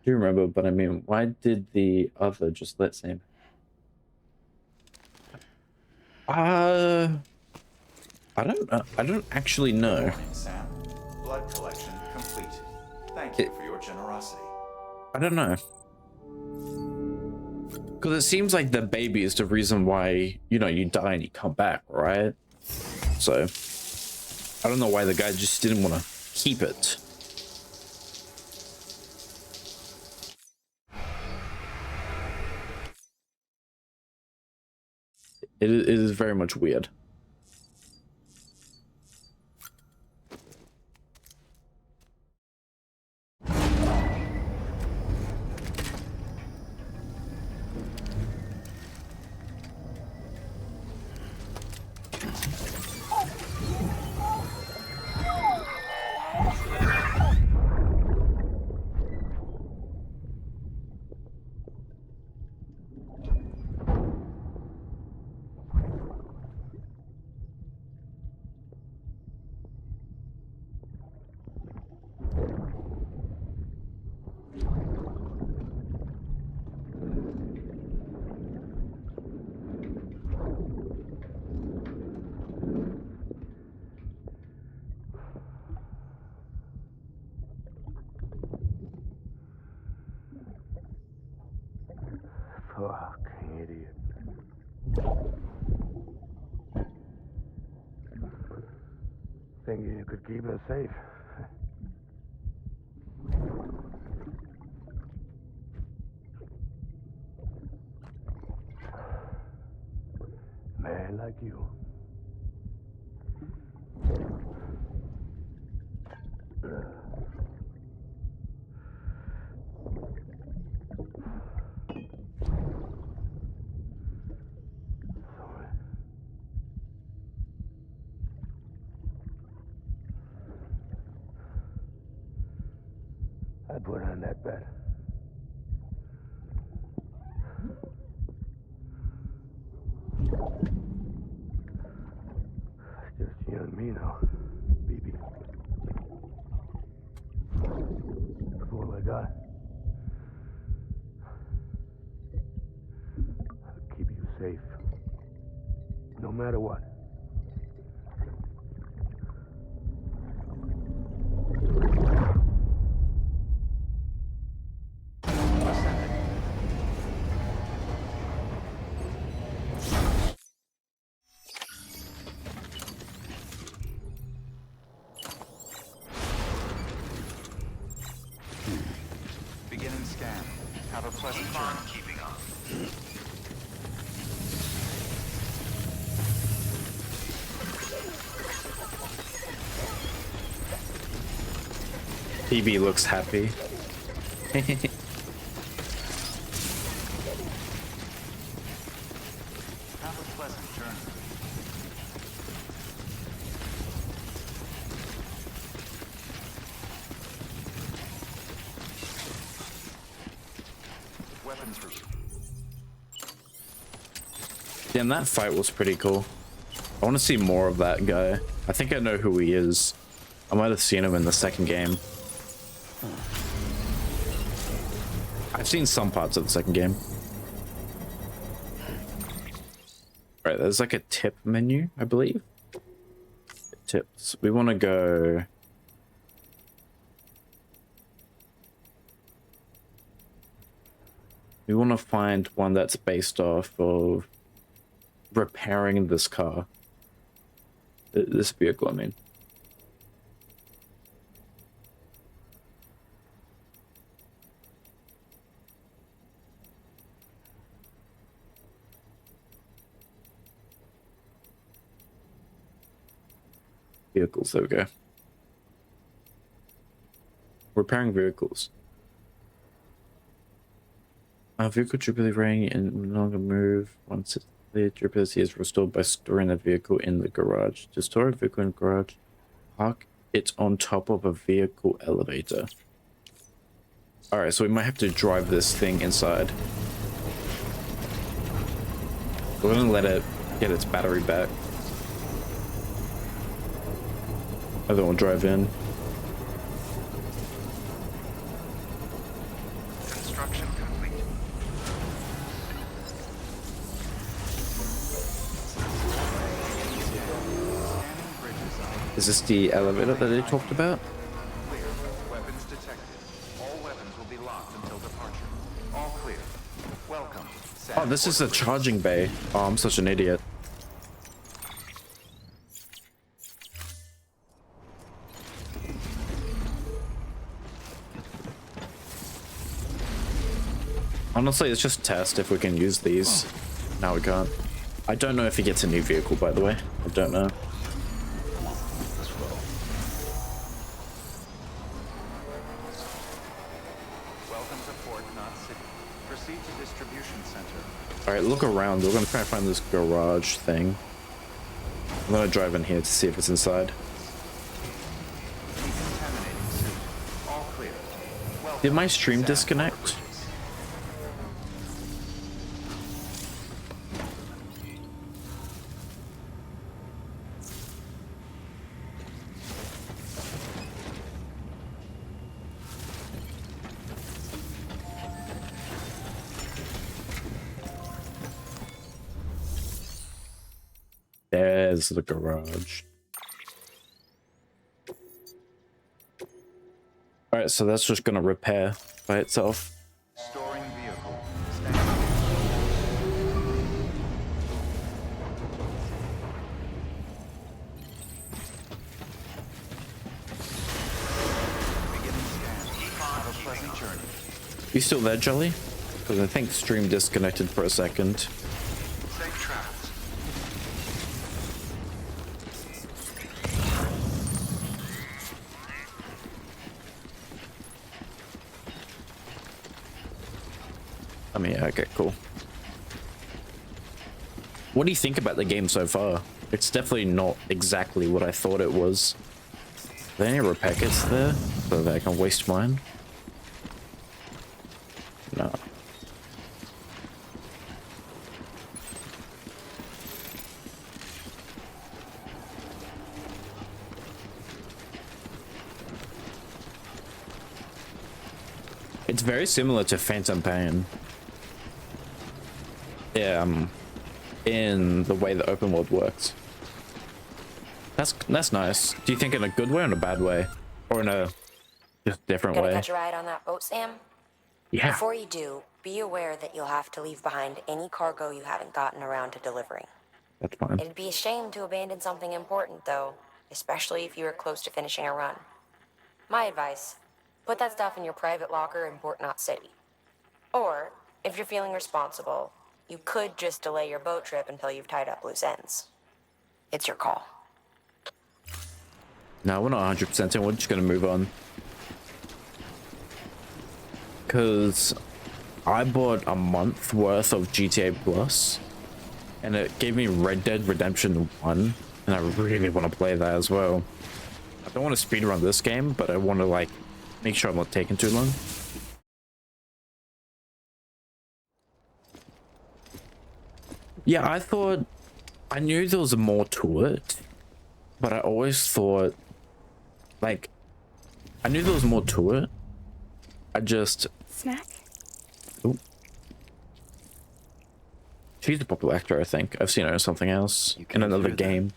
Do you remember? But I mean, why did the other just let Sam? I don't actually know. Good morning, Sam. Blood collection complete. Thank you for your generosity. I don't know. Because it seems like the baby is the reason why, you know, you die and you come back, right? So, I don't know why the guy just didn't want to keep it. It is very much weird. Thinking you could keep us safe. Man like you. I put on that bet. Just you and me now, BB. That's all I got. I'll keep you safe. No matter what. Beginning scan. Have a pleasant journey. Keeping up. PB looks happy. Have a pleasant journey. Weapons review. Damn, that fight was pretty cool. I want to see more of that guy. I think I know who he is. I might have seen him in the second game. I've seen some parts of the second game. Right, there's like a tip menu, I believe. Tips. We want to go... We want to find one that's based off of repairing this car. This vehicle, I mean. Vehicles, there we go. Repairing vehicles. Vehicle durability rating and no longer move once the durability is restored by storing the vehicle in the garage. To store a vehicle in the garage, park it on top of a vehicle elevator. Alright, so we might have to drive this thing inside. We're gonna let it get its battery back. I don't want to drive in. Construction complete. Is this the elevator that they talked about? Clear. Weapons detected. All weapons will be locked until departure. All clear. Welcome. Oh, this is a charging bay. Oh, I'm such an idiot. Honestly, it's just a test if we can use these. No, we can't. I don't know if he gets a new vehicle, by the way. I don't know. Welcome to Port Knot City. Proceed to distribution center. Alright, look around. We're gonna try and find this garage thing. I'm gonna drive in here to see if it's inside. Decontaminating suit. All clear. Welcome. Did my stream disconnect? There's the garage. Alright, so that's just gonna repair by itself. Storing vehicle. You still there, Jolly? Because I think stream disconnected for a second. Safe travels. I mean, okay, cool. What do you think about the game so far? It's definitely not exactly what I thought it was. Are there any repair kits there so that I can waste mine? No. It's very similar to Phantom Pain. Yeah, in the way the open world works. That's nice. Do you think in a good way or in a bad way? Or in a just different Gonna way? catch a ride on that boat, Sam? Yeah. Before you do, be aware that you'll have to leave behind any cargo you haven't gotten around to delivering. That's fine. It'd be a shame to abandon something important, though, especially if you were close to finishing a run. My advice, put that stuff in your private locker in Port Knot City. Or, if you're feeling responsible, you could just delay your boat trip until you've tied up loose ends. It's your call. No, we're not 100% in. We're just going to move on. Because I bought a month worth of GTA Plus. And it gave me Red Dead Redemption 1. And I really want to play that as well. I don't want to speedrun this game, but I want to, like, make sure I'm not taking too long. Yeah, I knew there was more to it, but I always thought, like, I knew there was more to it. I just... Snack? Ooh. She's a popular actor, I think. I've seen her in something else, in another game.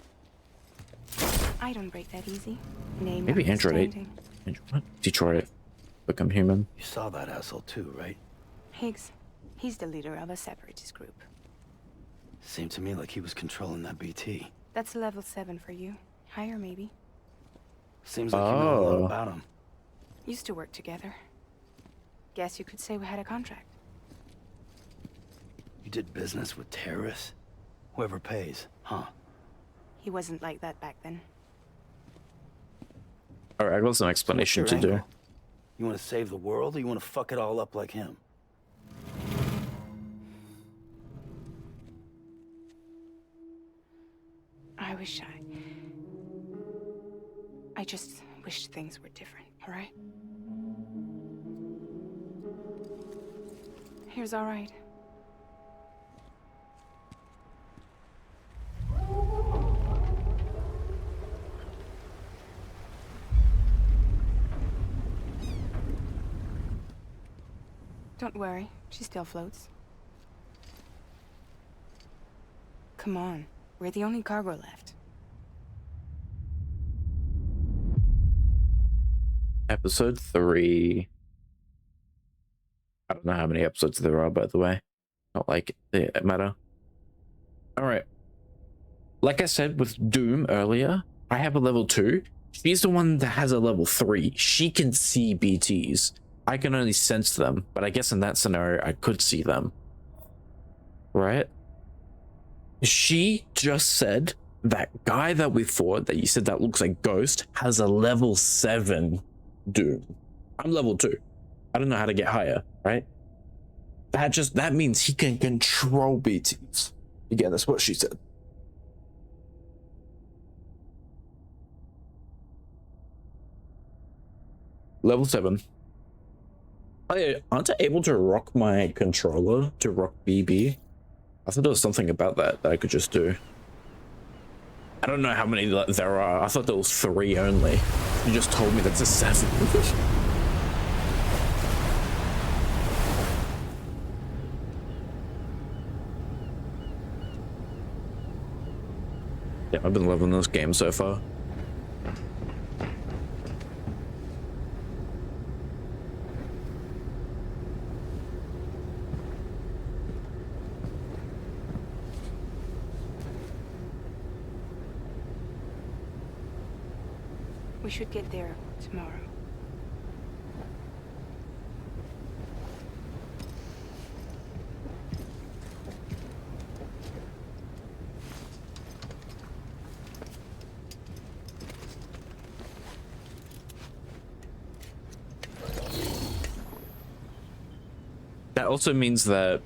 I don't break that easy. Name Maybe Android 8. notwithstanding. What? Detroit. Become Human. You saw that asshole too, right? Higgs. He's the leader of a separatist group. Seemed to me like he was controlling that BT. That's level 7 for you. Higher, maybe. Seems like you know a lot about him. Used to work together. Guess you could say we had a contract. You did business with terrorists? Whoever pays, huh? He wasn't like that back then. Alright, I got some explanation to do. You want to save the world, or you want to fuck it all up like him? I just wish things were different, all right? Here's all right. Don't worry, she still floats. Come on, we're the only cargo left. Episode 3. I don't know how many episodes there are, by the way. Not like it matter. Alright. Like I said with Doom earlier, I have a level 2. She's the one that has a level 3. She can see BTs. I can only sense them, but I guess in that scenario, I could see them. Right? She just said that guy that we fought, that you said that looks like Ghost, has a level 7 Doom. I'm level 2. I don't know how to get higher, right? That means he can control BTs. Again, that's what she said. Level 7. Aren't I able to rock my controller to rock BB? I thought there was something about that I could just do. I don't know how many there are. I thought there was 3 only. You just told me that's a 7. Yeah, I've been loving this game so far. We should get there tomorrow. That also means that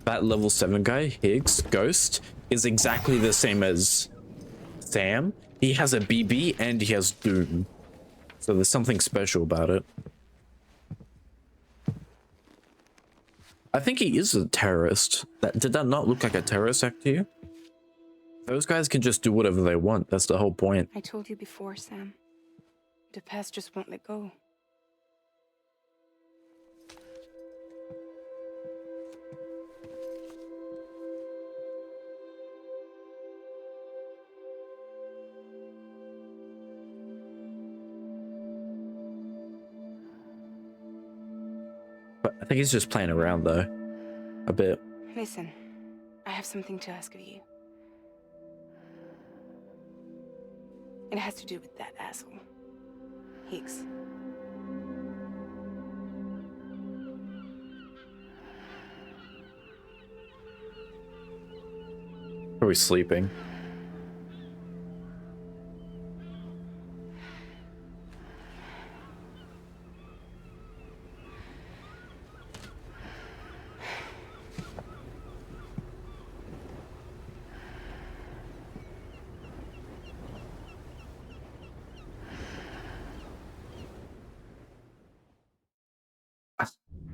that level 7 guy, Higgs, Ghost, is exactly the same as Sam. He has a BB and he has Doom. So there's something special about it. I think he is a terrorist. Did that not look like a terrorist act to you? Those guys can just do whatever they want. That's the whole point. I told you before, Sam. The past just won't let go. But I think he's just playing around though. A bit. Listen, I have something to ask of you. It has to do with that asshole. Higgs. Probably sleeping.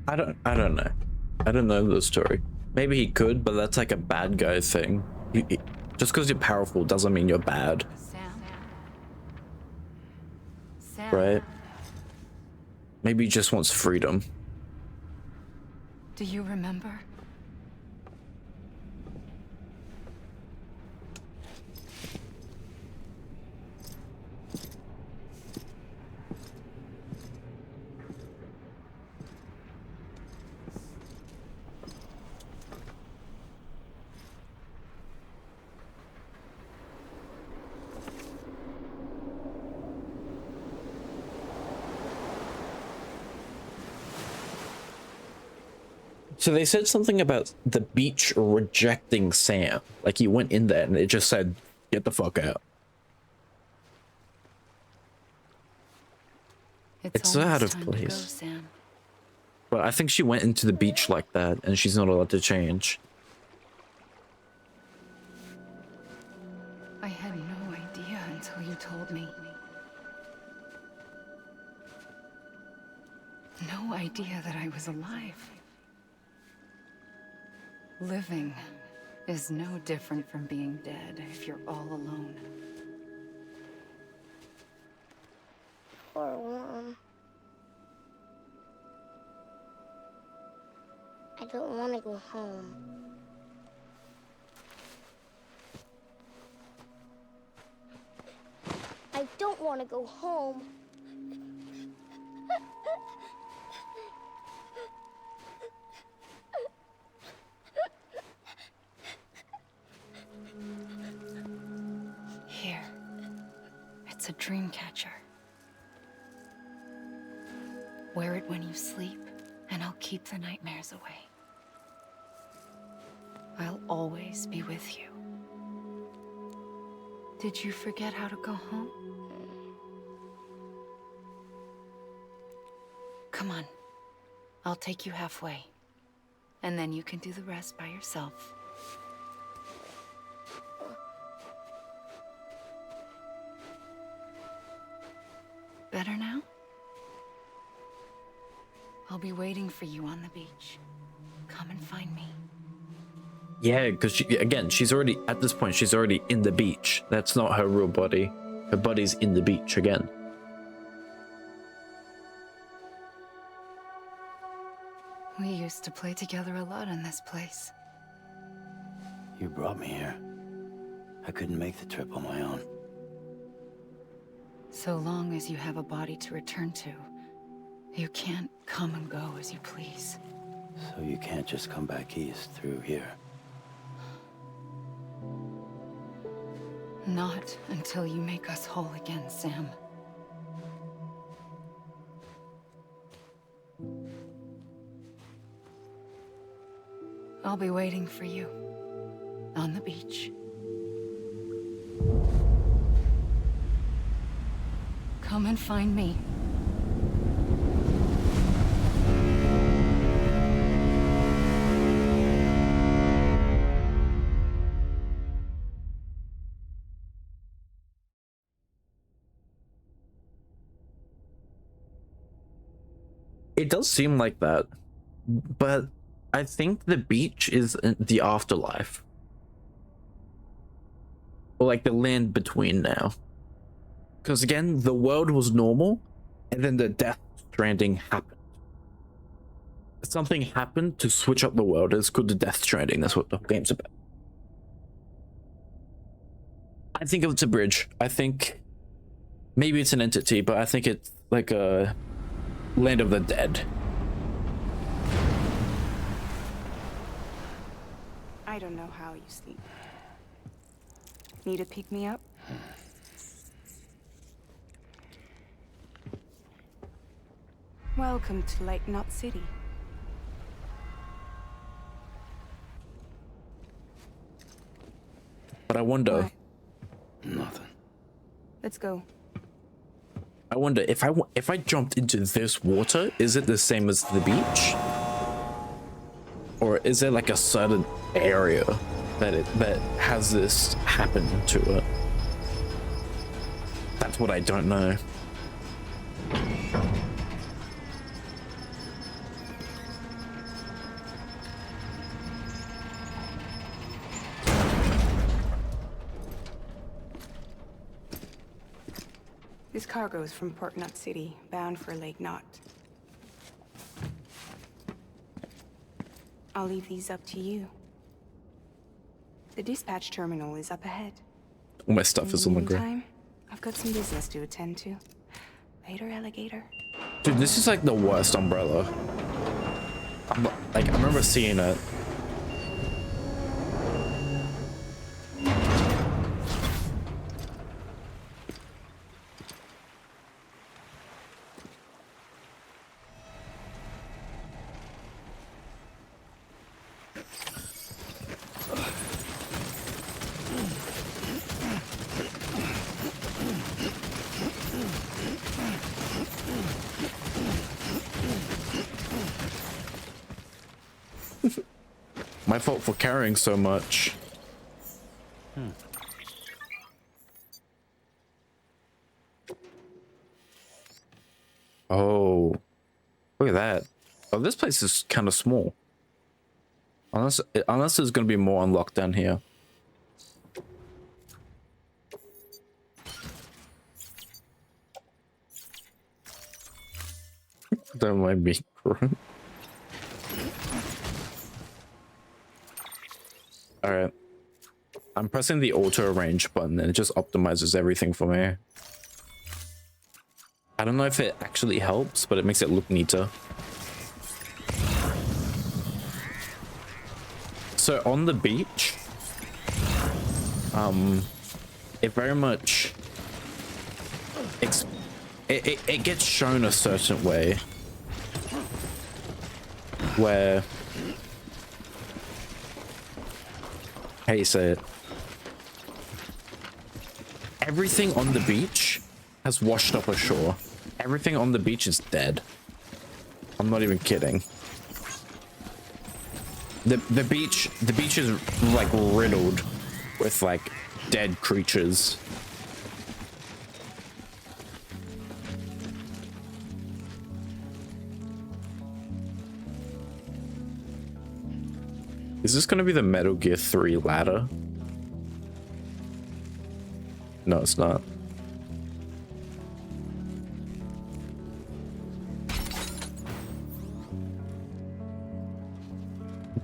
I don't know. I don't know the story. Maybe he could, but that's like a bad guy thing. Just because you're powerful doesn't mean you're bad. Sam. Right? Maybe he just wants freedom. Do you remember? So they said something about the beach rejecting Sam. Like he went in there and it just said, get the fuck out. It's so out of place. Sam. But I think she went into the beach like that and she's not allowed to change. I had no idea until you told me. No idea that I was alive. Living is no different from being dead if you're all alone. Or warm. I don't want to go home. I don't want to go home. Here. It's a dream catcher. Wear it when you sleep, and I'll keep the nightmares away. I'll always be with you. Did you forget how to go home? Come on. I'll take you halfway. And then you can do the rest by yourself. Better now? I'll be waiting for you on the beach. Come and find me. Yeah, because again, she's already, at this point, she's already in the beach. That's not her real body. Her body's in the beach again. We used to play together a lot in this place. You brought me here. I couldn't make the trip on my own. So long as you have a body to return to, you can't come and go as you please. So you can't just come back east through here? Not until you make us whole again, Sam. I'll be waiting for you on the beach. Come and find me. It does seem like that, but I think the beach is the afterlife, or like the land between now. Because again, the world was normal, and then the Death Stranding happened. Something happened to switch up the world. It's called the Death Stranding. That's what the game's about. I think it's a bridge. I think maybe it's an entity, but I think it's like a land of the dead. I don't know how you sleep. Need to pick me up? Welcome to Lake Knot City. But I wonder. What? Nothing. Let's go. I wonder if I jumped into this water, is it the same as the beach, or is there like a certain area that has this happen to it? That's what I don't know. This cargo is from Port Knot City, bound for Lake Knot. I'll leave these up to you. The dispatch terminal is up ahead. All my stuff is on the ground. Meantime, I've got some business to attend to. Later, alligator. Dude, this is like the worst umbrella. I remember seeing it. My fault for carrying so much. Oh, look at that. Oh, this place is kind of small. Unless there's going to be more unlocked down here. Don't mind me. Alright. I'm pressing the auto arrange button and it just optimizes everything for me. I don't know if it actually helps, but it makes it look neater. So on the beach, it very much it gets shown a certain way where, how do you say it? Everything on the beach has washed up ashore. Everything on the beach is dead. I'm not even kidding. The beach is like riddled with like dead creatures. Is this gonna be the Metal Gear 3 ladder? No, it's not.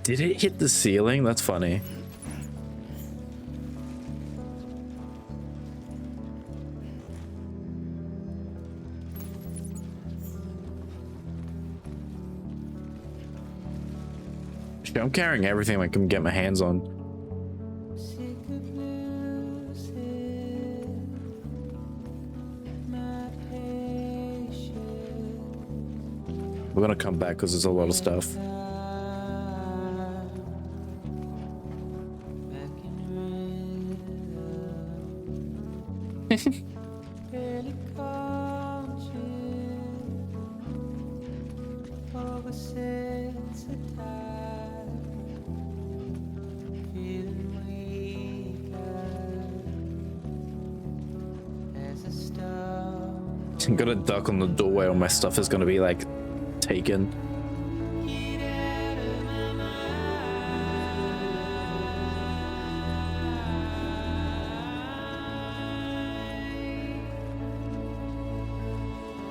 Did it hit the ceiling? That's funny. Shit, I'm carrying everything I can get my hands on. We're gonna come back because there's a lot of stuff. I'm gonna duck on the doorway or my stuff is gonna be like taken.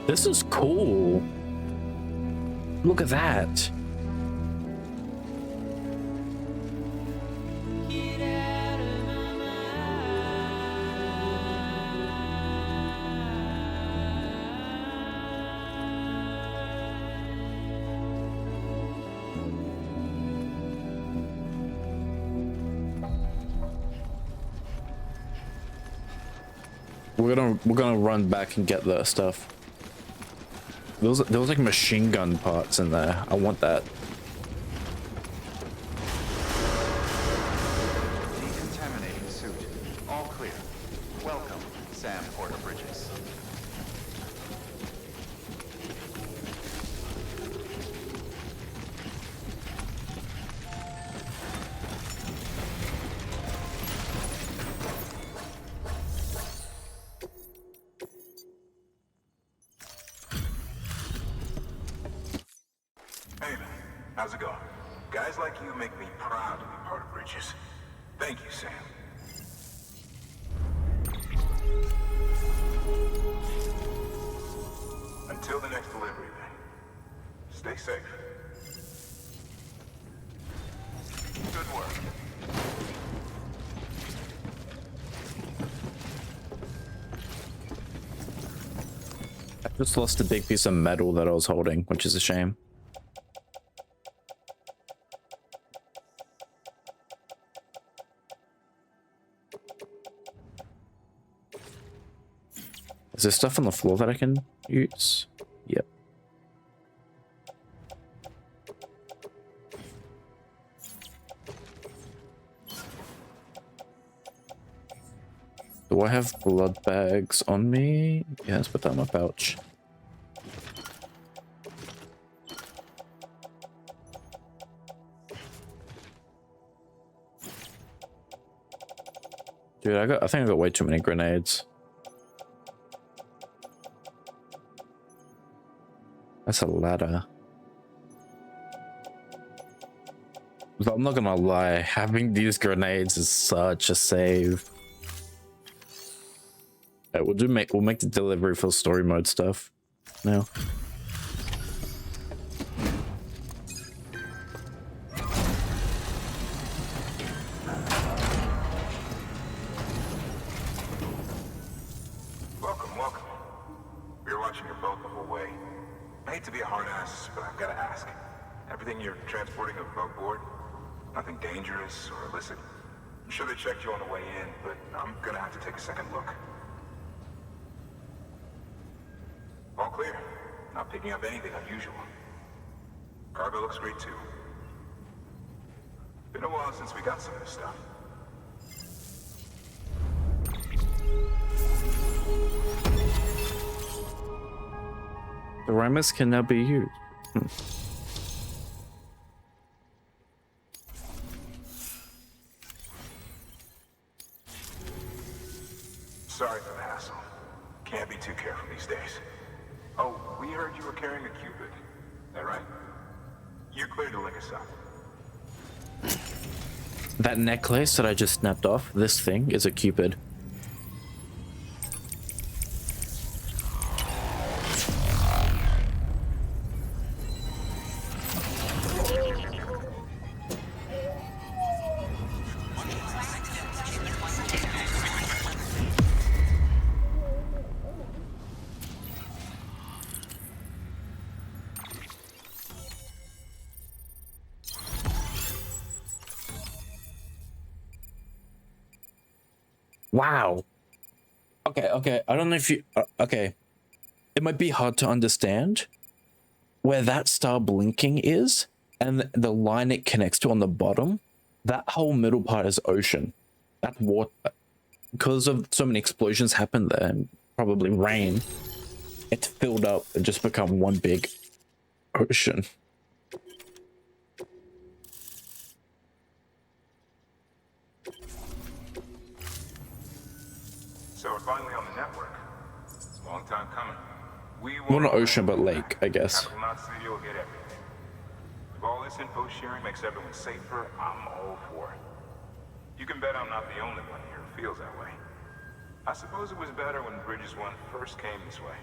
This is cool. Look at that. We're gonna run back and get that stuff. There was like machine gun parts in there. I want that. Decontaminating suit. All clear. Welcome, Sam Porter Bridges. Hey, man. How's it going? Guys like you make me proud to be part of Bridges. Thank you, Sam. Until the next delivery, then. Stay safe. Good work. I just lost a big piece of metal that I was holding, which is a shame. Is there stuff on the floor that I can use? Yep. Do I have blood bags on me? Yeah, let's put that in my pouch. Dude, I think I got way too many grenades. That's a ladder. But I'm not gonna lie, having these grenades is such a save. Okay, we'll make the delivery for story mode stuff now. Welcome. We were watching your boat the whole way. I hate to be a hard ass, but I've got to ask. Everything you're transporting above board? Nothing dangerous or illicit? I'm sure they checked you on the way in, but I'm gonna have to take a second look. All clear. Not picking up anything unusual. Cargo looks great too. Been a while since we got some of this stuff. The Ramus can now be used. Sorry for the hassle. Can't be too careful these days. Oh, we heard you were carrying a Cupid. That right? You're clear to link us up. That necklace that I just snapped off, this thing is a Cupid. Wow. Okay. I don't know if you... okay. It might be hard to understand where that star blinking is and the line it connects to on the bottom. That whole middle part is ocean. That water... because of so many explosions happened there and probably rain, it's filled up and just become one big ocean. So we're finally on the network. Long time coming. Well, not ocean, but lake, I guess. Knot City will get everything. If all this info sharing makes everyone safer, I'm all for it. You can bet I'm not the only one here who feels that way. I suppose it was better when Bridges 1 first came this way.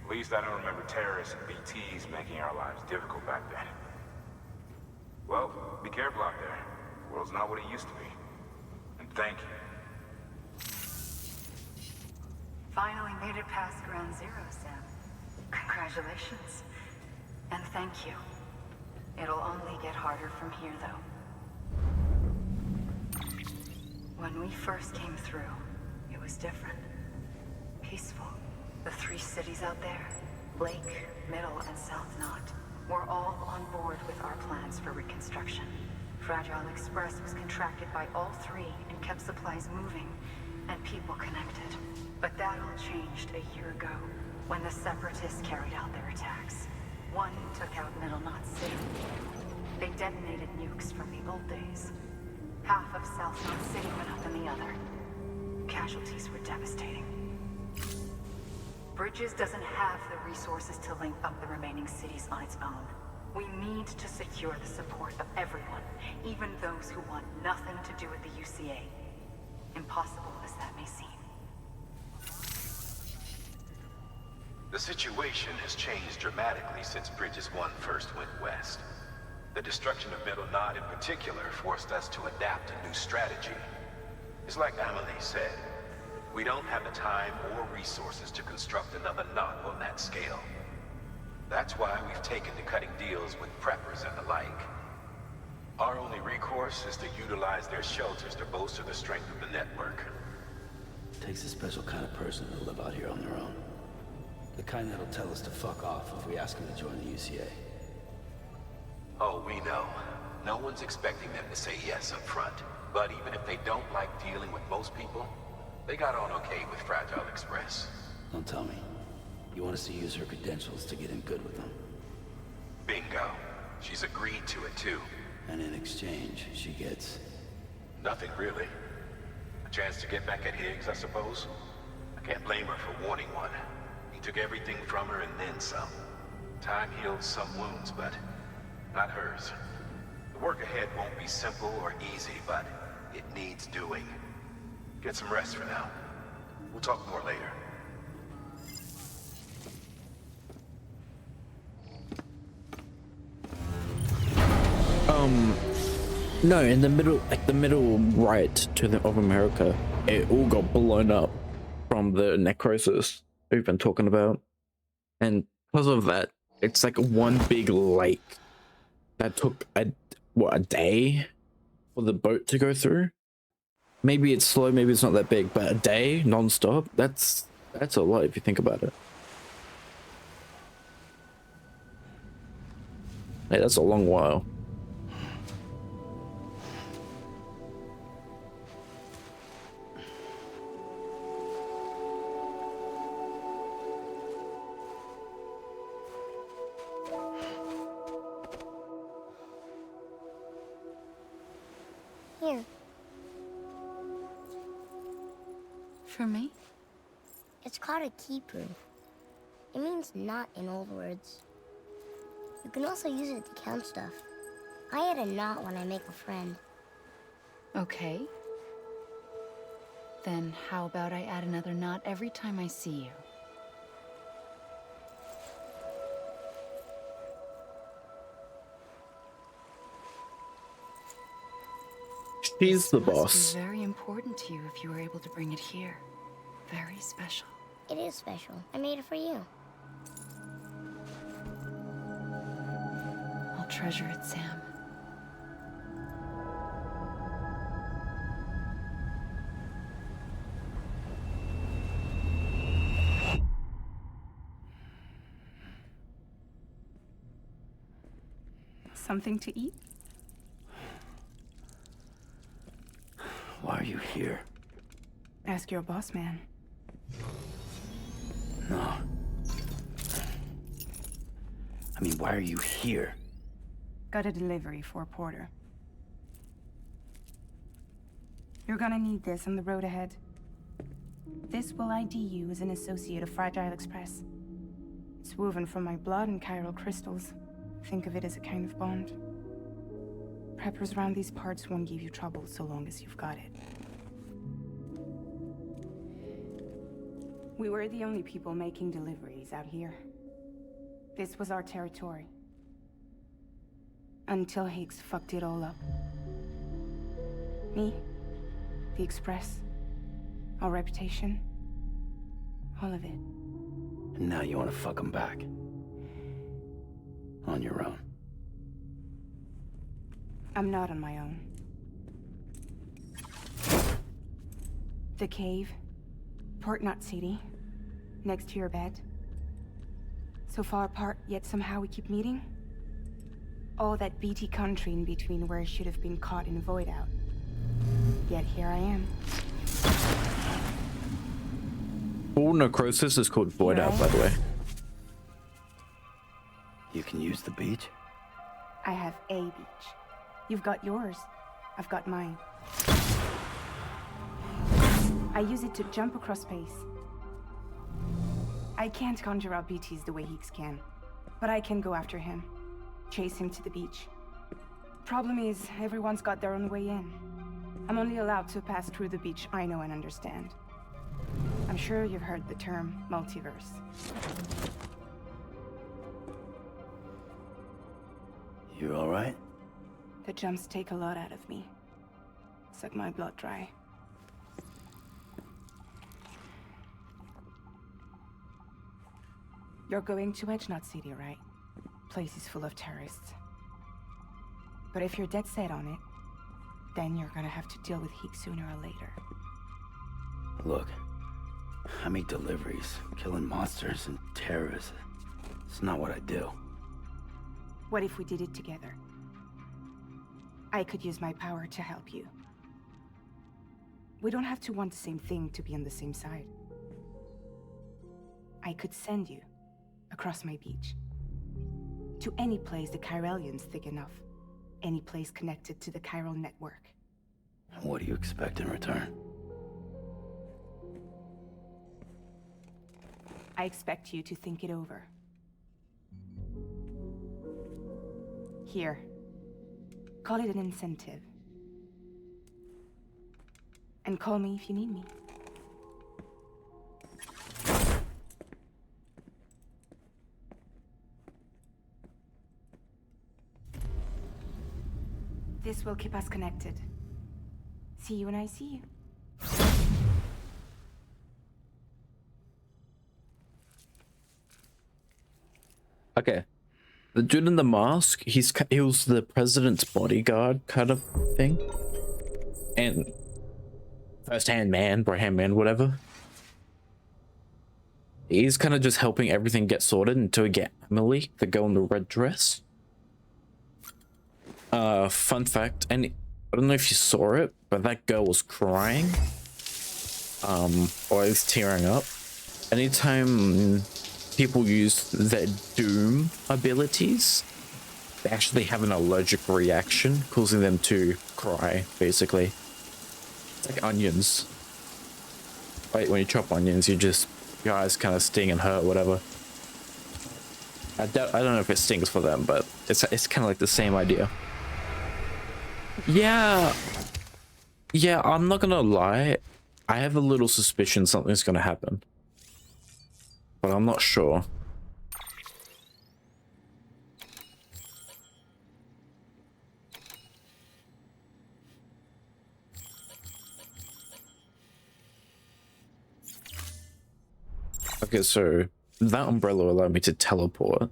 At least I don't remember terrorists and BTs making our lives difficult back then. Well, be careful out there. The world's not what it used to be. And thank you. Finally made it past Ground Zero, Sam. Congratulations. And thank you. It'll only get harder from here, though. When we first came through, it was different. Peaceful. The 3 cities out there, Lake, Middle, and South Knot, were all on board with our plans for reconstruction. Fragile Express was contracted by all 3 and kept supplies moving and people connected. But that all changed a year ago, when the Separatists carried out their attacks. One took out Middle Knot City. They detonated nukes from the old days. Half of South Knot City went up in the other. Casualties were devastating. Bridges doesn't have the resources to link up the remaining cities on its own. We need to secure the support of everyone, even those who want nothing to do with the UCA. Impossible as that may seem. The situation has changed dramatically since Bridges 1 first went west. The destruction of Middle Knot in particular forced us to adapt a new strategy. It's like Amelie said, we don't have the time or resources to construct another knot on that scale. That's why we've taken to cutting deals with preppers and the like. Our only recourse is to utilize their shelters to bolster the strength of the network. It takes a special kind of person to live out here on their own. The kind that'll tell us to fuck off if we ask them to join the UCA. Oh, we know. No one's expecting them to say yes up front. But even if they don't like dealing with most people, they got on okay with Fragile Express. Don't tell me. You want us to use her credentials to get in good with them? Bingo. She's agreed to it too. And in exchange, she gets... Nothing really. A chance to get back at Higgs, I suppose. I can't blame her for wanting one. He took everything from her and then some. Time heals some wounds, but not hers. The work ahead won't be simple or easy, but it needs doing. Get some rest for now. We'll talk more later. No, in the middle, like the middle right to the of America, it all got blown up from the necrosis we've been talking about. And because of that, it's like one big lake that took a day for the boat to go through. Maybe it's slow, maybe it's not that big, but a day non-stop, that's a lot if you think about it. Hey, that's a long while. Here. For me? It's called a keeper. It means knot in old words. You can also use it to count stuff. I add a knot when I make a friend. Okay. Then how about I add another knot every time I see you? She's the This must boss. be very important to you if you were able to bring it here. Very special. It is special. I made it for you. I'll treasure it, Sam. Something to eat? Why are you here? Ask your boss man. No. I mean, why are you here? Got a delivery for Porter. You're gonna need this on the road ahead. This will ID you as an associate of Fragile Express. It's woven from my blood and chiral crystals. Think of it as a kind of bond. Preppers around these parts won't give you trouble so long as you've got it. We were the only people making deliveries out here. This was our territory. Until Higgs fucked it all up. Me, the Express, our reputation, all of it. And now you want to fuck him back. On your own. I'm not on my own. The cave, Port Knot City, next to your bed. So far apart, yet somehow we keep meeting. All that BT country in between where I should have been caught in Void Out. Yet here I am. All necrosis is called Void Out, by the way. You can use the beach? I have a beach. You've got yours. I've got mine. I use it to jump across space. I can't conjure up BTs the way Higgs can, but I can go after him, chase him to the beach. Problem is, everyone's got their own way in. I'm only allowed to pass through the beach I know and understand. I'm sure you've heard the term multiverse. You all right? The jumps take a lot out of me. Suck my blood dry. You're going to Edge Knot City, right? Place is full of terrorists. But if you're dead set on it, then you're gonna have to deal with Higgs sooner or later. Look, I make deliveries, killing monsters and terrorists. It's not what I do. What if we did it together? I could use my power to help you. We don't have to want the same thing to be on the same side. I could send you across my beach. To any place the Chiralian's thick enough. Any place connected to the chiral network. And what do you expect in return? I expect you to think it over. Here. Call it an incentive. And call me if you need me. This will keep us connected. See you when I see you. Okay. The dude in the mask, he was the president's bodyguard kind of thing. And first-hand man, right-hand man, whatever. He's kind of just helping everything get sorted until we get Emily, the girl in the red dress. Fun fact, and I don't know if you saw it, but that girl was crying. Or at least tearing up. Anytime people use their Doom abilities, they actually have an allergic reaction, causing them to cry, basically. It's like onions. Like when you chop onions, your eyes kind of sting and hurt, whatever. I don't know if it stings for them, but it's kind of like the same idea. Yeah, I'm not gonna lie. I have a little suspicion something's gonna happen, but I'm not sure. Okay, so that umbrella allowed me to teleport.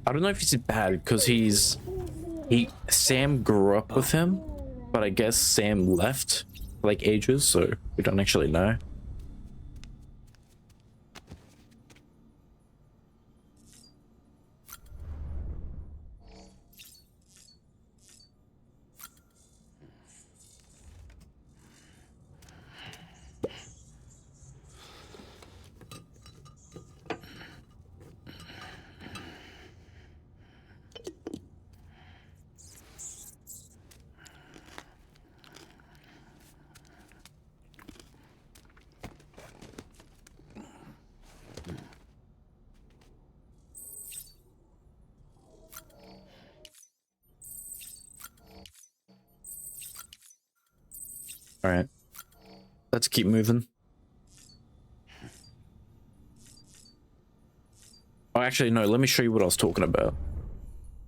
I don't know if he's bad because Sam grew up with him, but I guess Sam left like ages, so we don't actually know. All right, let's keep moving. Oh, actually, no, let me show you what I was talking about.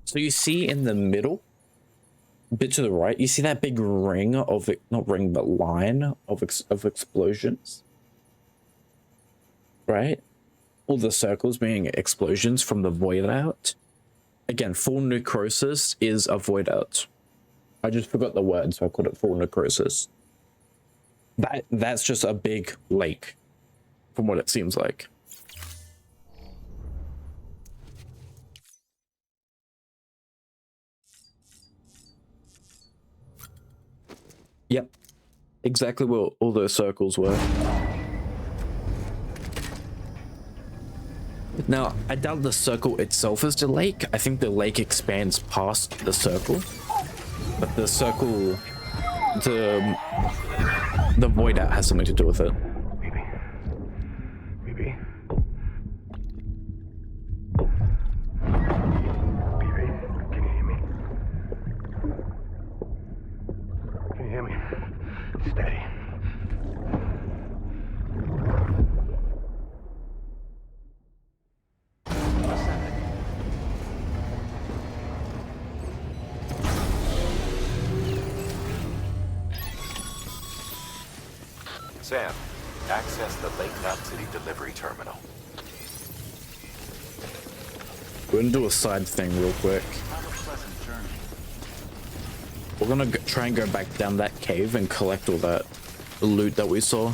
So you see in the middle, a bit to the right, you see that big ring of, not ring, but line of explosions? Right? All the circles being explosions from the void out. Again, full necrosis is a void out. I just forgot the word, so I called it full necrosis. That's just a big lake, from what it seems like. Yep, exactly where all those circles were. Now, I doubt the circle itself is the lake. I think the lake expands past the circle. But the circle, the void out has something to do with it. BB. Can you hear me? Can you hear me? Steady. Sam, access the Lake Knot City delivery terminal. We're gonna do a side thing real quick. We're gonna try and go back down that cave and collect all that loot that we saw.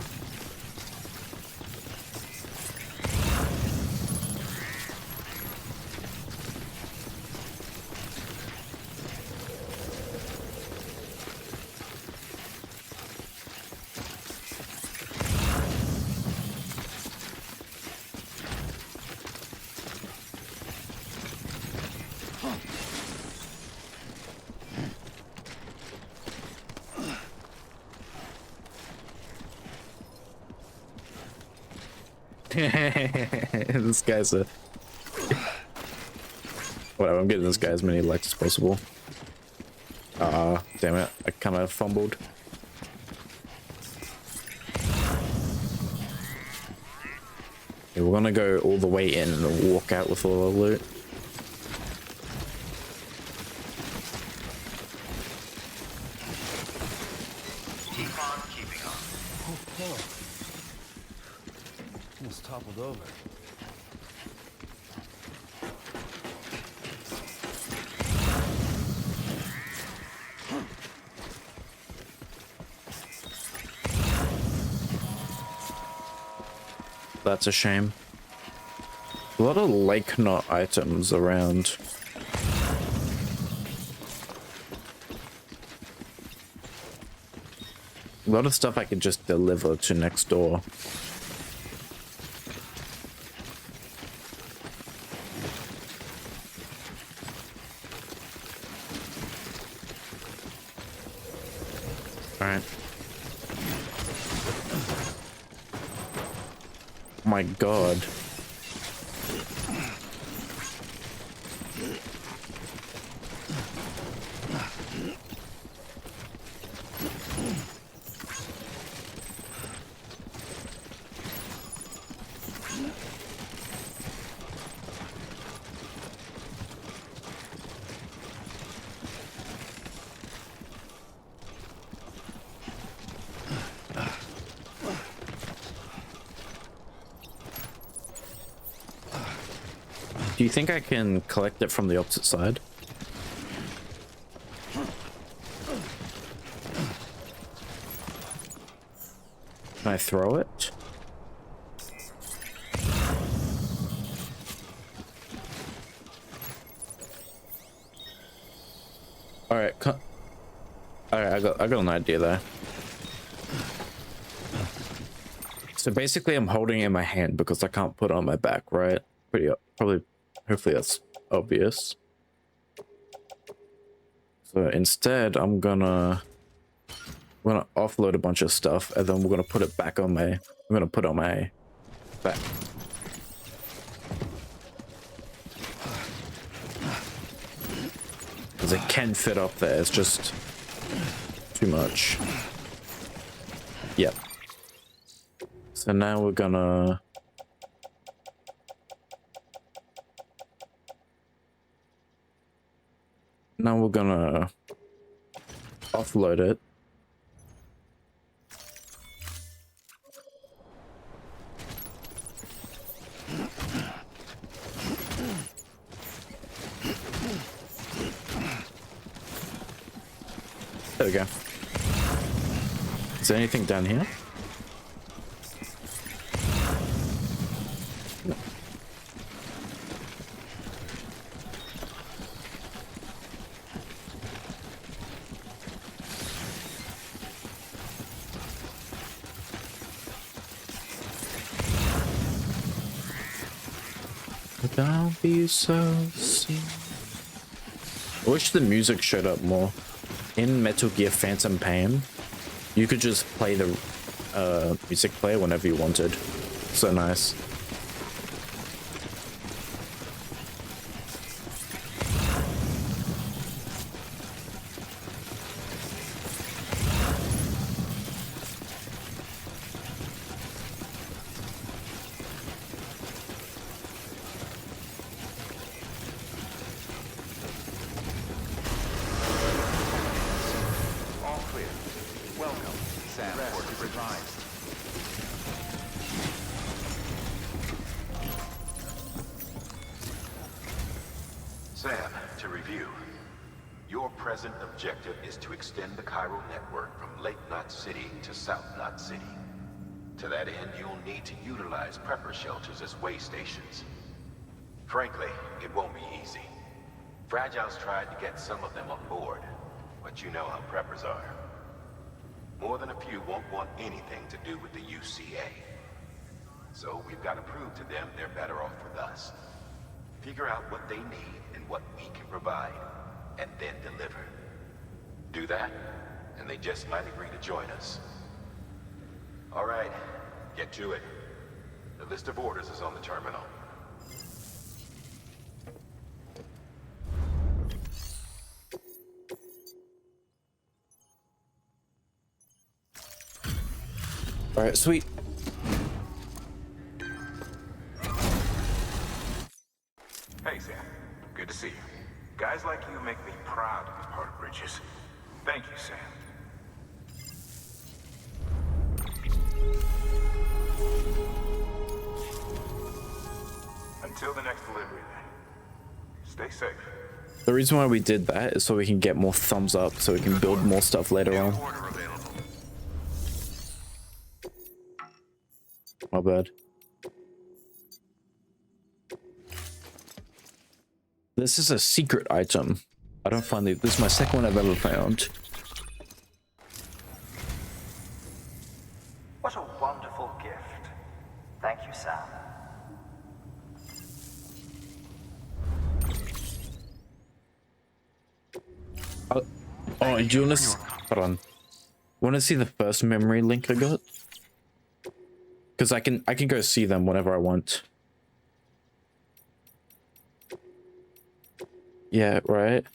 This guy's a... Whatever, I'm getting this guy as many likes as possible. Damn it, I kind of fumbled. Okay, we're gonna go all the way in and walk out with all the loot. Keep on keeping on. Oh, almost toppled over. That's a shame. A lot of Lake Knot items around. A lot of stuff I could just deliver to next door. Alright. My God. Do you think I can collect it from the opposite side? Can I throw it? All right, I got an idea there. So basically, I'm holding it in my hand because I can't put it on my back, right? Probably. Hopefully that's obvious. So instead, I'm gonna offload a bunch of stuff, and then we're gonna put it back on my. I'm gonna put it on my back. Because it can fit up there. It's just too much. Yep. So now we're gonna... Now we're gonna offload it. There we go. Is there anything down here? No. Don't be so serious. I wish the music showed up more. In Metal Gear Phantom Pain, you could just play the music player whenever you wanted. So nice. Sam, to review. Your present objective is to extend the chiral network from Lake Knot City to South Knot City. To that end, you'll need to utilize prepper shelters as way stations. Frankly, it won't be easy. Fragile's tried to get some of them on board, but you know how preppers are. More than a few won't want anything to do with the UCA. So we've got to prove to them they're better off with us. Figure out what they need and what we can provide, and then deliver. Do that, and they just might agree to join us. All right, get to it. The list of orders is on the terminal. All right, sweet. Hey, Sam. Good to see you. Guys like you make me proud to be part of Bridges. Thank you, Sam. Until the next delivery, then. Stay safe. The reason why we did that is so we can get more thumbs up, so we can build more stuff later on. My bad. This is a secret item. I don't find it. This is my second one I've ever found. What a wonderful gift. Thank you, Sam. Oh, do you want to? Hold on. Want to see the first memory link I got? Because I can go see them whenever I want. Yeah, right.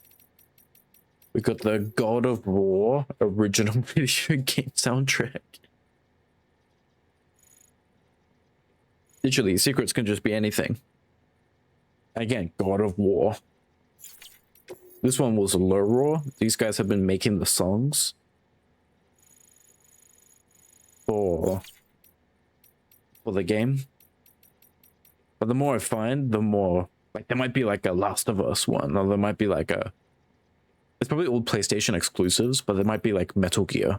We got the God of War original video game soundtrack. Literally, secrets can just be anything. Again, God of War. This one was Luror. These guys have been making the songs for the game. But the more I find, the more, like, there might be like a Last of Us one, or there might be like a, it's probably all PlayStation exclusives, but there might be like Metal Gear.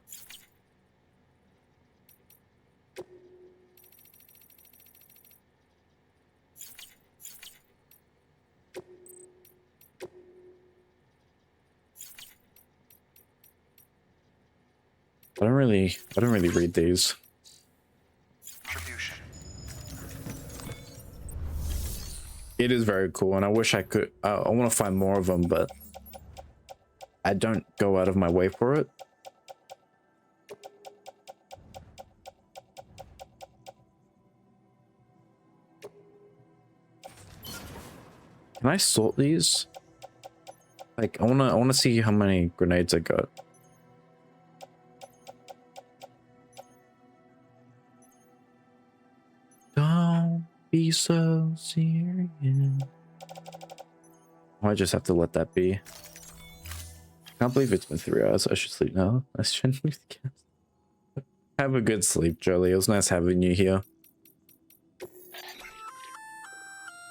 I don't really read these. It is very cool, and I wish I could. I want to find more of them, but I don't go out of my way for it. Can I sort these? Like, I wanna see how many grenades I got. be so serious. I just have to let that be. Can't believe it's been 3 hours. I should sleep now. I shouldn't be the cast. Have a good sleep, Jolie. It was nice having you here.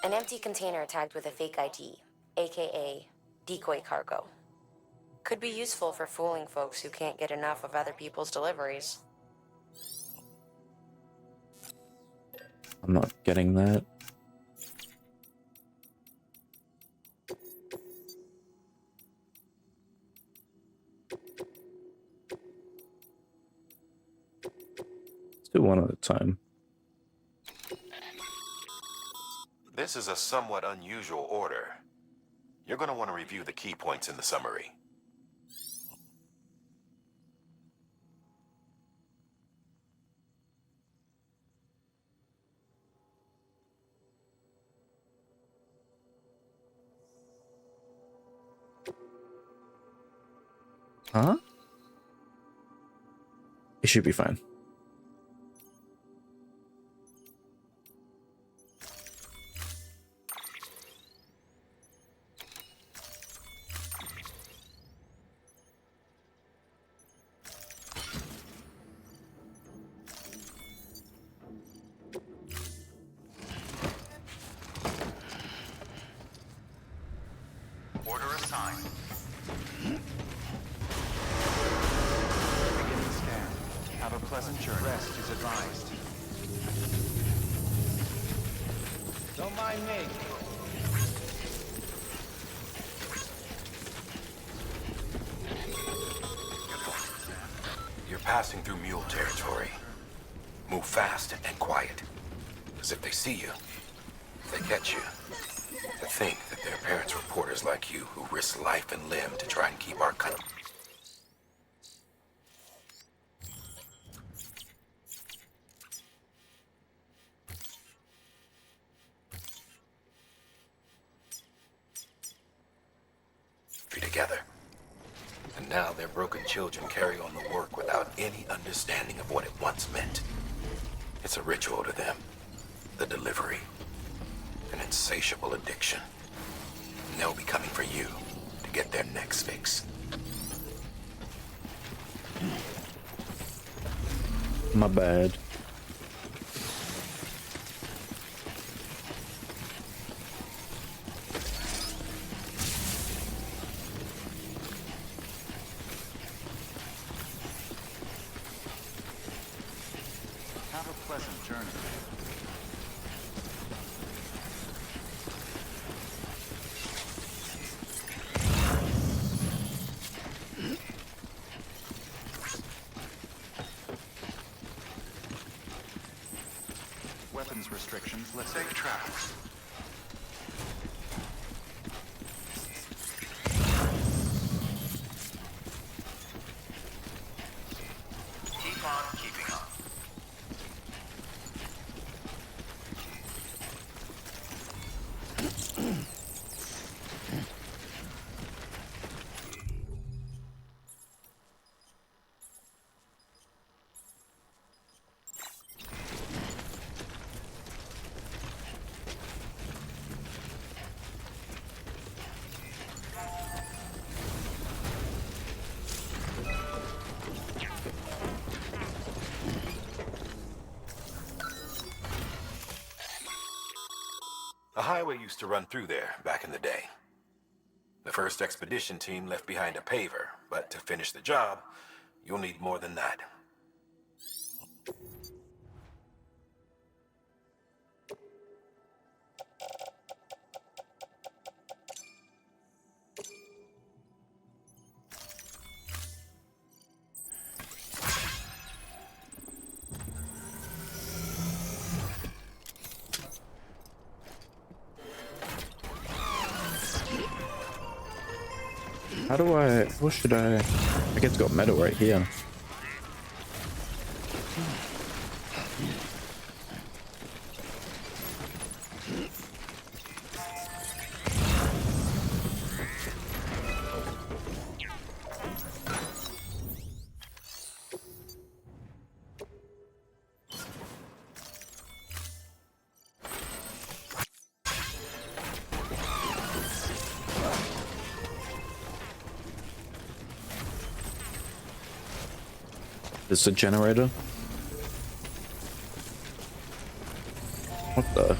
An empty container tagged with a fake ID, aka decoy cargo. Could be useful for fooling folks who can't get enough of other people's deliveries. I'm not getting that. Let's do one at a time. This is a somewhat unusual order. You're going to want to review the key points in the summary. Huh? It should be fine. Order assigned. Beginning scan. Have a pleasant journey. Rest is advised. Don't mind me. You're passing through mule territory. Move fast and quiet. Because if they see you, they catch you. To think that their parents were reporters like you who risk life and limb to try and keep our country. Together. And now their broken children carry on the work without any understanding of what it once meant. It's a ritual to them. The delivery. An insatiable addiction. And they'll be coming for you to get their next fix. My bad. Have a pleasant journey. Weapons restrictions lifted. Safe travels. Keep on keeping on. A highway used to run through there back in the day. The first expedition team left behind a paver, but to finish the job, you'll need more than that. How do I... What should I... I guess it's got metal right here. It's a generator. What the?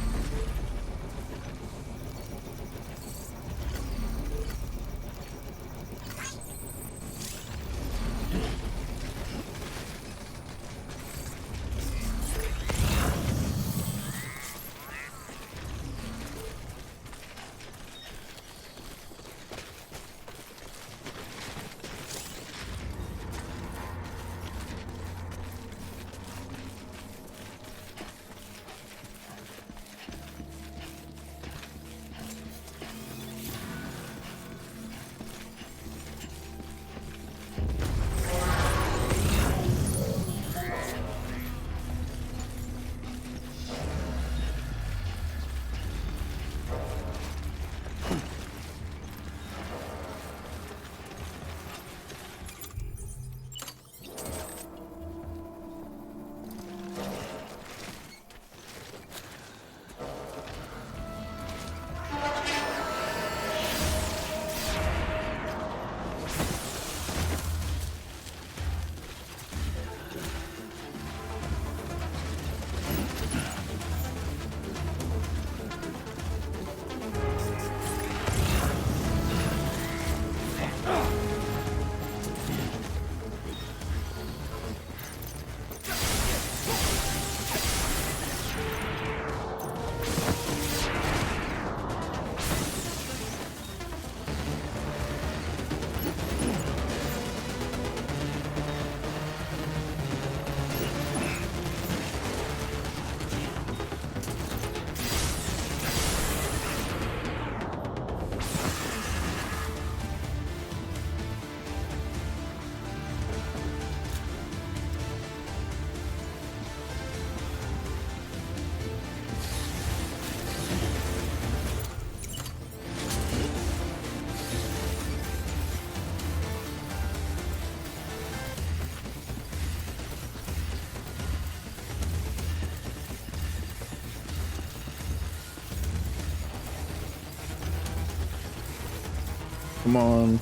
Come on.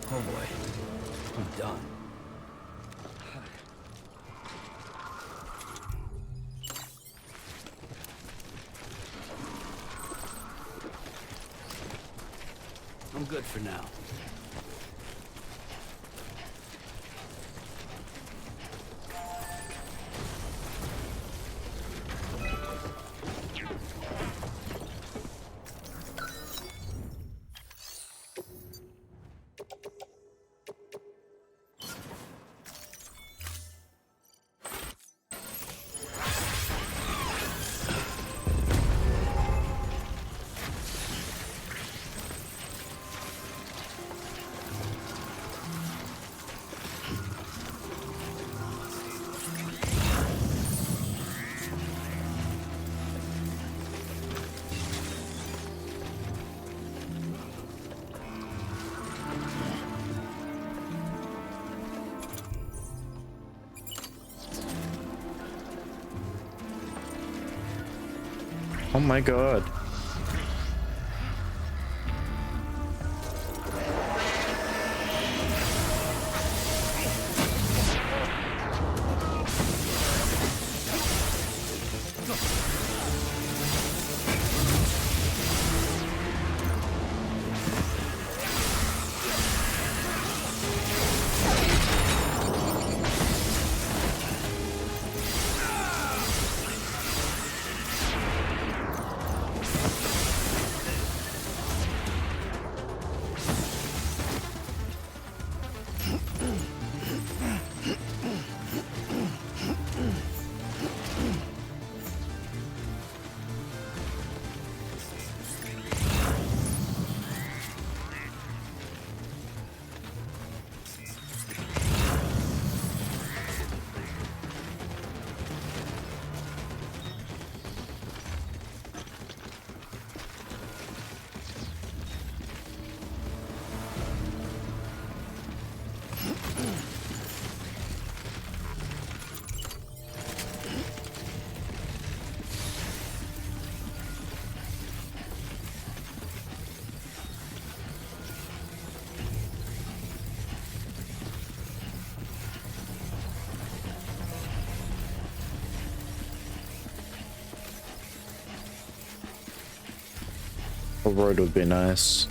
Oh boy, I'm done. I'm good for now. Oh my god. A road would be nice.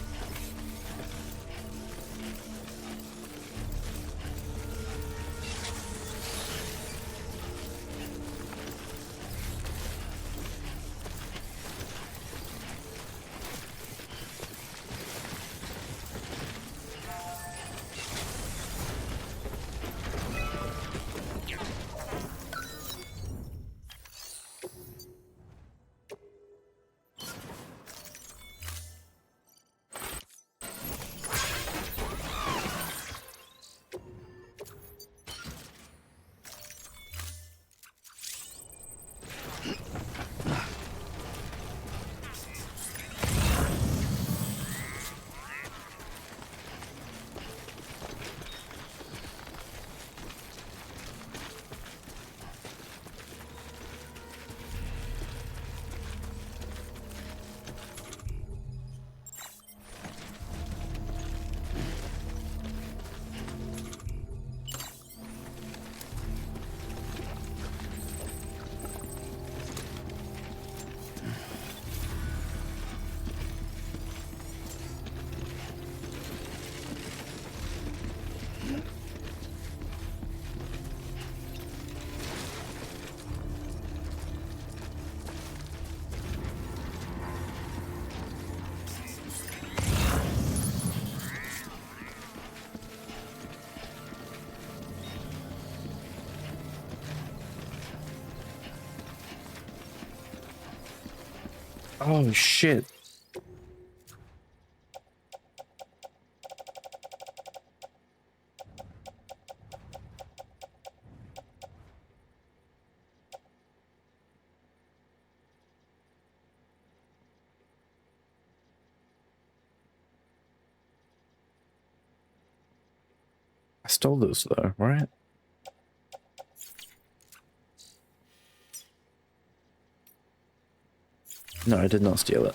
Oh shit. I stole this though, right? No, I did not steal it.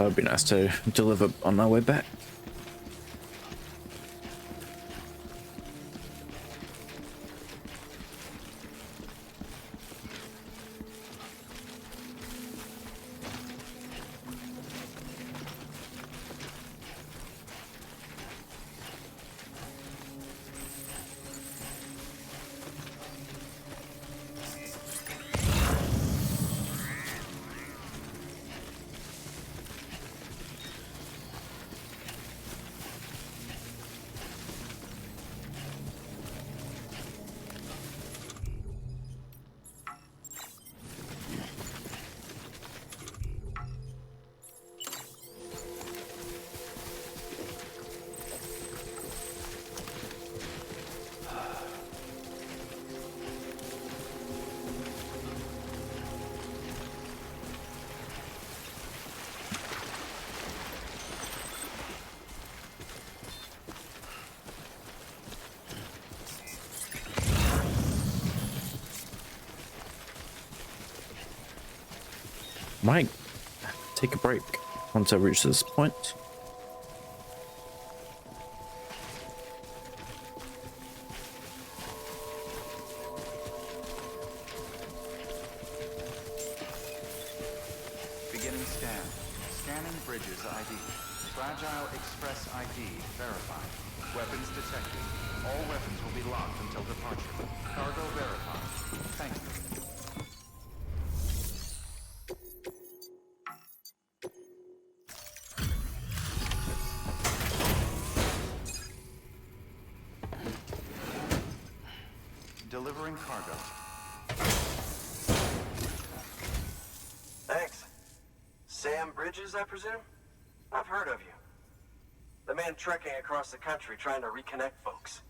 That would be nice to deliver on our way back. Might take a break once I reach this point. Bridges ID. Fragile Express ID verified. Weapons detected. All weapons will be locked until departure. Cargo verified. Thank you. Delivering cargo. Thanks. Sam Bridges, I presume? I've heard of you. The man trekking across the country trying to reconnect folks.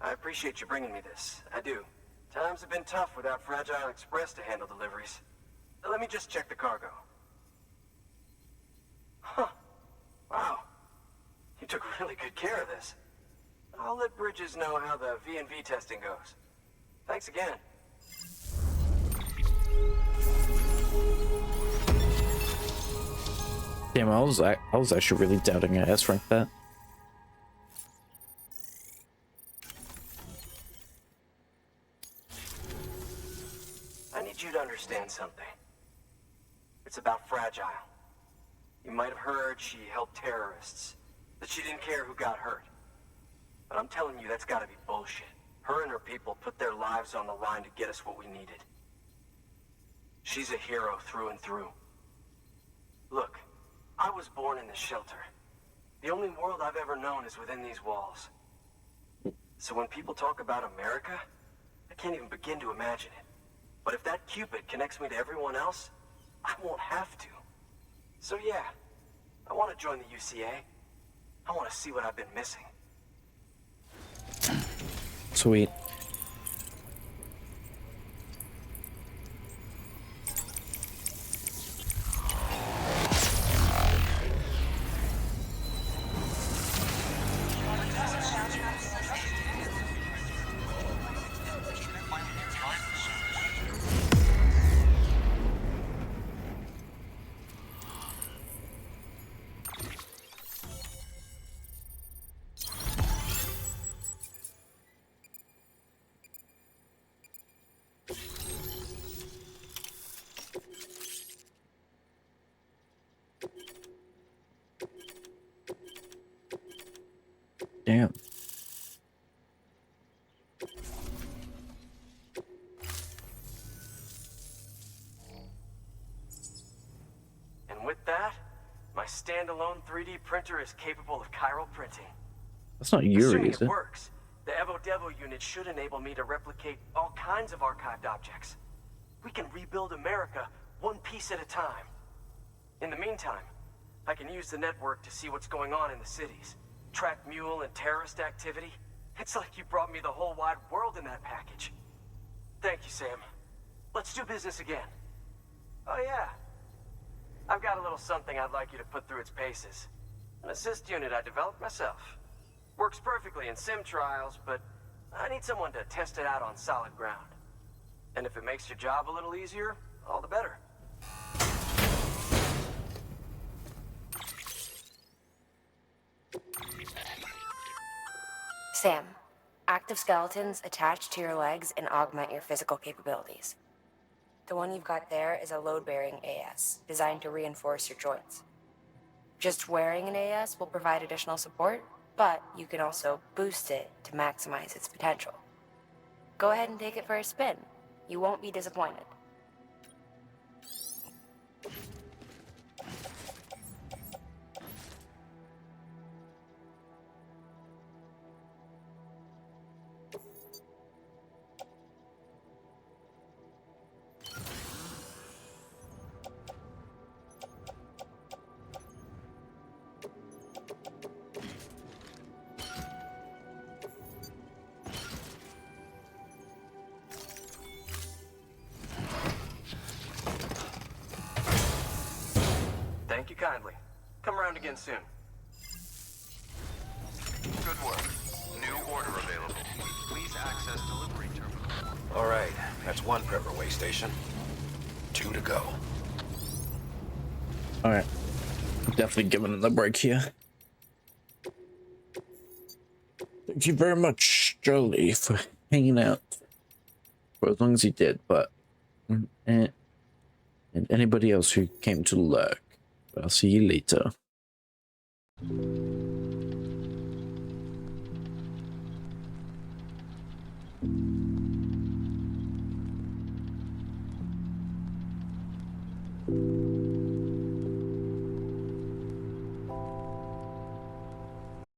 I appreciate you bringing me this. I do. Times have been tough without Fragile Express to handle deliveries. Let me just check the cargo. Huh. Wow. You took really good care of this. I'll let Bridges know how the V&V testing goes. Thanks again. Damn, I was actually really doubting I S-ranked that. I need you to understand something. It's about Fragile. You might have heard she helped terrorists, that she didn't care who got hurt. But I'm telling you, that's gotta be bullshit. Her and her people put their lives on the line to get us what we needed. She's a hero through and through. Look, I was born in this shelter. The only world I've ever known is within these walls. So when people talk about America, I can't even begin to imagine it. But if that Cupid connects me to everyone else, I won't have to. So yeah, I want to join the UCA. I want to see what I've been missing. Sweet. Damn. And with that, my standalone 3D printer is capable of chiral printing. That's not Yuri, Assuming is it it? works, the Evo Devo unit should enable me to replicate all kinds of archived objects. We can rebuild America one piece at a time. In the meantime, I can use the network to see what's going on in the cities. Track mule and terrorist activity. It's like you brought me the whole wide world in that package. Thank you, Sam. Let's do business again. Oh yeah. I've got a little something I'd like you to put through its paces. An assist unit I developed myself. Works perfectly in sim trials, but I need someone to test it out on solid ground. And if it makes your job a little easier, all the better. Sam, active skeletons attach to your legs and augment your physical capabilities. The one you've got there is a load-bearing AS, designed to reinforce your joints. Just wearing an AS will provide additional support, but you can also boost it to maximize its potential. Go ahead and take it for a spin. You won't be disappointed. Thank you kindly. Come around again soon. Good work. New order available. Please access delivery terminal. All right, that's one Prepper way station. 2 to go. All right, definitely giving it a break here. Thank you very much, Jolie, for hanging out for as long as you did. But and anybody else who came to lurk, I'll see you later. Ooh.